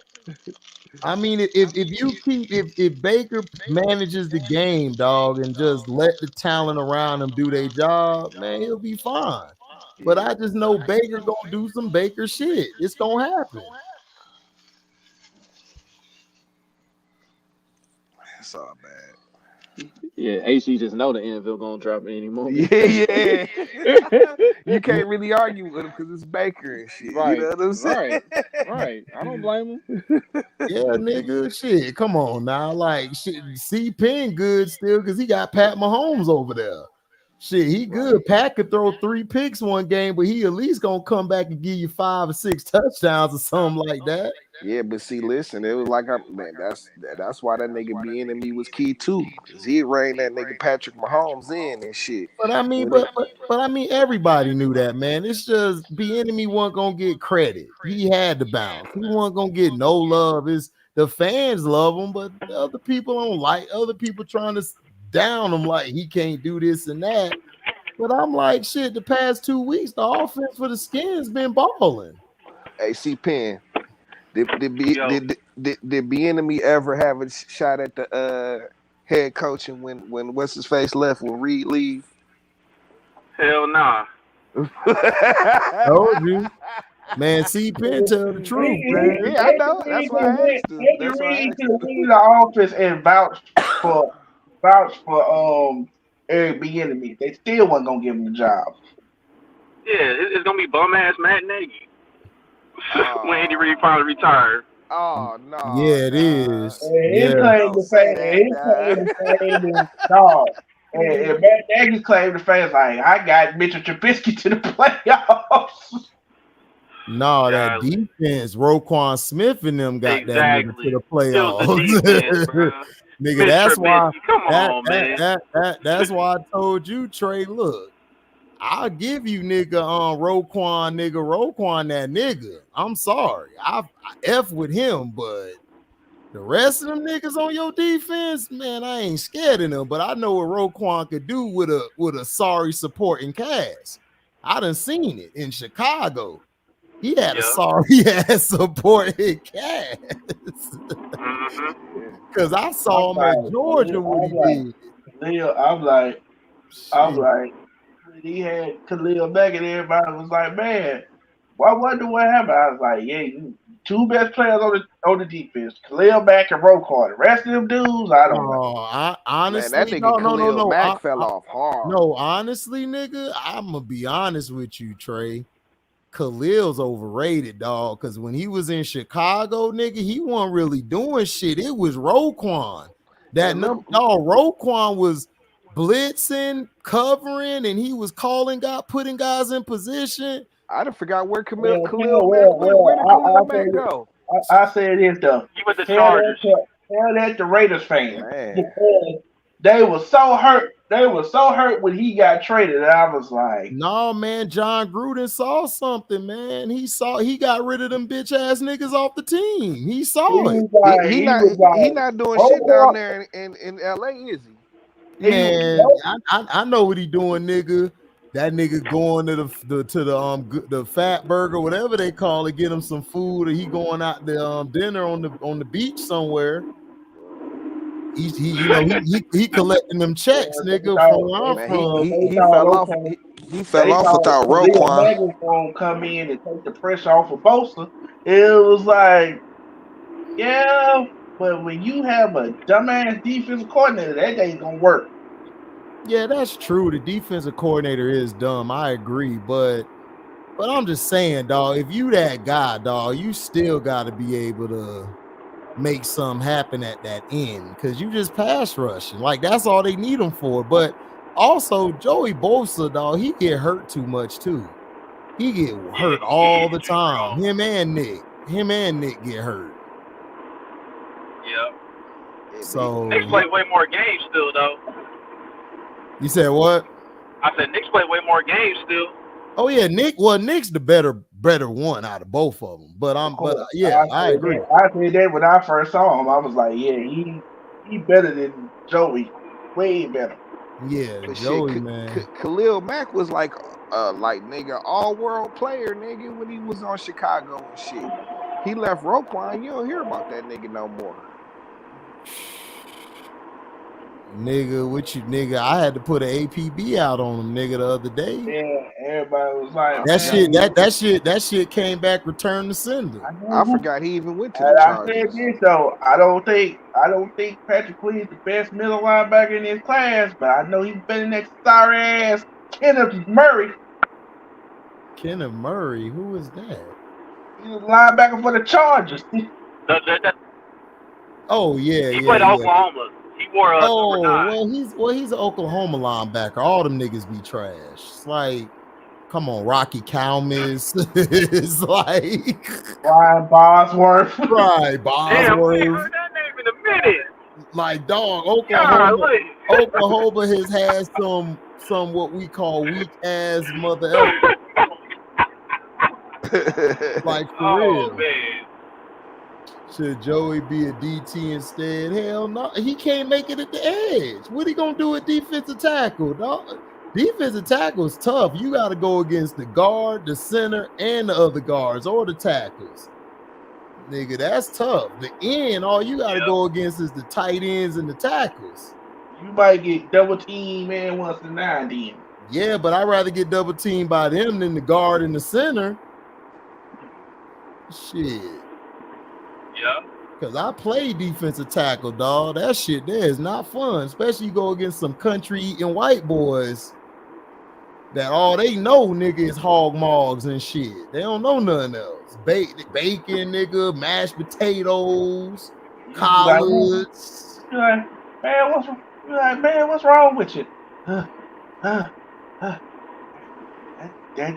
I mean, if you keep if Baker manages the game, dog, and just let the talent around him do their job, man, he'll be fine. But I just know Baker gonna do some Baker shit. It's gonna happen. It's all bad. Yeah, AC just know the NFL gonna drop it any moment. Yeah. You can't really argue with him because it's Baker and shit. Right, You know what I'm saying? right. I don't blame him. Yeah, nigga, shit. Come on now, like shit. C Penn good still because he got Pat Mahomes over there. Shit, he good. Pat could throw 3 picks one game, but he at least gonna come back and give you 5 or 6 touchdowns or something like that. Yeah, but see, listen, it was like man, that's why that nigga being in me was key too, cause he reined that nigga Patrick Mahomes in and shit. But I mean, When but I mean, everybody knew that, man. It's just the enemy wasn't gonna get credit. He had to bounce. He wasn't gonna get no love. Is the fans love him, but the other people don't like. Other people trying to down him like he can't do this and that. But I'm like, shit. The past 2 weeks, the offense for the Skins been balling. AC Penn, did Yo. the enemy ever have a shot at the head coaching when what's his face left when Reed leave? Hell nah. Told you, man. C Penn tell the truth, man. Yeah, I know. That's why I asked him. That's why I asked him. leave the office and vouch for Eric Bieniemy. They still wasn't gonna give him the job. Yeah, it's gonna be bum ass Matt Nagy when Andy Reid finally retires. Oh no. Yeah, it is. And his Yeah. claim to fame, dog. And Matt Nagy's claim to fame, like, I got Mitchell Trubisky to the playoffs. No, that Golly. defense, Roquan Smith and them got that nigga Exactly. to the It was playoffs. the defense, bro. Nigga, Mitch that's why Trubisky, come on, man. that's why I told you, Trey. Look, I'll give you nigga Roquan that nigga. I'm sorry. I F with him, but the rest of them niggas on your defense, man, I ain't scared of them. But I know what Roquan could do with a sorry supporting cast. I done seen it in Chicago. He had a sorry ass supporting cast. Cause I saw him at Georgia what he did. I'm like, when he had Khalil Mack and everybody was like, man, I wonder what happened. I was like, yeah, you 2 best players on the defense, Khalil Mack and Roquan. The rest of them dudes, I don't know. I honestly, Man, that nigga Khalil Mack fell off hard. No, honestly, nigga, I'm gonna be honest with you, Trey. Khalil's overrated, dog. Because when he was in Chicago, nigga, he wasn't really doing shit. It was Roquan. Roquan was blitzing, covering, and he was putting guys in position. I done forgot where Khalil Mack went. Where did Khalil Mack go? I said it though. He was the Chargers. Tell that the Raiders fan. Because they were so hurt. They were so hurt when he got traded. And I was like, no, man, John Gruden saw something, man. He got rid of them bitch ass niggas off the team. He saw it. He not doing shit down there in LA, is he? Man, I know what he doing, nigga. That nigga going to the Fat Burger, whatever they call it, get him some food, or he going out to dinner on the beach somewhere. He collecting them checks, nigga. He fell off without Roquan. Was gonna come in and take the pressure off of Bosa. It was like, yeah, but when you have a dumbass defensive coordinator, that ain't gonna work. Yeah, that's true. The defensive coordinator is dumb. I agree, but But I'm just saying, dog, if you that guy, dog, you still got to be able to make something happen at that end because you just pass rushing. Like, that's all they need him for. But also, Joey Bosa, dog, he get hurt too much, too. He get hurt all the time. Him and Nick get hurt. Yeah. So Knicks play way more games still, though. You said what? I said Knicks play way more games still. Oh yeah, Nick's the better one out of both of them. But I agree. I said that when I first saw him. I was like, yeah, he better than Joey, way better. Yeah, But Joey, shit, man. Khalil Mack was like nigga, all-world player, nigga, when he was on Chicago and shit. He left Roquan. You don't hear about that nigga no more. Nigga, what you nigga? I had to put an APB out on him, nigga, the other day. Yeah, everybody was like, that shit came back return to sender. I forgot he even went to the And I Chargers. said this though. I don't think Patrick Queen is the best middle linebacker in his class, but I know he's better than that sorry ass Kenneth Murray. Kenneth Murray, who is that? He's a linebacker for the Chargers. Oh yeah, he played Oklahoma. He wore number 9. he's an Oklahoma linebacker. All them niggas be trash. It's like, come on, Rocky Kalmus. It's like Brian Bosworth. Right, Bosworth. Damn, we ain't heard that name in a minute. Like, dog, Oklahoma has had some what we call weak ass mother effort. Like, for real. Man. Should Joey be a DT instead? Hell no. He can't make it at the edge. What he gonna do at defensive tackle, dog? Defensive tackle is tough. You got to go against the guard, the center, and the other guards or the tackles. Nigga, that's tough. The end, all you got to go against is the tight ends and the tackles. You might get double team man once in 9 then. Yeah, but I'd rather get double teamed by them than the guard and the center. Shit. Yeah. Because I play defensive tackle, dog. That shit there is not fun. Especially you go against some country-eating white boys that all they know, nigga, is hog mogs and shit. They don't know nothing else. Bacon, nigga, mashed potatoes, collards. You're like, man, what's wrong with you? That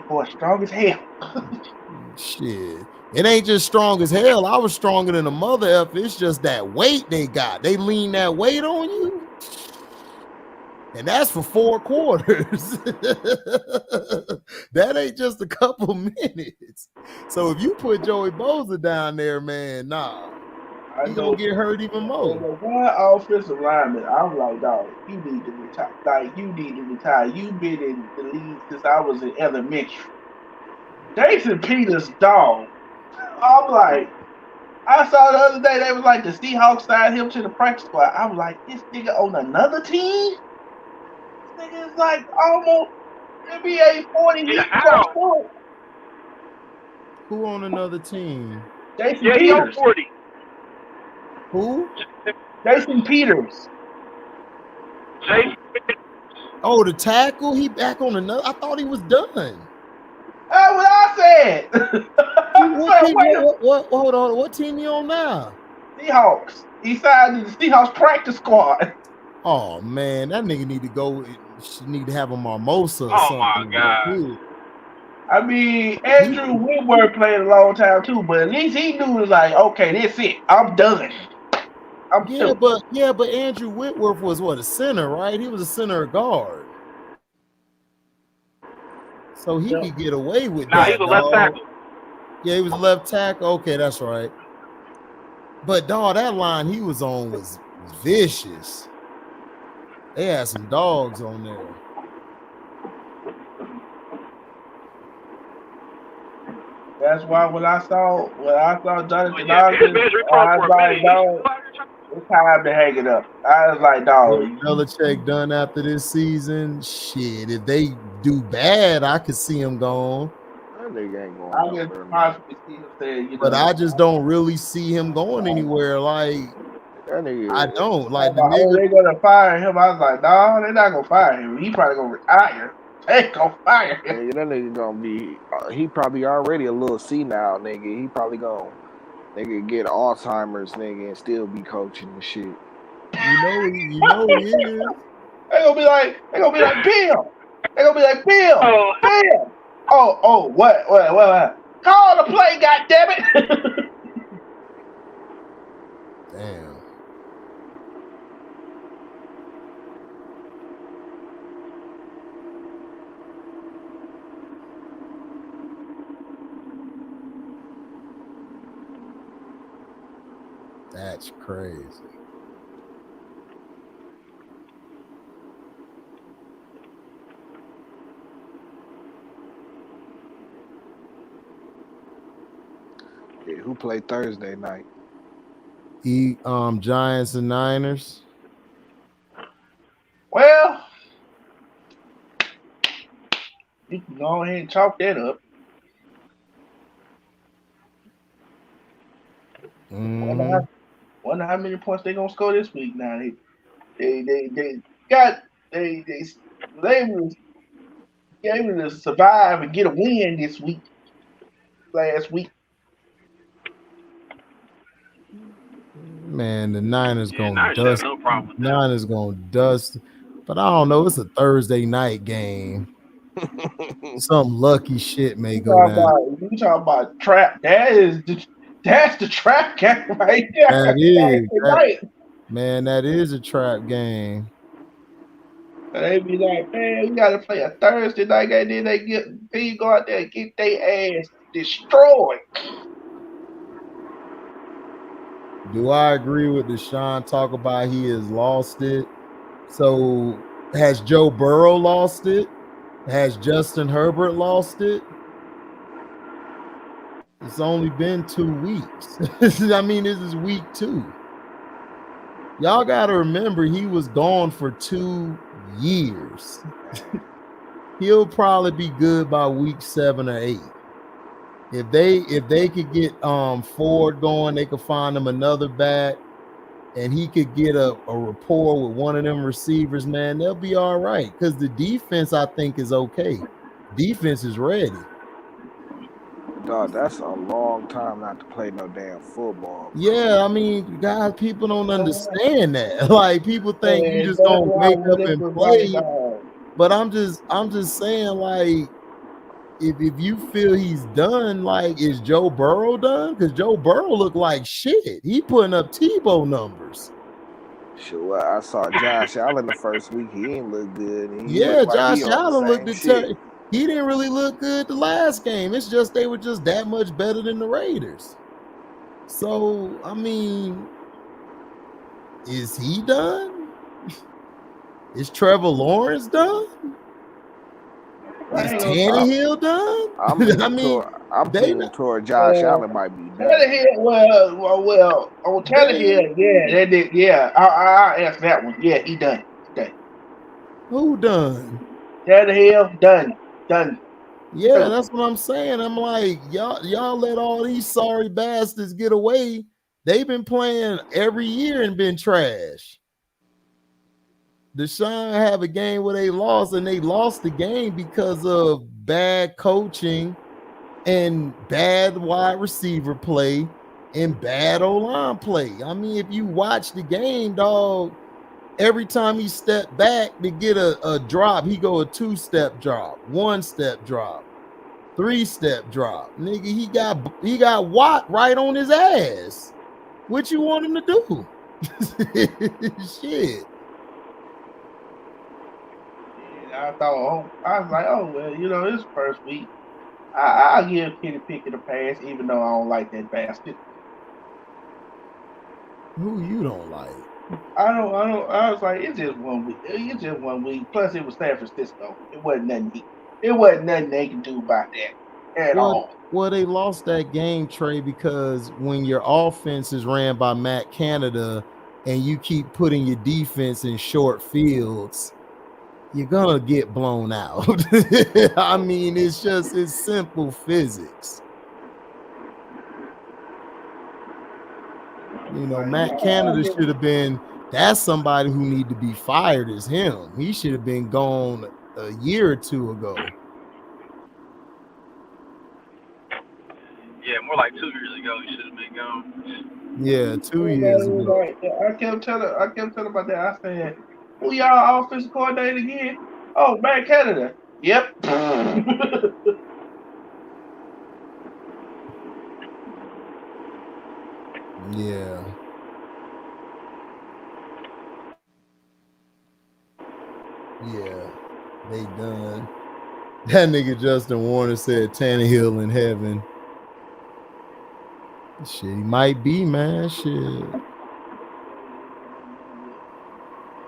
boy strong as hell. Shit. It ain't just strong as hell. I was stronger than a mother effer. It's just that weight they got. They lean that weight on you. And that's for 4 quarters. That ain't just a couple minutes. So if you put Joey Bosa down there, man, nah. He gonna get hurt even more. One offensive lineman, I'm like, dog, you need to retire. Like, you need to retire. You've been in the league since I was in elementary. Jason Peters, dog. I'm like, I saw the other day they was like the Seahawks signed him to the practice squad. I was like, this nigga on another team? This nigga is like almost NBA 40. Who on another team? Jason Peters. 40. Who? Jason Peters. Oh, the tackle? He back on another? I thought he was done. That's what I said. Hold on. What team you on now? Seahawks. He signed to the Seahawks practice squad. Oh man, that nigga need to go. Need to have a mimosa or something. Oh my god. I mean, Andrew Whitworth played a long time too, but at least he knew it was like, okay, that's it. I'm done. But Andrew Whitworth was what, a center, right? He was a center or guard. So he could get away with that. Nah, he was a left tackle. Yeah, he was a left tackle. Okay, that's right. But dog, that line he was on was vicious. They had some dogs on there. That's why when I saw Jonathan Ogden, I was like, dog, it's time to hang it up. I was like, dog. Belichick done after this season. Shit, if they do bad, I could see him gone. That nigga ain't going. I can possibly see him saying, but I just don't really see him going anywhere. Like, that nigga, I don't like the nigga. They're gonna fire him. I was like, no, they're not gonna fire him. He probably gonna retire. tank on fire. Nigga, that nigga gonna be. He probably already a little senile, nigga. He probably gonna nigga get Alzheimer's, nigga, and still be coaching and shit. You know he is. They gonna be like, Bill. They gonna be like, Bill. Oh, Oh, what? Call the play, goddammit. Damn. That's crazy. Yeah, who played Thursday night? Giants and Niners. Well, you can go ahead and chalk that up. Wonder how many points they gonna score this week. Now they were able to survive and get a win this week. Last week. Man, the Niners yeah, gonna Niners dust. have no problem with that. Niners gonna dust. But I don't know. It's a Thursday night game. Some lucky shit may go down. You talking about trap? That's the trap game right there. That is. Right. Man, that is a trap game. They be like, man, we gotta play a Thursday night game. Then you go out there and get their ass destroyed. Do I agree with Deshaun talk about he has lost it? So has Joe Burrow lost it? Has Justin Herbert lost it? It's only been 2 weeks. I mean, this is week 2. Y'all got to remember he was gone for 2 years. He'll probably be good by week 7 or 8. If they could get Ford going, they could find him another back, and he could get a rapport with one of them receivers, man, they'll be all right. Because the defense, I think, is okay. Defense is ready. Dog, that's a long time not to play no damn football. Bro. Yeah, I mean, guys, people don't understand that. Like, people think you just gonna wake up and play. But I'm just saying, like, if you feel he's done, like, is Joe Burrow done? Because Joe Burrow looked like shit. He putting up Tebow numbers. Sure, I saw Josh Allen the first week. He ain't look good. Yeah, Josh Allen looked at he didn't really look good the last game. It's just they were just that much better than the Raiders. So, I mean, is he done? Is Trevor Lawrence done? Is Tannehill done? I'm thinking toward Josh Allen might be done. Tannehill, well, on Tannehill, yeah, they did, yeah. I'll ask that one. Yeah, he done. Who done? Tannehill done. Yeah, that's what I'm saying. I'm like, y'all let all these sorry bastards get away. They've been playing every year and been trash. Deshaun have a game where they lost, and they lost the game because of bad coaching and bad wide receiver play and bad O-line play. I mean, if you watch the game, dog, every time he stepped back to get a drop, he go a 2-step drop, 1-step drop, 3-step drop. Nigga, he got Watt right on his ass. What you want him to do? Shit. I was like, oh, well, this first week, I'll give Kenny Pickett a pass, even though I don't like that bastard. Who you don't like? I was like, it's just 1 week. It's just 1 week. Plus, it was San Francisco. It wasn't nothing. It wasn't nothing they can do about that at all. Well, they lost that game, Trey, because when your offense is ran by Matt Canada and you keep putting your defense in short fields, you're gonna get blown out. I mean, it's simple physics. Matt Canada should have been. That's somebody who need to be fired. Is him. He should have been gone a year or two ago. Yeah, more like 2 years ago. He should have been gone. Yeah, 2 years Everybody was ago. like, I kept telling about that. I said, who y'all offensive coordinator again? Oh, Matt Canada. Yep. Yeah. Yeah. They done. That nigga Justin Warner said Tannehill in heaven. Shit, he might be, man. Shit.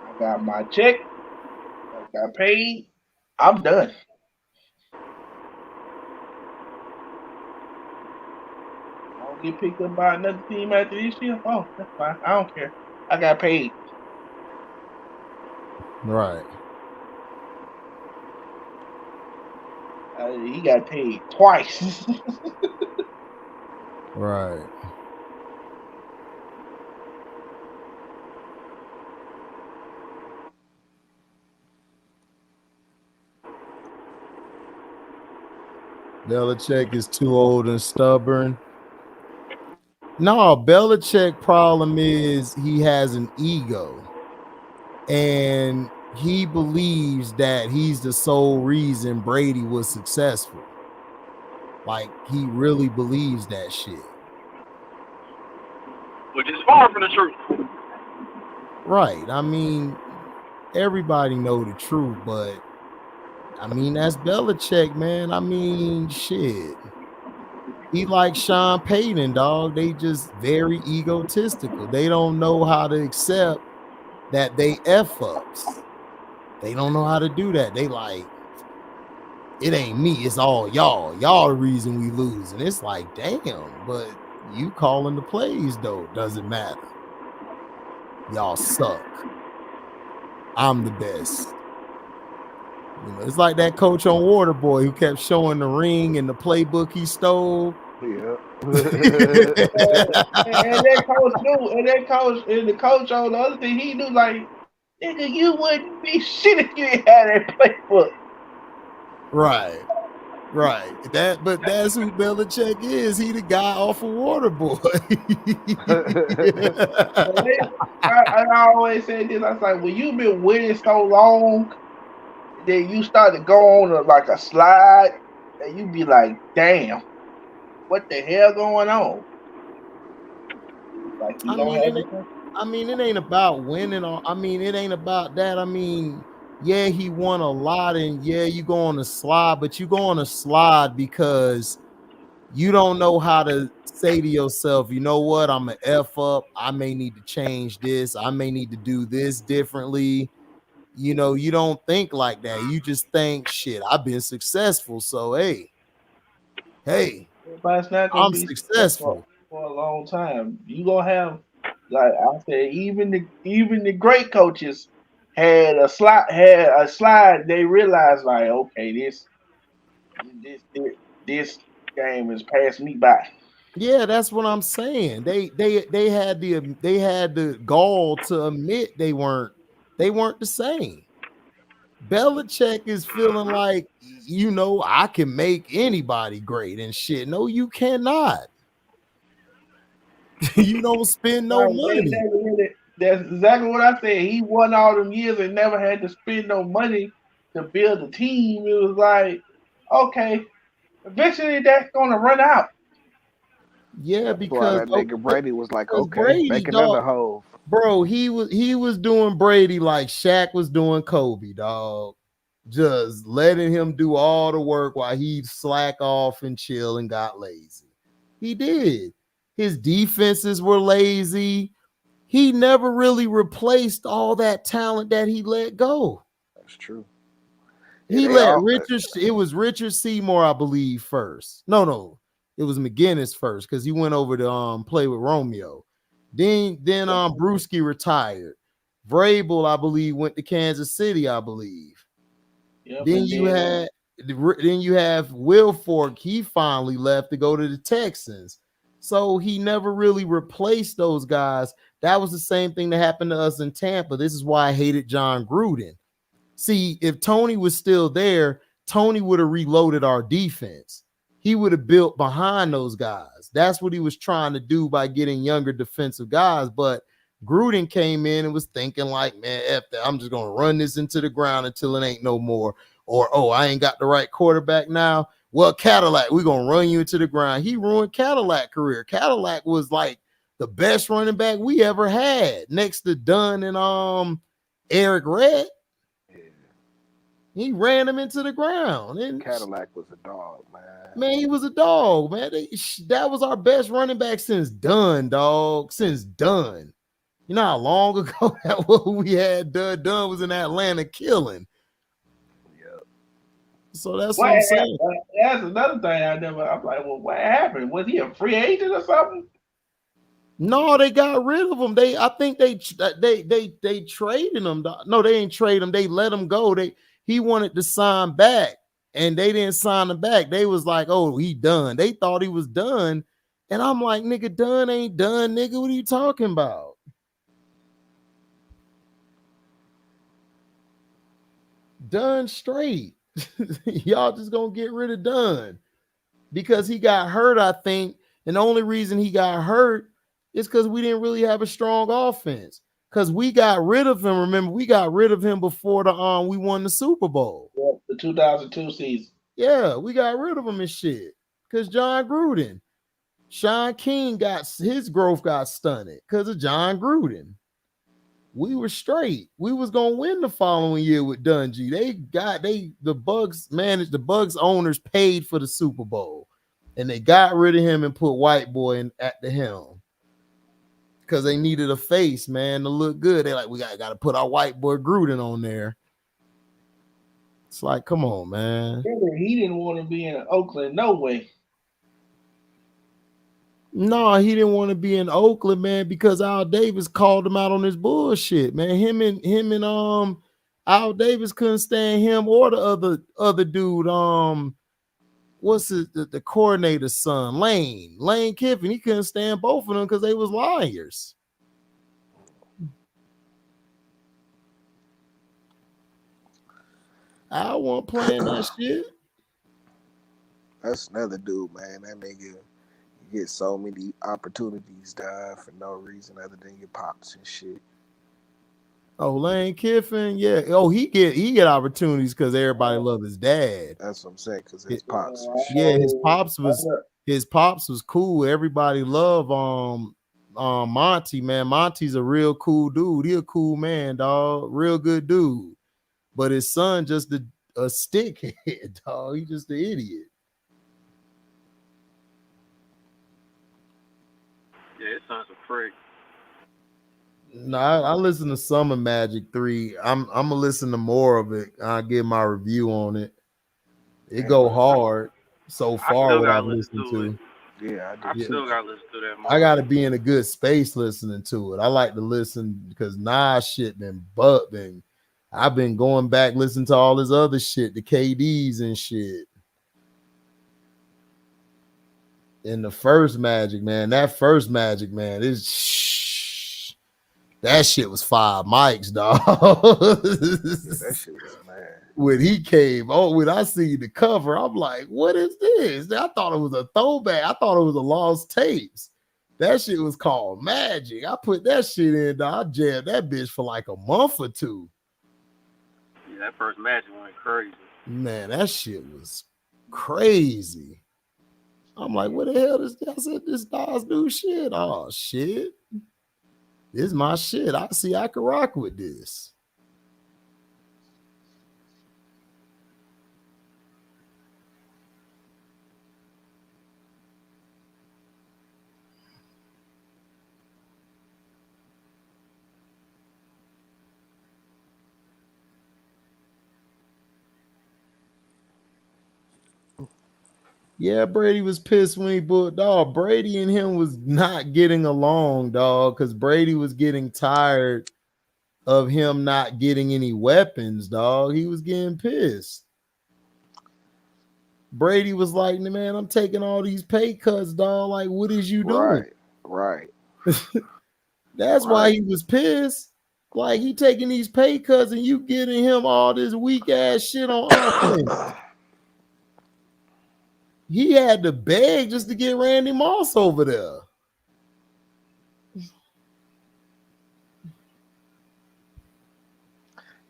I got my check. I got paid. I'm done. I don't get picked up by another team after this year. Oh, that's fine. I don't care. I got paid. Right. He got paid twice. Right. Belichick is too old and stubborn. No, Belichick problem is he has an ego. And he believes that he's the sole reason Brady was successful. Like, he really believes that shit. Which is far from the truth. Right. I mean, everybody know the truth, but I mean, that's Belichick, man. I mean, shit. He like Sean Payton, dog. They just very egotistical. They don't know how to accept that they F ups. They don't know how to do that. They like, it ain't me, it's all y'all. Y'all the reason we lose. And it's like, damn, but you calling the plays though, doesn't matter. Y'all suck. I'm the best. You know, it's like that coach on Waterboy who kept showing the ring and the playbook he stole. Yeah. and that coach knew, and the coach on the other thing, he knew, like, nigga, you wouldn't be shit if you ain't had that playbook. Right. But that's who Belichick is. He the guy off of Waterboy. I always said this. I was like, when you've been winning so long, then you start to go on like a slide, and you be like, damn, what the hell going on? Like, you don't have it ain't about winning. It ain't about that. I mean, yeah, he won a lot, and yeah, you go on a slide, but you go on a slide because you don't know how to say to yourself, you know what, I'm an F up. I may need to change this. I may need to do this differently. You know, you don't think like that. You just think, shit, I've been successful. So, hey, everybody's not gonna I'm be successful. for a long time. You gonna have, like I said, even the great coaches had a slide. They realized, like, okay, this game has passed me by. Yeah, that's what I'm saying. They had the gall to admit they weren't the same. Belichick is feeling like, you know, I can make anybody great and shit. No, you cannot. You don't spend no money. That's exactly what I said. He won all them years and never had to spend no money to build a team. It was like, okay, eventually that's gonna run out. Yeah, That's why because that nigga Brady was like, okay, Brady, make another dog, hole. bro, he was doing Brady like Shaq was doing Kobe, dog. Just letting him do all the work while he slack off and chill and got lazy. He did. His defenses were lazy. He never really replaced all that talent that he let go. That's true. He Yeah, let it was Richard Seymour, I believe, first. No, it was McGinnis first because he went over to play with Romeo. Then Brewski retired. Vrabel, I believe, went to Kansas City, I believe. Yep, Then you have Will Fork. He finally left to go to the Texans. So he never really replaced those guys. That was the same thing that happened to us in Tampa. This is why I hated John Gruden. See, if Tony was still there, Tony would have reloaded our defense. He would have built behind those guys. That's what he was trying to do by getting younger defensive guys. But Gruden came in and was thinking like, man, F that. I'm just going to run this into the ground until it ain't no more. Or, oh, I ain't got the right quarterback now. Well, Cadillac, we're going to run you into the ground. He ruined Cadillac career. Cadillac was like the best running back we ever had next to Dunn and Eric Red. He ran him into the ground. And Cadillac was a dog, man. Man, he was a dog, man. That was our best running back since Dunn, dog. Since Dunn. You know how long ago that was we had Dunn? Dunn was in Atlanta killing. Yep. So that's what I'm saying. That's another thing I'm like, well, what happened? Was he a free agent or something? No, they got rid of him. I think they traded him. No, they ain't trade him. They let him go. He wanted to sign back, and they didn't sign him back. They was like, oh, he done. They thought he was done. And I'm like, nigga, done ain't done, nigga. What are you talking about? Done straight. Y'all just gonna get rid of Dunn because he got hurt, I think. And the only reason he got hurt is because we didn't really have a strong offense. Because we got rid of him. Remember, we got rid of him before we won the Super Bowl. Well, the 2002 season. Yeah, we got rid of him and shit. Because John Gruden. Sean King his growth got stunted because of John Gruden. We were straight. We was gonna win the following year with Dungy. The Bugs owners paid for the Super Bowl, and they got rid of him and put White Boy at the helm because they needed a face, man, to look good. They like, we got to put our White Boy Gruden on there. It's like, come on, man. He didn't want to be in Oakland, no way. No, he didn't want to be in Oakland, man, because Al Davis called him out on his bullshit, man. Him and Al Davis couldn't stand him or the other dude. What's the coordinator's son, Lane Kiffin. He couldn't stand both of them because they was liars. I wasn't playing that shit. That's another dude, man. That nigga. You get so many opportunities, dog, for no reason other than your pops and shit. Oh, Lane Kiffin, yeah. Oh, he get opportunities because everybody love his dad. That's what I'm saying, because his pops. Yeah, his pops was cool. Everybody love Monty, man. Monty's a real cool dude. He a cool man, dog. Real good dude. But his son just a stickhead, dog. He just an idiot. Yeah, his son's a freak. No, I listen to Summer Magic 3. I'm gonna listen to more of it. I'll give my review on it. It go hard so far what I've listened to. Yeah, I still gotta listen to that more. I gotta be in a good space listening to it. I like to listen because Nas shit been bumping. I've been going back listening to all this other shit, the KDs and shit. In the first Magic, man, that shit was 5 mics, dog. That shit was mad. When he came when I see the cover, I'm like, what is this? I thought it was a throwback. I thought it was a lost tapes. That shit was called Magic. I put that shit in, dog. I jammed that bitch for like a month or two. Yeah, that first Magic went crazy. Man, that shit was crazy. I'm like, what the hell is this? I said, this Nas new shit. Oh, shit. This is my shit. I can rock with this. Yeah, Brady was pissed when he bought dog. Brady and him was not getting along, dog, because Brady was getting tired of him not getting any weapons, dog. He was getting pissed. Brady was like, man, I'm taking all these pay cuts, dog. Like, what is you doing? Right. That's why he was pissed. Like he taking these pay cuts and you getting him all this weak ass shit on offense. He had to beg just to get Randy Moss over there.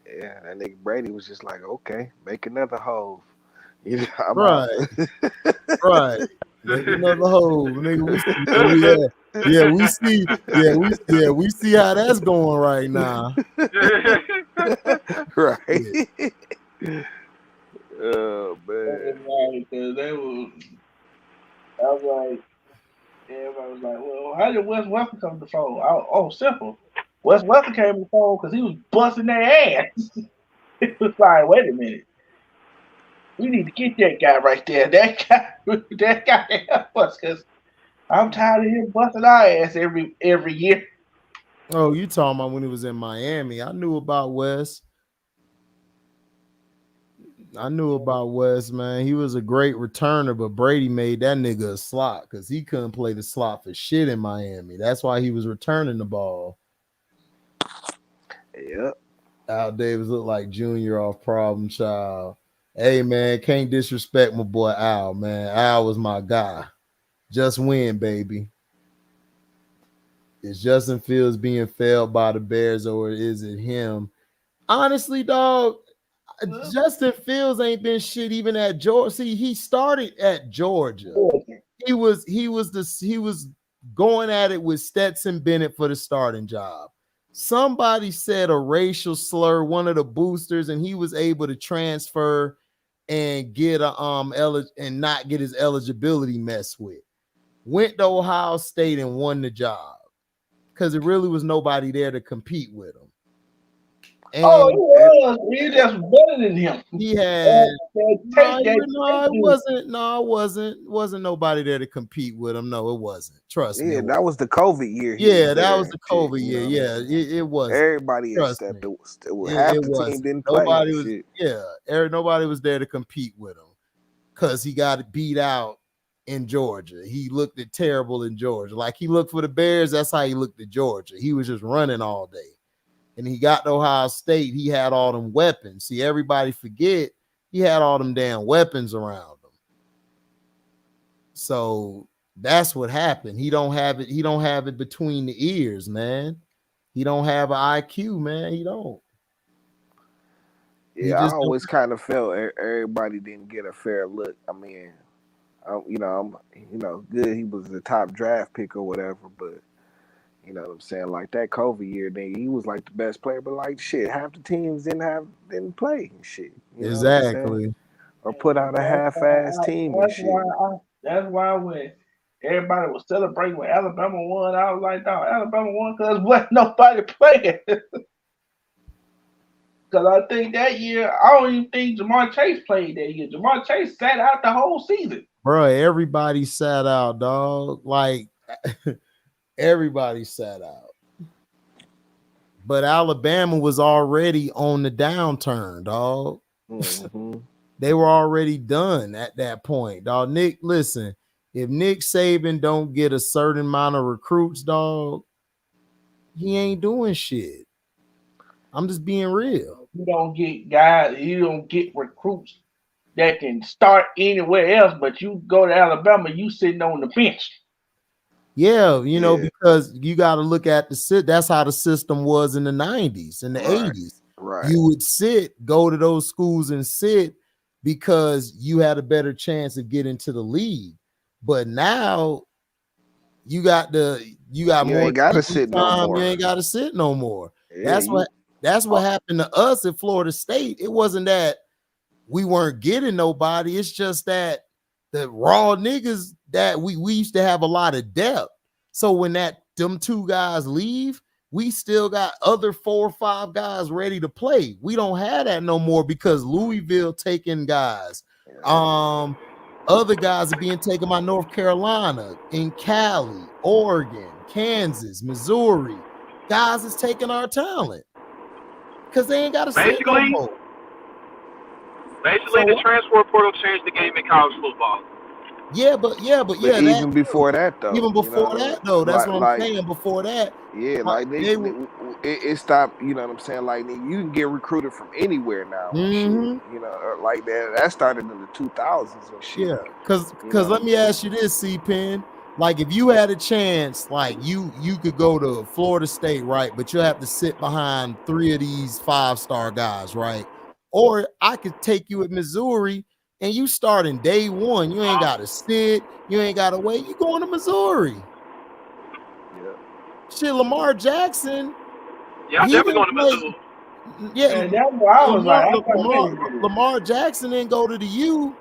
Yeah, that nigga Brady was just like, okay, make another hove. You know, I'm Right. out. Right. Make another hole. Nigga, we see how that's going right now. Right. Oh man. Because they was, I was like, everybody was like, well, how did Wes Welker come to the phone? Oh, simple. Wes Welker came to the phone because he was busting their ass. It was like, wait a minute. We need to get that guy right there. That guy can help us because I'm tired of him busting our ass every year. Oh, you talking about when he was in Miami? I knew about Wes. Man. He was a great returner, but Brady made that nigga a slot because he couldn't play the slot for shit in Miami. That's why he was returning the ball. Yep. Al Davis looked like Junior off Problem Child. Hey, man, can't disrespect my boy Al, man. Al was my guy. Just win, baby. Is Justin Fields being failed by the Bears or is it him? Honestly, dog, Justin Fields ain't been shit even at Georgia. See, he started at Georgia. He was going at it with Stetson Bennett for the starting job. Somebody said a racial slur, one of the boosters, and he was able to transfer and get a and not get his eligibility messed with. Went to Ohio State and won the job because it really was nobody there to compete with him. And he was. He just better than him. He had it wasn't nobody there to compete with him. No, it wasn't. Trust me. Yeah, that was the COVID year. Yeah, that was the COVID year. Yeah, it was. Everybody except half the team didn't play. Nobody was there to compete with him because he got beat out in Georgia. He looked terrible in Georgia. Like he looked for the Bears, that's how he looked at Georgia. He was just running all day. And he got to Ohio State, he had all them weapons. See, everybody forget he had all them damn weapons around him. So that's what happened. He don't have it between the ears, man. He don't have an IQ, man. He don't. Yeah, I always kind of felt everybody didn't get a fair look. I mean, I'm good. He was the top draft pick or whatever, but you know what I'm saying? Like that COVID year, he was like the best player, but like shit, half the teams didn't play and shit. Exactly. Or put out a half-ass team and shit. That's why when everybody was celebrating when Alabama won, I was like, dog, Alabama won because wasn't nobody playing. Because I think that year, I don't even think Jamar Chase played that year. Jamar Chase sat out the whole season. Bro, everybody sat out, dog. Like, everybody sat out. But Alabama was already on the downturn, dog. Mm-hmm. They were already done at that point, dog. Nick, listen, if Nick Saban don't get a certain amount of recruits, dog, he ain't doing shit. I'm just being real. You don't get guys, you don't get recruits that can start anywhere else, but you go to Alabama, you sitting on the bench. Yeah, because you got to look at that's how the system was in the 90s and the 80s. Right. You would go to those schools and sit because you had a better chance of getting to the league. But now you got more. You ain't got to sit no more. You ain't got to sit no more. Yeah, that's what happened to us at Florida State. It wasn't that we weren't getting nobody. It's just that the raw niggas that we used to have a lot of depth. So when them two guys leave, we still got other 4 or 5 guys ready to play. We don't have that no more because Louisville taking guys. Other guys are being taken by North Carolina, in Cali, Oregon, Kansas, Missouri. Guys is taking our talent because they ain't got to sit no more. Basically, the transfer portal changed the game in college football. But that even before that, though, even you know before what I mean? that though, that's what I'm Like, saying. Before that, yeah, uh, like they were. it stopped. You know what I'm saying? Like, you can get recruited from anywhere now and shit. Mm-hmm. You know, like that started in the 2000s and shit. Yeah, cause You know what let I'm me saying? ask you this, C-Pen. Like, if you had a chance, like you could go to Florida State, right? But you have to sit behind 3 of these 5-star guys, right? Or I could take you at Missouri and you start in day one. You ain't got to sit. You ain't got to wait. You going to Missouri? Yeah. Shit, Lamar Jackson. Yeah, I'm He definitely didn't going to play. Missouri. Yeah, And that's what I was like. I was like, wait a minute. Lamar Jackson didn't go to the U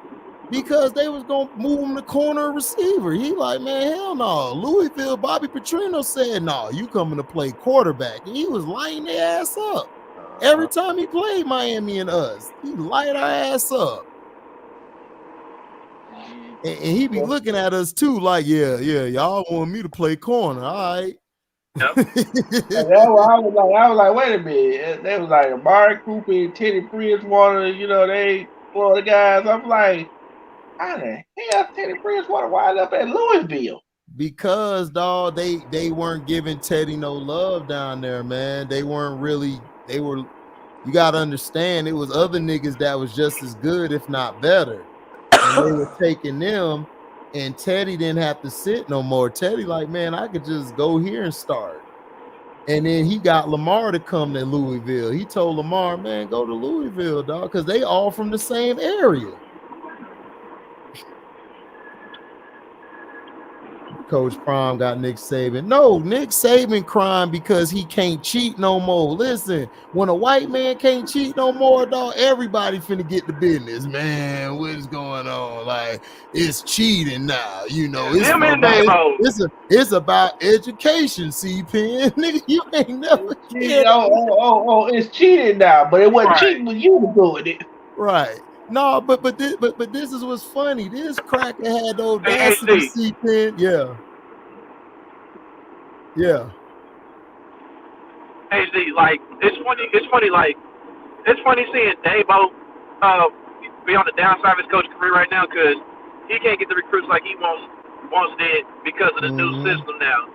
because they was gonna move him to corner receiver. He like, man, hell no. Louisville, Bobby Petrino said, no, you coming to play quarterback. And he was lighting their ass up. Every time he played Miami and us, he light our ass up. And he be looking at us too, like, yeah, y'all want me to play corner. All right. Yep. And that's what I was like, wait a minute. They was like Amari Cooper and Teddy Bridgewater, you know, they Florida guys. I'm like, how the hell Teddy Bridgewater wind up at Louisville? Because dog, they weren't giving Teddy no love down there, man. They weren't really, you gotta understand, it was other niggas that was just as good, if not better. And they were taking them, and Teddy didn't have to sit no more. Teddy, like, man, I could just go here and start. And then he got Lamar to come to Louisville. He told Lamar, man, go to Louisville, dog, because they all from the same area. Coach Prime got Nick Saban. No, Nick Saban crying because he can't cheat no more. Listen, when a white man can't cheat no more, dog, everybody finna get the business. Man, what is going on? Like, it's cheating now. You know, it's about education, C-Pen. Nigga, you ain't never cared. It's cheating now, but it wasn't cheating when you were doing it. Right. No, but this is what's funny. This cracker had the audacity, C-Pen. Yeah. HD, like, it's funny, like, it's funny seeing Dabo be on the downside of his coaching career right now because he can't get the recruits like he once did because of the new system now.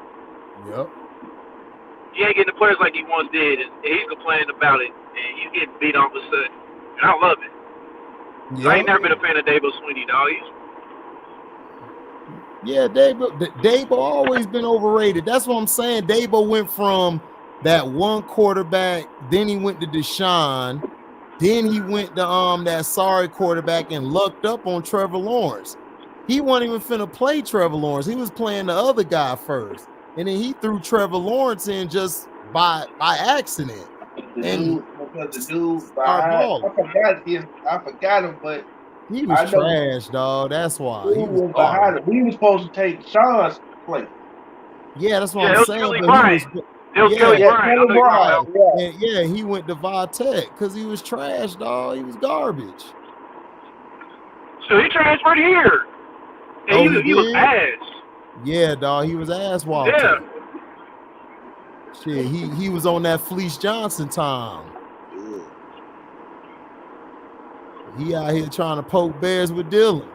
Yep. He ain't getting the players like he once did, and he's complaining about it, and he's getting beat all of a sudden. And I love it. Yep. I ain't never been a fan of Dabo Swinney, dog. Yeah, Dabo always been overrated. That's what I'm saying. Dabo went from that one quarterback, then he went to Deshaun, then he went to that sorry quarterback and lucked up on Trevor Lawrence. He wasn't even finna play Trevor Lawrence. He was playing the other guy first. And then he threw Trevor Lawrence in just by accident. The dude behind, I forgot him, but he was trash, dog. That's why. He was behind him. He was supposed to take Sean's place. Yeah, that's what I'm saying. It was Kelly Bryant. Yeah, he went to Vitek because he was trash, dog. He was garbage. So he transferred here. And he was ass. Yeah, dog. He was ass walking. Yeah. Shit, he was on that Fleece Johnson time. He out here trying to poke bears with Dylan.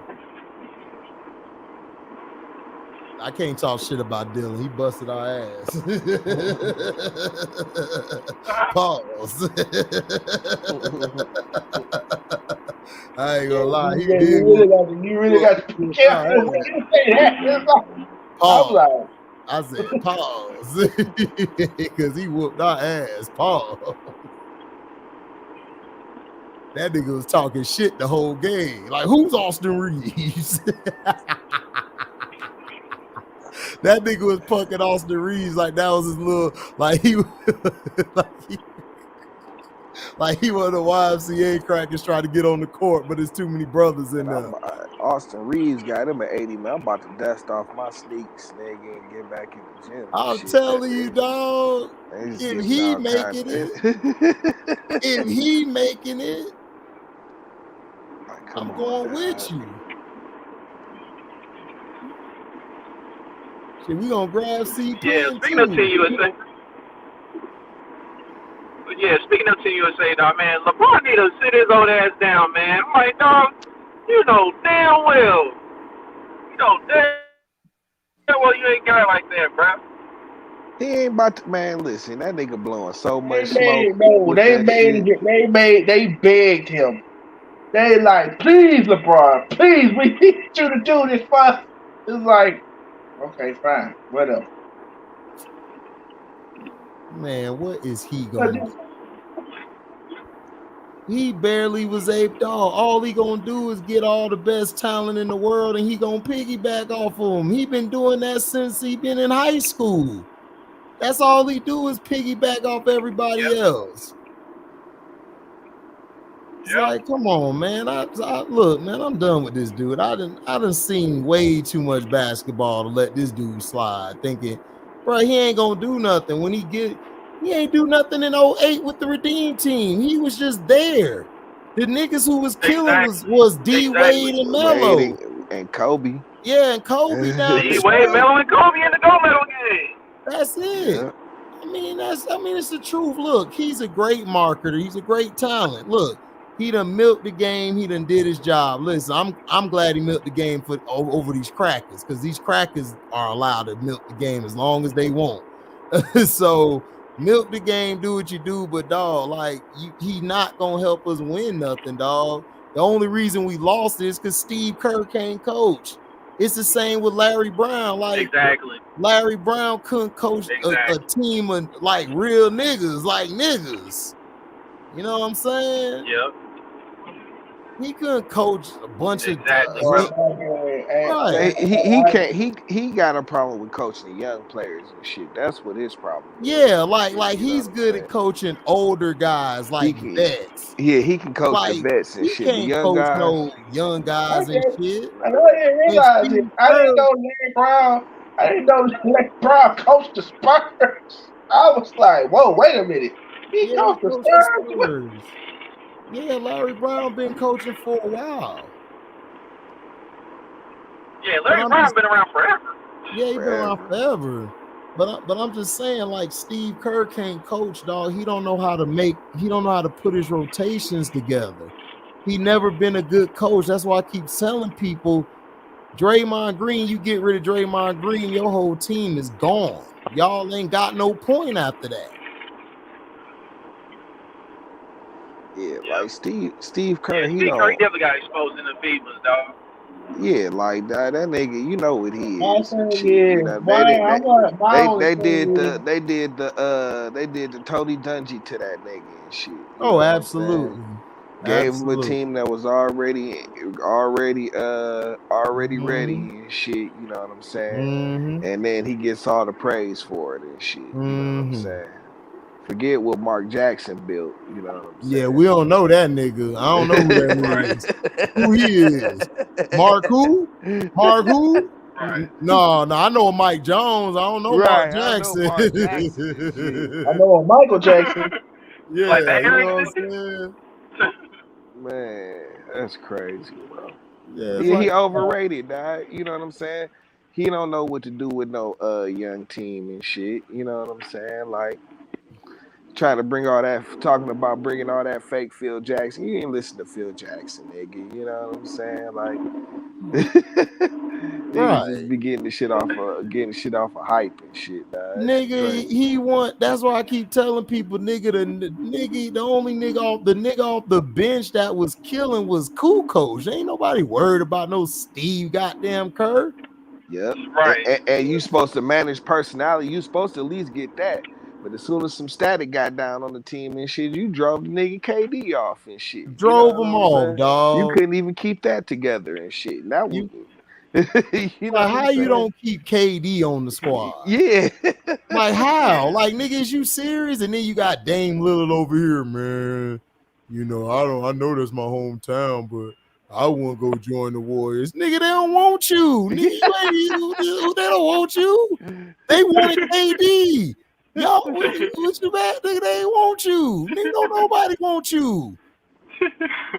I can't talk shit about Dylan. He busted our ass. Pause. I ain't gonna lie. You really got to be careful when you say that. Pause. I said pause. Because he whooped our ass. Pause. That nigga was talking shit the whole game. Like, who's Austin Reeves? That nigga was punking Austin Reeves like that was his little, like he one of the YMCA crackers trying to get on the court, but there's too many brothers in there. Austin Reeves got him at 80, man. I'm about to dust off my sneaks, nigga, and get back in the gym. I'm telling you, dog. If he making it, I'm going with you. Shit, we gonna grab C-Pen. Yeah, speaking of Team USA. Speaking of Team USA, dog, man, LeBron need to sit his old ass down, man. I'm like, dog, you know damn well No, well, you ain't got it like that, bro. He ain't about to, man. Listen, that nigga blowing so They much made smoke no. with that shit. They begged him. They like, please, LeBron, please, we need you to do this for us. It's like, okay, fine, whatever. Man, what is he But gonna do? He barely was aped off. All he gonna do is get all the best talent in the world, and he gonna piggyback off of him. He been doing that since he been in high school. That's all he do is piggyback off everybody else. It's like, come on, man. I look, man. I'm done with this dude. I done seen way too much basketball to let this dude slide. Thinking, bro, he ain't gonna do nothing when he ain't do nothing in 08 with the Redeem team. He was just there. The niggas who was killing was D Wade and Melo. and Kobe. Yeah, and Kobe down the D Wade, stretch. Melo, and Kobe in the gold medal game. That's it. Yeah. I mean, it's the truth. Look, he's a great marketer. He's a great talent. Look, he done milked the game. He done did his job. Listen, I'm glad he milked the game over these crackers, because these crackers are allowed to milk the game as long as they want. So milk the game, do what you do, but dog, like he not gonna help us win nothing, dog. The only reason we lost is because Steve Kerr can't coach. It's the same with Larry Brown. Like, exactly. Larry Brown couldn't coach a team of like real niggas, like niggas. You know what I'm saying? Yep. He couldn't coach a bunch of Right. He can't. He got a problem with coaching the young players and shit. That's what his problem is. Yeah, like he's good at coaching older guys, like vets. Yeah, he can coach like, the vets and shit. He can't coach no young guys and shit. I didn't realize it. I didn't know Larry Brown. I didn't know Larry Brown coached the Spurs. I was like, whoa, wait a minute. He coached the Spurs? Yeah, Larry Brown been coaching for a while. Yeah, Larry Brown's been around forever. Yeah, he's been around forever. But I'm just saying, like, Steve Kerr can't coach, dog. He don't know how to put his rotations together. He never been a good coach. That's why I keep telling people, Draymond Green, you get rid of Draymond Green, your whole team is gone. Y'all ain't got no point after that. Yeah, like Steve Kerr, Steve Kerr, he definitely got exposed in the Feebas, dog. Yeah, like that nigga, you know what he is. They did the Tony Dungy to that nigga and shit. Oh, absolutely. Gave him a team that was already ready and shit. You know what I'm saying? And then he gets all the praise for it and shit. You know what I'm saying? Forget what Mark Jackson built, you know what I'm saying? Yeah, we don't know that nigga. I don't know who that is. Who he is. Mark who? Mark who? No, I know Mike Jones. I don't know Mark Jackson. I know Michael Jackson. Yeah, like that, you know what I'm saying? Man, that's crazy, bro. Yeah, he overrated, dog. You know what I'm saying? He don't know what to do with no young team and shit. You know what I'm saying? Like, trying to talking about bringing all that fake Phil Jackson. You ain't listen to Phil Jackson, nigga. You know what I'm saying? Like, niggas just be getting shit off of hype and shit, dog. Nigga, that's why I keep telling people, nigga, the only nigga off the bench that was killing was Kukoc. Ain't nobody worried about no Steve goddamn Kerr. Yep. Right. And you supposed to manage personality. You supposed to at least get that. But as soon as some static got down on the team and shit, you drove the nigga KD off and shit. Drove him off, dog. You couldn't even keep that together and shit. That was, you know, how you don't keep KD on the squad? Yeah. Like, how? Like, nigga, is you serious? And then you got Dame Lillard over here, man. You know, I know that's my hometown, but I won't go join the Warriors. Nigga, they don't want you. Nigga, they don't want you. They wanted KD. Y'all, what you bad? Nigga, they ain't want you. Nigga, don't nobody want you.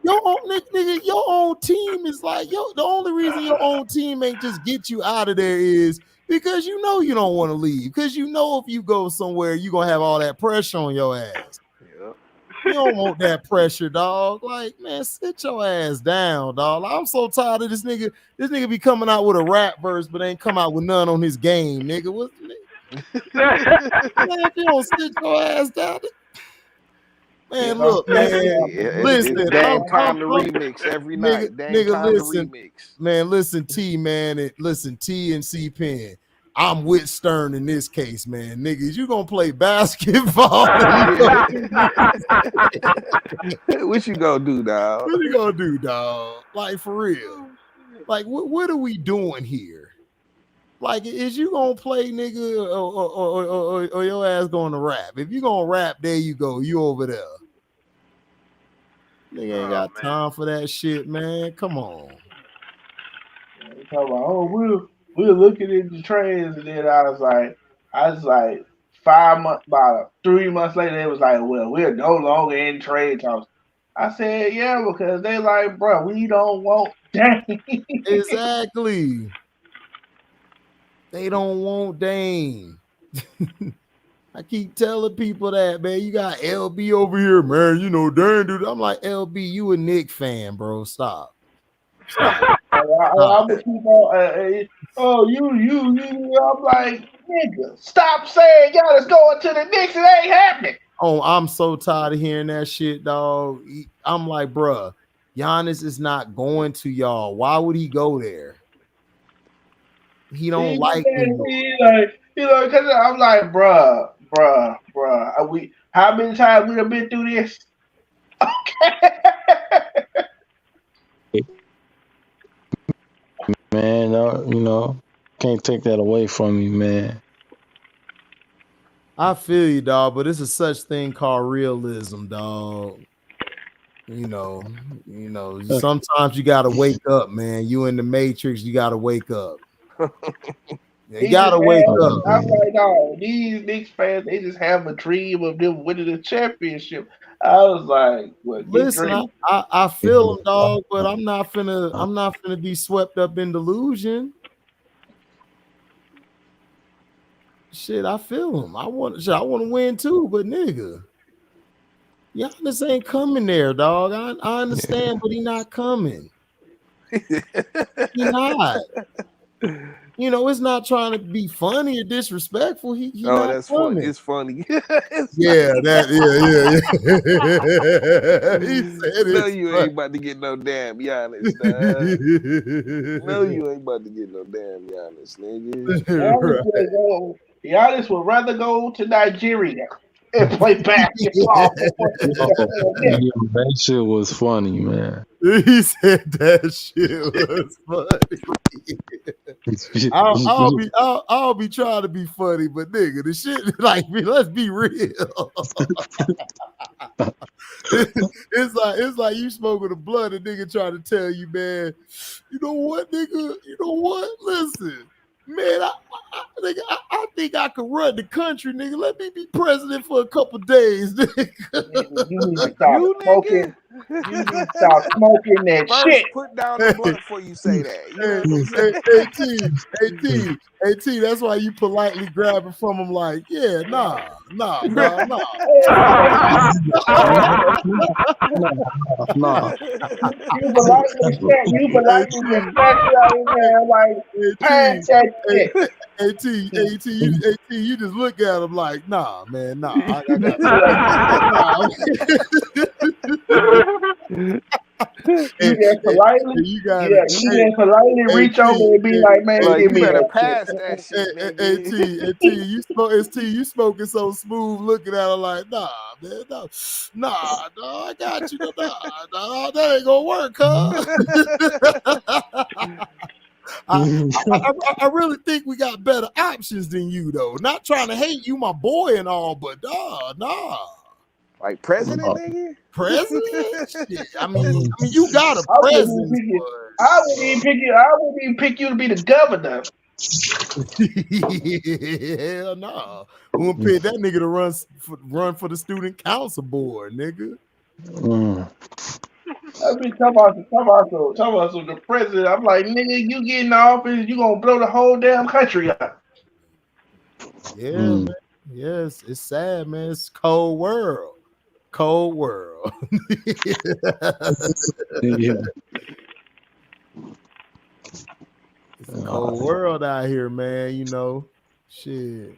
Your own team is like, the only reason your own team ain't just get you out of there is because you know you don't want to leave. Because you know if you go somewhere, you're going to have all that pressure on your ass. Yep. You don't want that pressure, dog. Like, man, sit your ass down, dog. I'm so tired of this nigga. This nigga be coming out with a rap verse, but ain't come out with none on his game, nigga. What, man, if you don't sit your ass down, man, look, man, listen, It's Dame time to remix every night. Dame time to remix. Man, listen, T, man, listen, T and C Pen. I'm with Stern in this case, man. Niggas, you gonna play basketball? What you gonna do, dog? What you gonna do, dog? Like, for real. Like, what are we doing here? Like, is you gonna play, nigga, or your ass going to rap? If you gonna rap, there you go. You over there. Nigga ain't got time for that shit, man. Come on. Talking about, we're looking at the trades, and then I was like 5 months, about 3 months later, it was like, well, we're no longer in trade talks. I said, yeah, because they like, bro, we don't want Dame. Exactly. They don't want Dame. I keep telling people that, man. You got LB over here, man. You know, Dame, dude. I'm like, LB, you a Knicks fan, bro. Stop. I'm gonna keep on. I'm like, nigga, stop saying y'all is going to the Knicks. It ain't happening. Oh, I'm so tired of hearing that shit, dog. I'm like, bruh, Giannis is not going to y'all. Why would he go there? He don't like me. Because I'm like, bruh. How many times we have been through this? Okay. Man, you know, can't take that away from me, man. I feel you, dog, but it's a such thing called realism, dog. You know, sometimes you gotta wake up, man. You in the Matrix, you gotta wake up. You gotta wake up. I'm like, no, these Knicks fans, they just have a dream of them winning the championship. I was like, well, listen, I feel them, dog, but I'm not finna be swept up in delusion. Shit, I feel him. I want to win too, but nigga, Giannis ain't coming there, dog. I understand, but he not coming. He not. You know, it's not trying to be funny or disrespectful. He that's coming. funny. It's funny. Yeah. He said no, you ain't about to get no damn Giannis, dog. No, you ain't about to get no damn Giannis, nigga. Giannis would rather go to Nigeria and play basketball. That shit was funny, man. He said that shit was funny. I'll be trying to be funny, but nigga, the shit, like, let's be real. it's like you smoking the blood, and nigga trying to tell you, man, you know what, nigga? You know what? Listen, man, I think I could run the country, nigga. Let me be president for a couple days, nigga. You need to stop smoking. You need to stop smoking that First, shit. put down the blunt before you say that. You know AT, that's why you politely grab it from him like, yeah, nah. Nah. You politely respect like, pass that shit. AT, you just look at him like, nah, man, nah. You just politely reach over and be like, man, give me better that pass shit. that shit. you smoking so smooth, looking at her like, nah, man, nah, I got you, nah, that ain't gonna work, huh? I really think we got better options than you, though. Not trying to hate you, my boy, and all, but nah. Like president, nigga? President? Shit. I mean, you got a president. I wouldn't even pick you to be the governor. Hell no. We won't pick that nigga to run for the student council board, nigga. I be talking about the president. I'm like, nigga, you get in the office, you gonna blow the whole damn country up. Yeah, man. Yes, it's sad, man. It's a cold world. Cold world. Yeah. It's a cold world out here, man. You know, shit.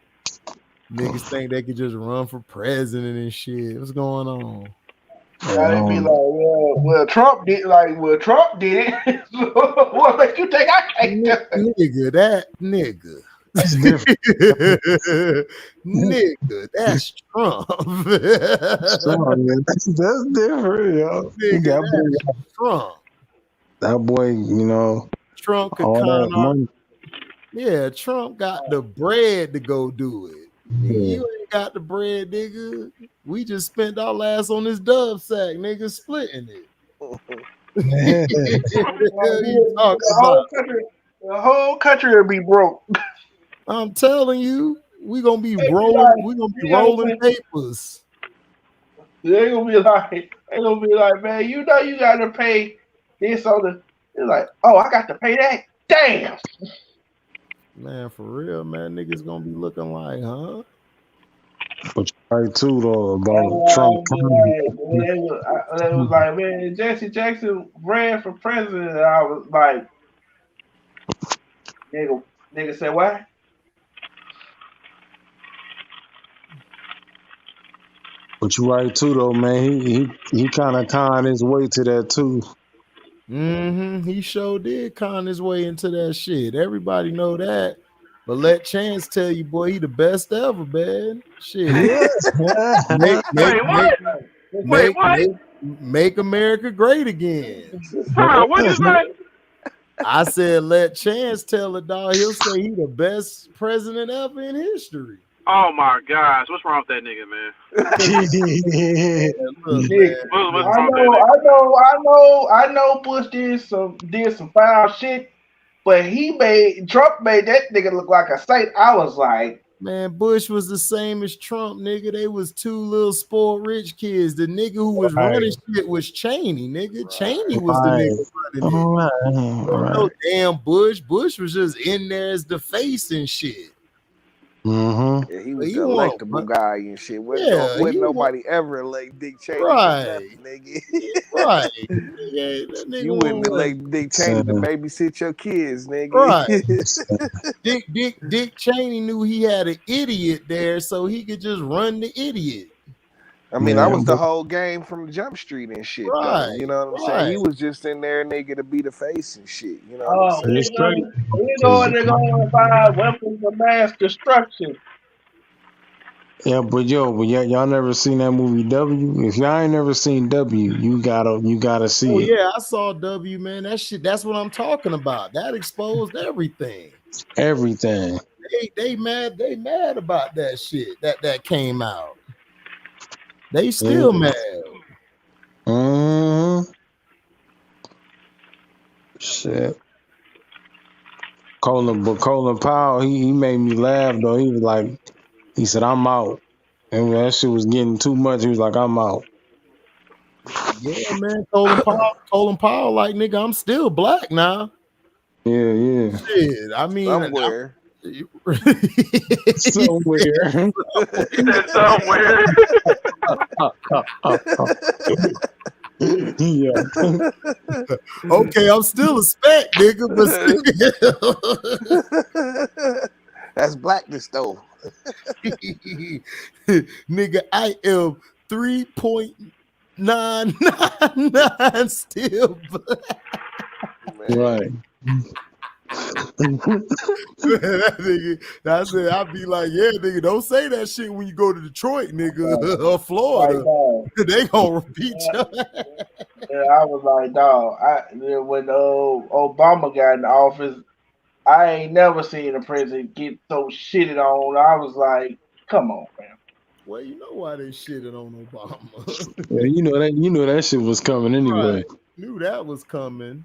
Niggas think they could just run for president and shit. What's going on? Now they be like, well, Trump did it. So what makes you think I can't do it? Nigga, that nigga. That's different. Nigga, that's Trump. Sorry, man. That's different, yo. Nigga, that's Trump. That boy, you know, Trump could all that money. Yeah, Trump got the bread to go do it. Nigga, you ain't got the bread, nigga. We just spent our last on this dub sack, nigga, splitting it. The whole country will be broke. I'm telling you, we gonna be rolling. We gonna be rolling papers. They gonna be like, man, you know you gotta pay this on the. It's like, oh, I got to pay that. Damn. Man, for real, man, niggas gonna be looking like, huh? But you're right too, though, about Trump. It was like, man, Jesse Jackson ran for president. And I was like, nigga said what? But you're right too, though, man. He kind of conned his way to that too. He sure did con his way into that shit. Everybody know that. But let Chance tell you, boy, he the best ever, man. Shit. Make America great again. What is that? I said, let Chance tell it, dog. He'll say he the best president ever in history. Oh my gosh, what's wrong with that nigga, man? I know Bush did some foul shit, but Trump made that nigga look like a saint. I was like, man, Bush was the same as Trump, nigga. They was two little spoiled rich kids. The nigga who was running shit was Cheney, nigga. Cheney was the nigga running it. No damn Bush. Bush was just in there as the face and shit. Yeah, he was the electable guy and shit. Wasn't nobody ever elect Dick Cheney? Right, nigga. Right. You wouldn't elect Dick Cheney to babysit your kids, nigga. Right. Dick Cheney knew he had an idiot there, so he could just run the idiot. I mean, that was the whole game from Jump Street and shit, though. You know what I'm saying? He was just in there, nigga, to be the face and shit. You know what I'm saying? They're going to find weapons of mass destruction. Yeah, but y'all never seen that movie W? If y'all ain't never seen W, you gotta see it. Yeah, I saw W, man. That shit, that's what I'm talking about. That exposed everything. Everything. They mad about that shit that came out. They still mad. Shit. Colin Powell, he made me laugh though. He was like, he said, I'm out. And when that shit was getting too much, he was like, I'm out. Yeah, man. Colin Powell, like, nigga, I'm still black now. Yeah. Shit, I mean, somewhere. Somewhere. Yeah. Okay, I'm still a spec, nigga, but still. That's blackness, though. Nigga, I am 3.999 still black. Right. I said, I'd be like, yeah, nigga, don't say that shit when you go to Detroit, nigga, or Florida. They gonna repeat you. I was like, dog, when Obama got in office, I ain't never seen a president get so shitted on. I was like, come on, man. Well, you know why they shitted on Obama. Yeah, you know that shit was coming anyway. Right. Knew that was coming.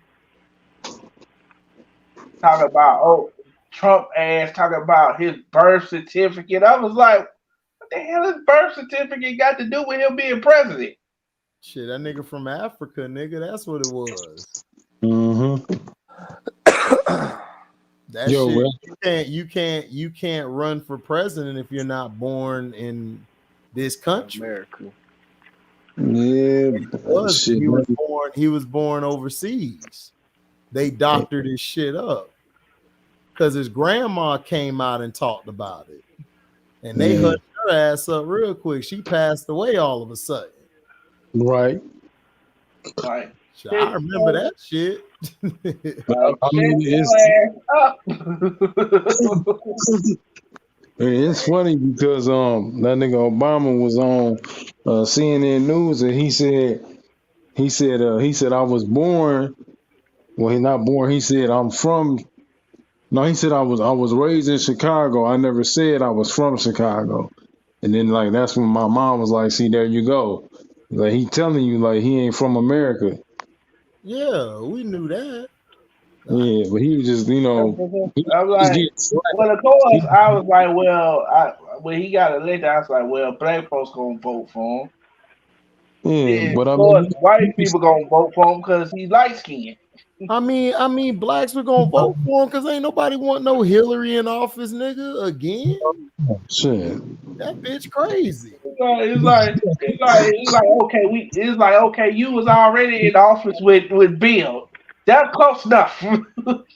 Talking about Trump ass talking about his birth certificate. I was like, what the hell his birth certificate got to do with him being president? Shit, that nigga from Africa, nigga, that's what it was. That shit, you can't run for president if you're not born in this country. America. Yeah, shit. He was born overseas. They doctored his shit up because his grandma came out and talked about it, and they hushed her ass up real quick. She passed away all of a sudden. Right. Like, I remember that shit. I mean, it's funny because that nigga Obama was on CNN News and he said I was born. Well, he's not born. He said I'm from. No, he said I was raised in Chicago. I never said I was from Chicago. And then like that's when my mom was like, "See, there you go." Like he telling you like he ain't from America. Yeah, we knew that. Yeah, but he was just, you know, I'm like, well, of course, I was like, well, when he got elected, I was like, well, black folks gonna vote for him. Yeah, and but of course, white people gonna vote for him because he's light skinned. I mean, blacks were gonna vote for him because ain't nobody want no Hillary in office, nigga, again. Shit, that bitch crazy. It's like okay, you was already in office with Bill. That's close enough.